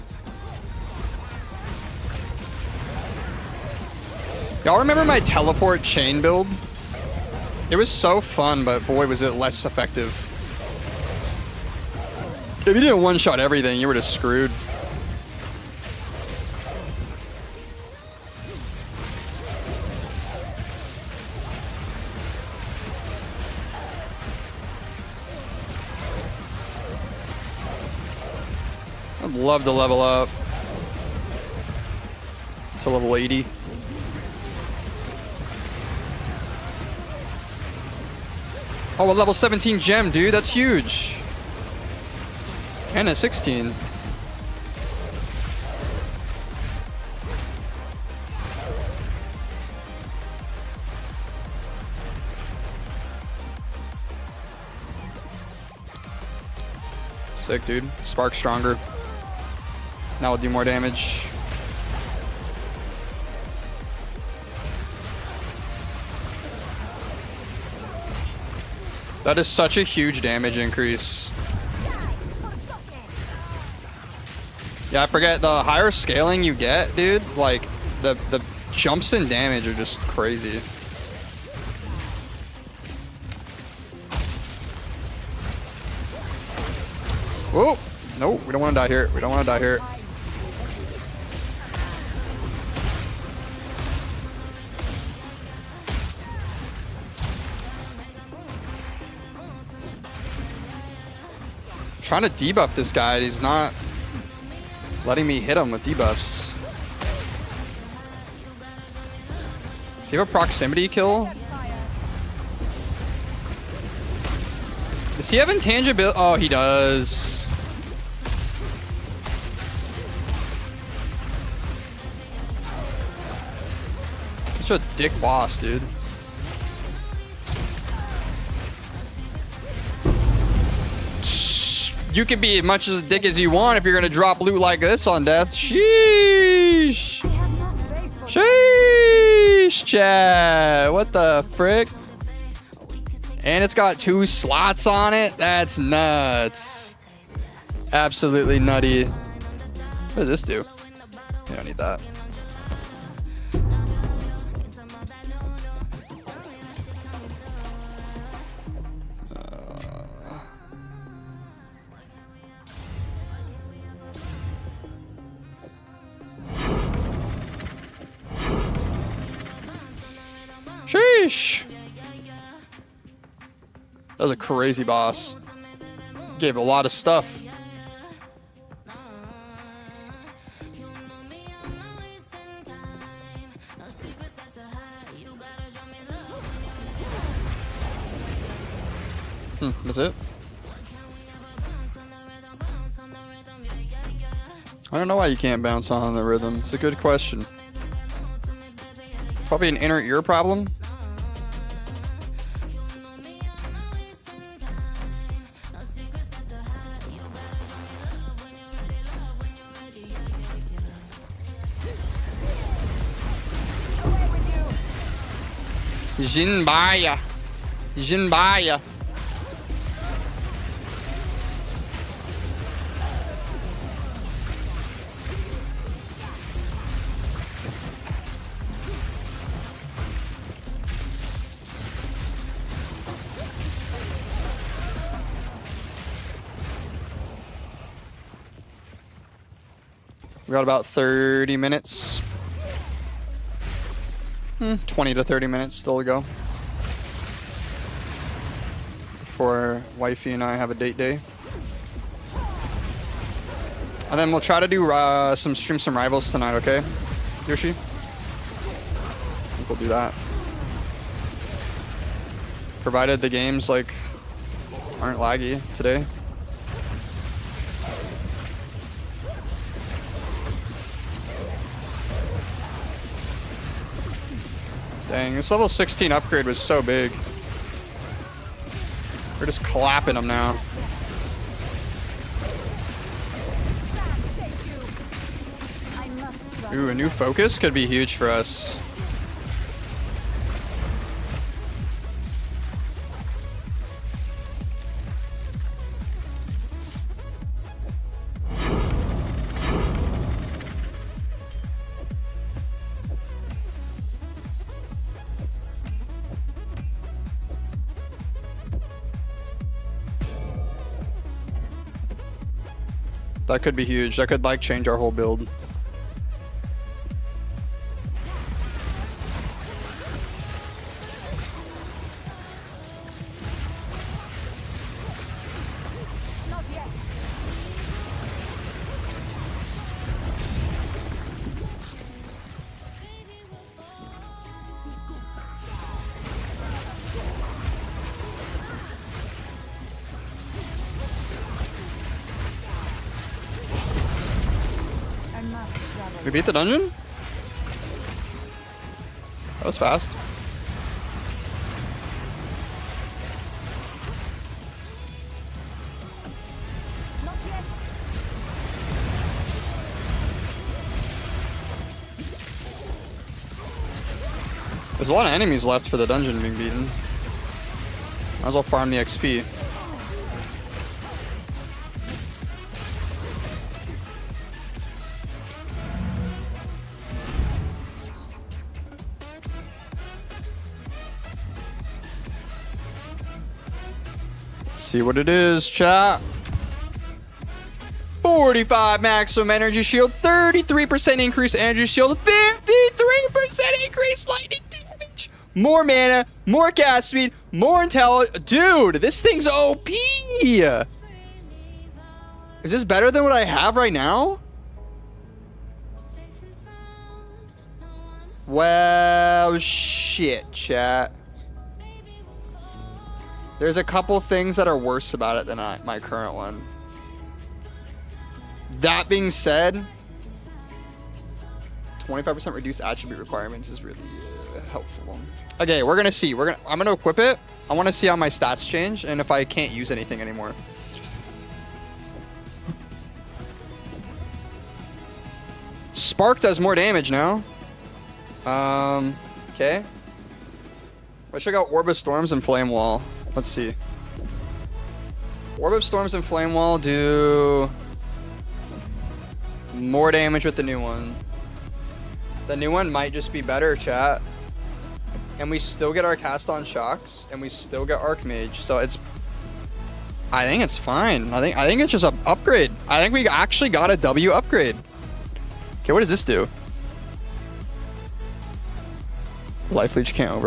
Y'all remember my teleport chain build? It was so fun, but boy, was it less effective. If you didn't one-shot everything, you were just screwed. I'd love to level up to level 80. Oh, a level 17 gem, dude. That's huge. And a 16. Sick, dude. Spark stronger. Now we'll do more damage. That is such a huge damage increase. Yeah, I forget, the higher scaling you get, dude, like, the jumps in damage are just crazy. Whoa! No, we don't want to die here. We don't want to die here. Trying to debuff this guy. He's not letting me hit him with debuffs. Does he have a proximity kill? Does he have intangibility? Oh, he does. Such a dick boss, dude. You can be as much as a dick as you want if you're gonna drop loot like this on death. Sheesh. Sheesh, chat. What the frick? And it's got 2 slots on it. That's nuts. Absolutely nutty. What does this do? You don't need that. Sheesh. That was a crazy boss. Gave a lot of stuff. That's it. I don't know why you can't bounce on the rhythm. It's a good question. Probably an inner ear problem. Jinbaya. Jinbaya. We got about 30 minutes. 20 to 30 minutes still to go. Before wifey and I have a date day. And then we'll try to do stream some rivals tonight, okay? Yoshi? I think we'll do that. Provided the games like aren't laggy today. Dang, this level 16 upgrade was so big. We're just clapping them now. Ooh, a new focus could be huge for us. That could be huge. That could like change our whole build. Not yet. I must travel. We beat the dungeon? That was fast. Not yet. There's a lot of enemies left for the dungeon being beaten. Might as well farm the XP. See what it is, chat. 45 maximum energy shield, 33% increase energy shield, 53% increase lightning damage. More mana, more cast speed, more intelligence. Dude, this thing's OP. Is this better than what I have right now? Well, shit, chat. There's a couple things that are worse about it than my current one. That being said, 25% reduced attribute requirements is really helpful. Okay, we're gonna see. I'm gonna equip it. I want to see how my stats change and if I can't use anything anymore. Spark does more damage now. Okay. Let's check out Orb of Storms and Flame Wall. Let's see. Orb of Storms and Flame Wall do more damage with the new one. The new one might just be better, chat. And we still get our cast on shocks, and we still get Archmage. So I think it's fine. I think it's just an upgrade. I think we actually got a W upgrade. Okay, what does this do? Life Leech can't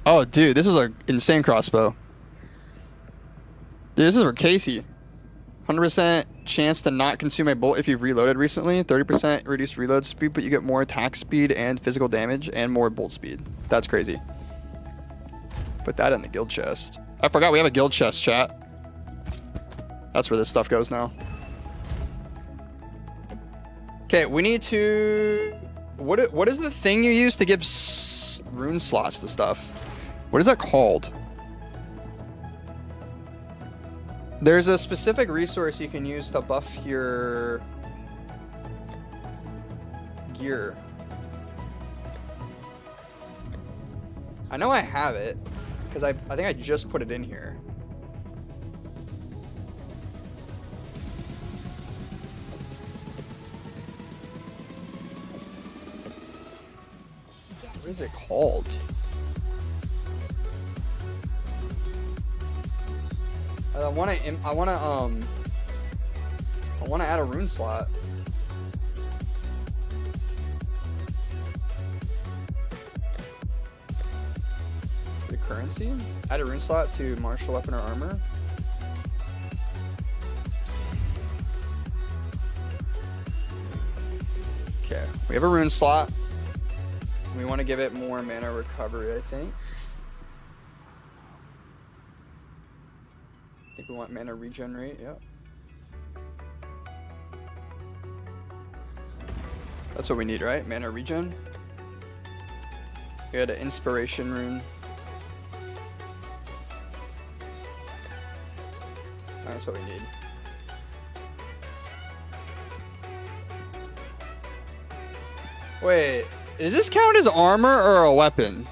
Oh, dude, this is an insane crossbow. Dude, this is for Casey. 100% chance to not consume a bolt if you've reloaded recently. 30% reduced reload speed, but you get more attack speed and physical damage and more bolt speed. That's crazy. Put that in the guild chest. I forgot we have a guild chest, chat. That's where this stuff goes now. Okay, we need to... What is the thing you use to give rune slots to stuff? What is that called? There's a specific resource you can use to buff your gear. I know I have it because I think I just put it in here. What is it called? I want to add a rune slot. The currency? Add a rune slot to martial weapon or armor. Okay, we have a rune slot. We want to give it more mana recovery, I think. I think we want mana regenerate, yep. That's what we need, right? Mana regen. We got an inspiration rune. That's what we need. Wait, does this count as armor or a weapon?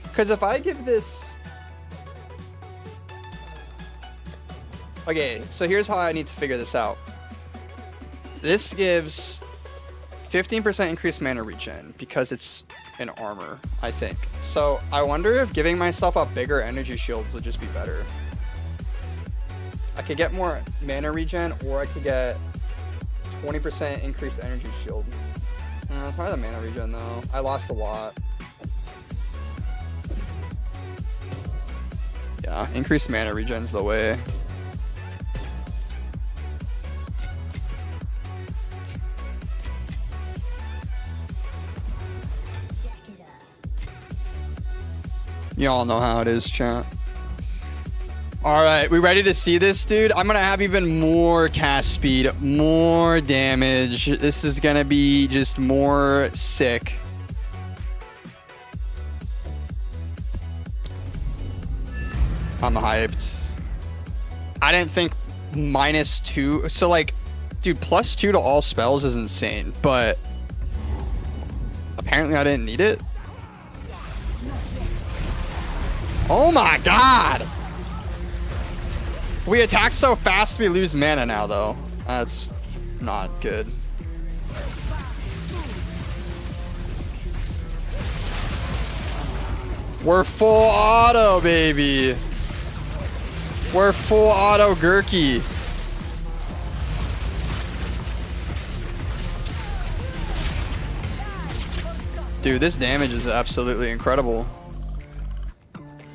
Because if I give this... Okay, so here's how I need to figure this out. This gives 15% increased mana regen because it's an armor, I think. So I wonder if giving myself a bigger energy shield would just be better. I could get more mana regen, or I could get 20% increased energy shield. Probably the mana regen though. I lost a lot. Yeah, increased mana regen's the way. Y'all know how it is, chat. All right, we ready to see this, dude? I'm gonna have even more cast speed, more damage. This is gonna be just more sick. I'm hyped. I didn't think -2. So like, dude, +2 to all spells is insane, but apparently I didn't need it. Oh my god! We attack so fast we lose mana now though. That's not good. We're full auto, baby. We're full auto Gurky. Dude, this damage is absolutely incredible.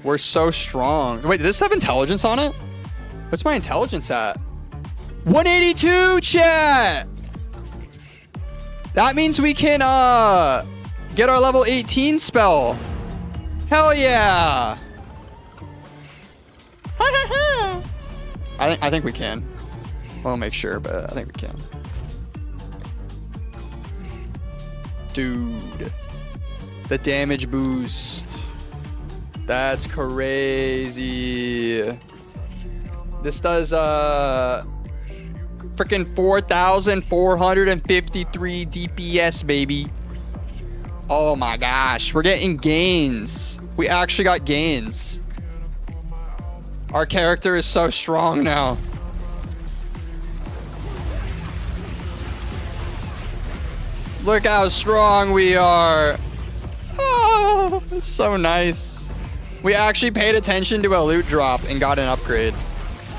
We're so strong. Wait, did this have intelligence on it? What's my intelligence at? 182, chat! That means we can get our level 18 spell. Hell yeah! I think we can. I'll make sure, but I think we can. Dude. The damage boost. That's crazy. This does freaking 4,453 DPS, baby. Oh my gosh, we're getting gains. We actually got gains. Our character is so strong now. Look how strong we are. Oh, it's so nice. We actually paid attention to a loot drop and got an upgrade.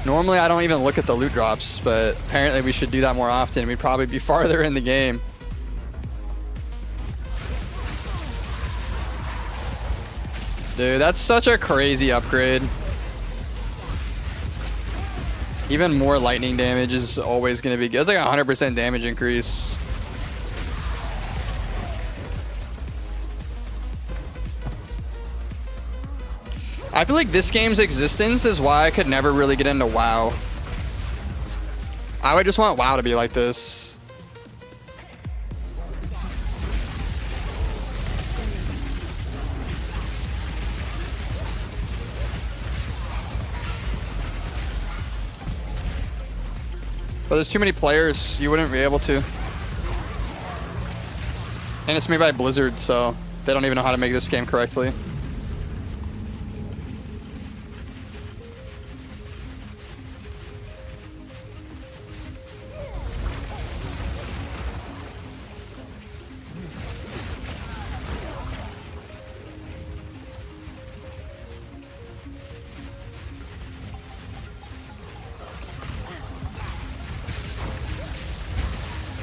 Normally, I don't even look at the loot drops, but apparently we should do that more often. We'd probably be farther in the game. Dude, that's such a crazy upgrade. Even more lightning damage is always going to be good. It's like a 100% damage increase. I feel like this game's existence is why I could never really get into WoW. I would just want WoW to be like this. But there's too many players, you wouldn't be able to. And it's made by Blizzard, so they don't even know how to make this game correctly.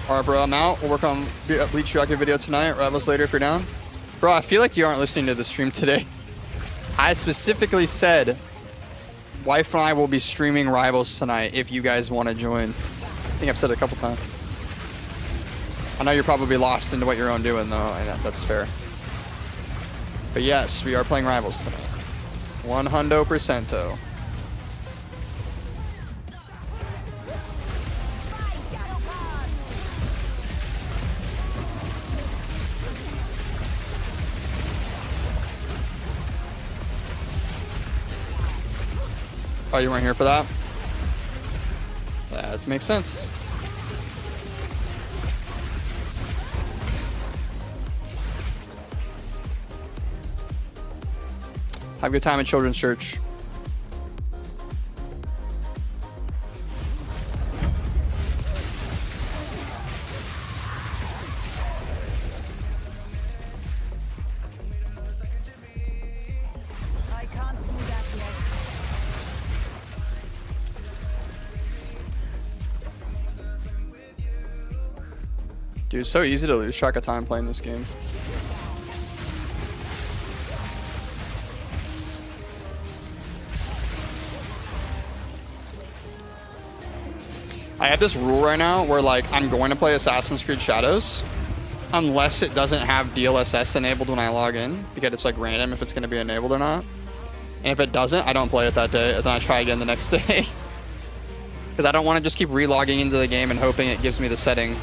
Alright, bro, I'm out. We'll work on Bleach Reactive video tonight. Rivals later if you're down. Bro, I feel like you aren't listening to the stream today. I specifically said Wife and I will be streaming Rivals tonight if you guys want to join. I think I've said it a couple times. I know you're probably lost into what you're own doing, though. I know, that's fair. But yes, we are playing Rivals tonight. 100%. Oh, you weren't here for that? That makes sense. Have a good time at Children's Church. Dude, it's so easy to lose track of time playing this game. I have this rule right now where like I'm going to play Assassin's Creed Shadows unless it doesn't have DLSS enabled when I log in, because it's like random if it's going to be enabled or not. And if it doesn't, I don't play it that day, and then I try again the next day. Because I don't want to just keep re-logging into the game and hoping it gives me the setting.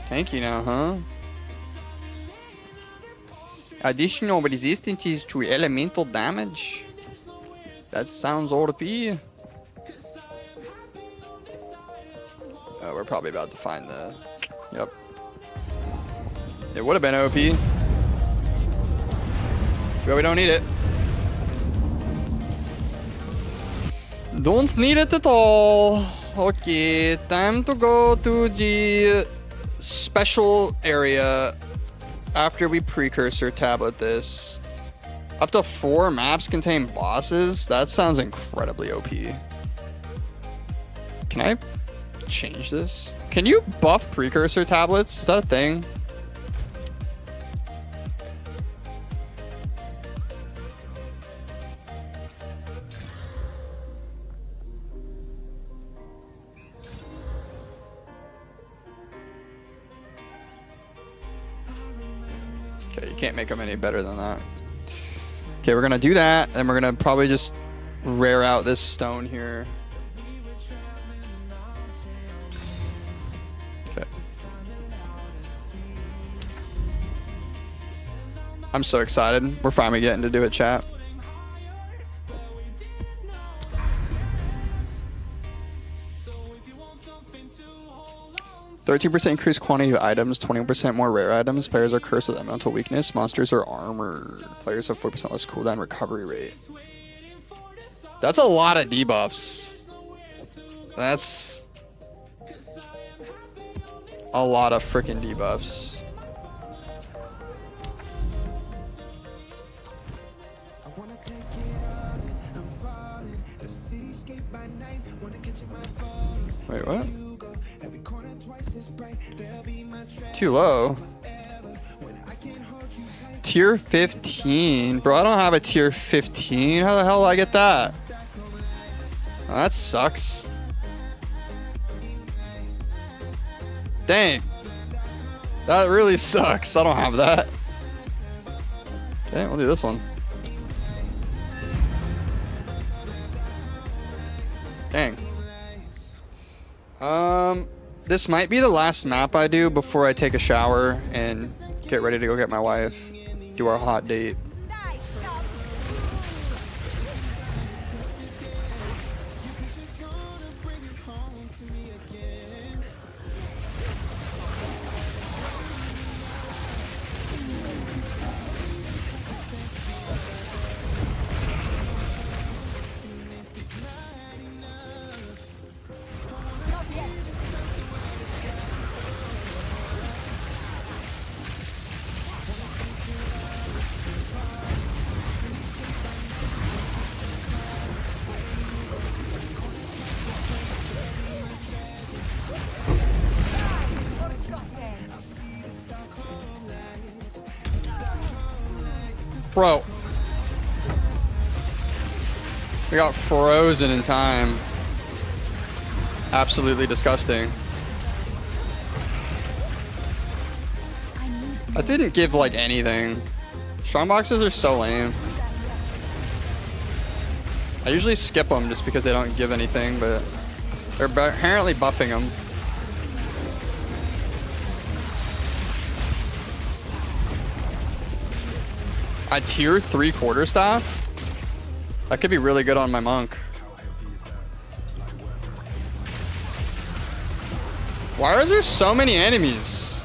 Tanky now, huh? Additional resistance to elemental damage. That sounds OP. Oh, we're probably about to find the... Yep. It would have been OP. But we don't need it. Don't need it at all. Okay, time to go to the special area after we precursor tablet this. Up to 4 maps contain bosses? That sounds incredibly OP. Can I change this? Can you buff precursor tablets? Is that a thing? Okay, you can't make them any better than that. Okay, we're gonna do that, and we're gonna probably just rare out this stone here. Okay. I'm so excited. We're finally getting to do it, chat. %13% increased quantity of items, 20% more rare items. Players are cursed with elemental weakness. Monsters are armored. Players have 4% less cooldown recovery rate. That's a lot of debuffs. That's a lot of freaking debuffs. Wait, what? Too low. Tier 15? Bro, I don't have a tier 15. How the hell do I get that? Oh, that sucks. Dang. That really sucks. I don't have that. Okay, we'll do this one. Dang. This might be the last map I do before I take a shower and get ready to go get my wife. Do our hot date. Bro. We got frozen in time. Absolutely disgusting. That didn't give like anything. Strongboxes are so lame. I usually skip them just because they don't give anything, but they're apparently buffing them. A tier 3 quarterstaff? That could be really good on my monk. Why are there so many enemies?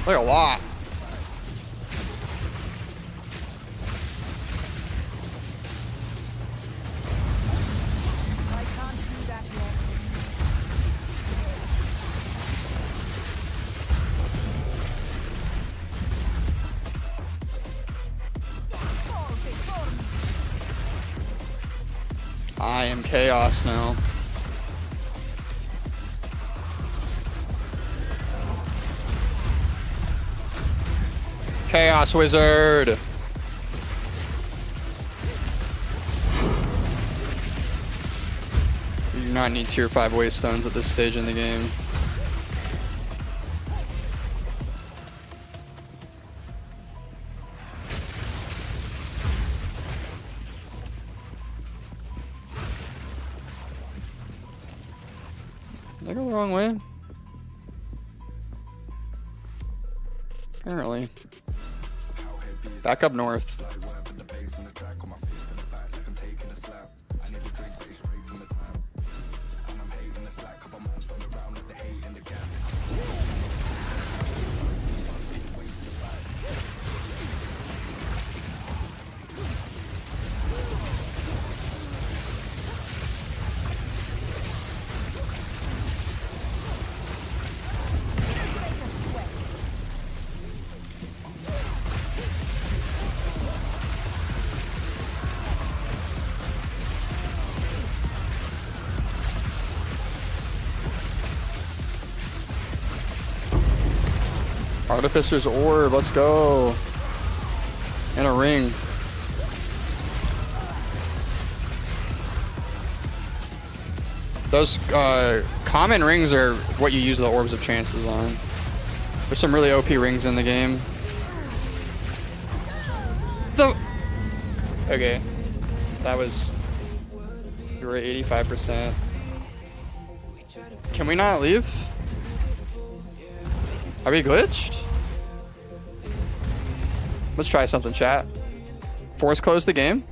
Like a lot. I am chaos now. Chaos wizard. You do not need tier 5 waystones at this stage in the game. Did I go the wrong way? Apparently. Back up north. Artificer's orb, let's go. And a ring. Those common rings are what you use the orbs of chances on. There's some really OP rings in the game. Okay. That was... You were at 85%. Can we not leave? Are we glitched? Let's try something, chat. Force close the game.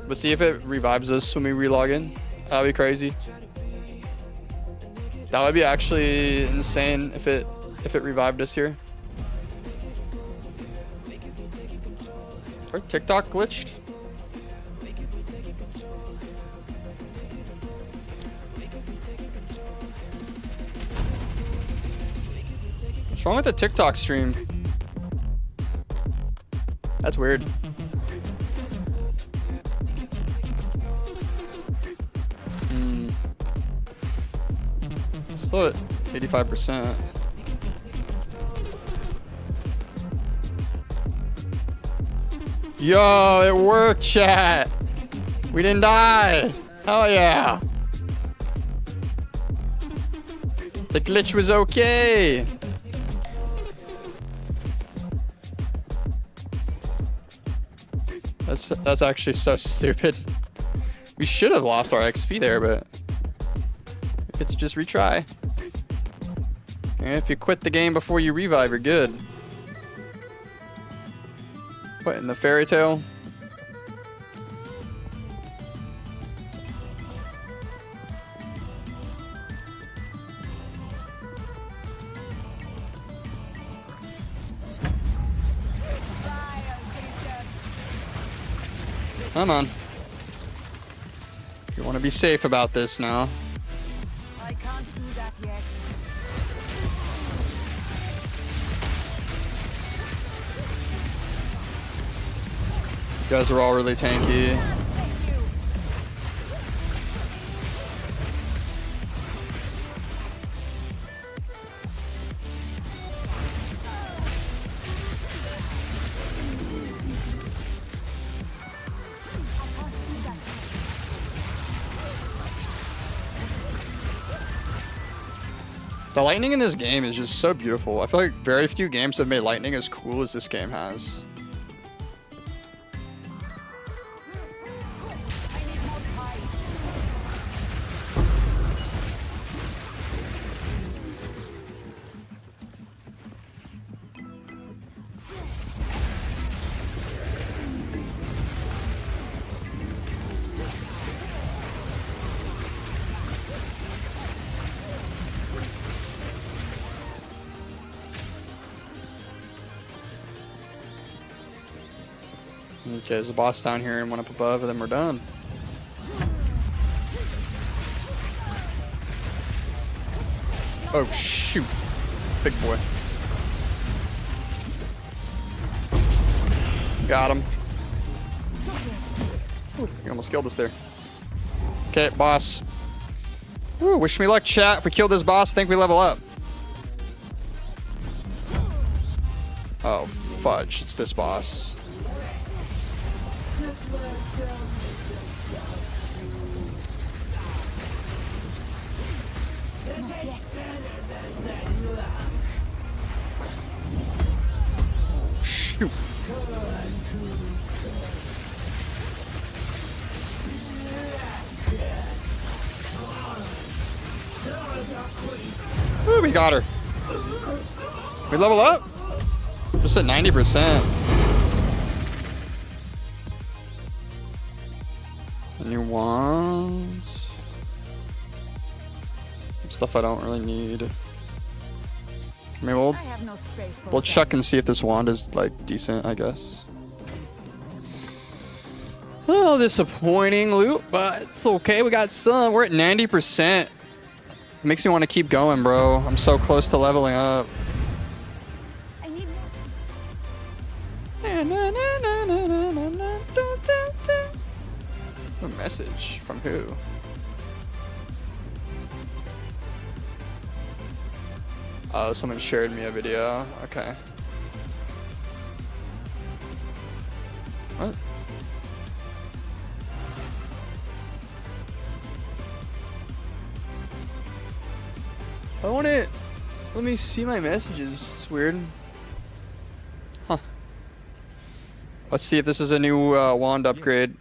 But see if it revives us when we relog in. That'd be crazy. That would be actually insane if it revived us here. Or TikTok glitched. What's wrong with the TikTok stream? That's weird. Still at 85%. Yo, it worked, chat. We didn't die. Hell yeah. The glitch was okay. That's actually so stupid. We should have lost our XP there, but it's just retry. And if you quit the game before you revive, you're good. What in the fairy tale? Come on. You want to be safe about this now. I can't do that yet. These guys are all really tanky. The lightning in this game is just so beautiful. I feel like very few games have made lightning as cool as this game has. Okay, there's a boss down here and one up above, and then we're done. Oh, shoot. Big boy. Got him. Ooh, you almost killed us there. Okay, boss. Ooh, wish me luck, chat. If we kill this boss, I think we level up. Oh, fudge. It's this boss. Shoot. Ooh, we got her. We level up? Just at 90%. New wands. Stuff I don't really need. I mean, we'll check and see if this wand is like decent, I guess. Oh, disappointing loot, but it's okay. We got some. We're at 90%. Makes me want to keep going, bro. I'm so close to leveling up. I need A message from who? Oh, someone shared me a video. Okay. What? I want it. Let me see my messages. It's weird. Huh. Let's see if this is a new wand upgrade.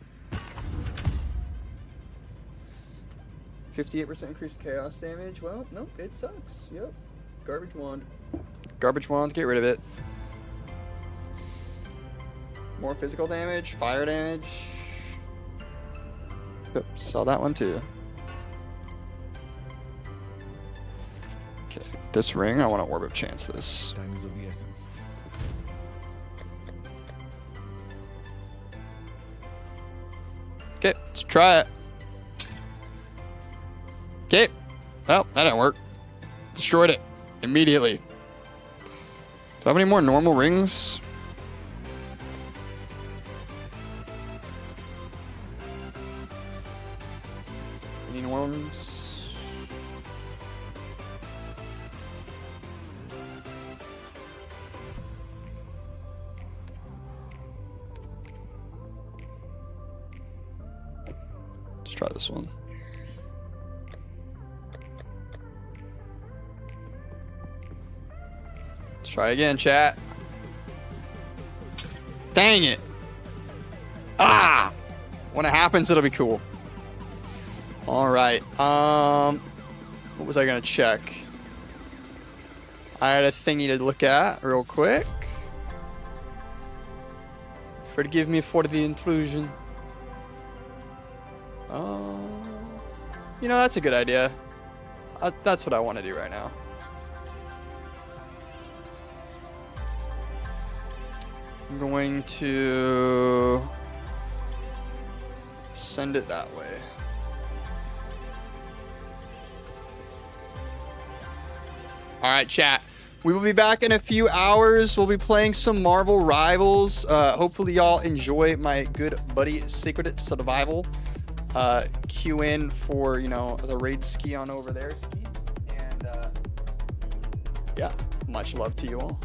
58% increased chaos damage. Well, nope, it sucks. Yep. Garbage wand. Garbage wand, get rid of it. More physical damage, fire damage. Yep, saw that one too. Okay, this ring, I want to orb of chance this. Time is of the essence. Okay, let's try it. Okay. Well, that didn't work. Destroyed it immediately. Do I have any more normal rings? Any norms? Let's try this one. Try again, chat. Dang it. Ah! When it happens, it'll be cool. All right. What was I gonna check? I had a thingy to look at real quick. Forgive me for the intrusion. You know, that's a good idea. That's what I want to do right now. I'm going to send it that way. All right, chat. We will be back in a few hours. We'll be playing some Marvel Rivals. Hopefully y'all enjoy my good buddy Secret Survival. Queue in for, you know, the raid ski on over there, Ski. And yeah, much love to you all.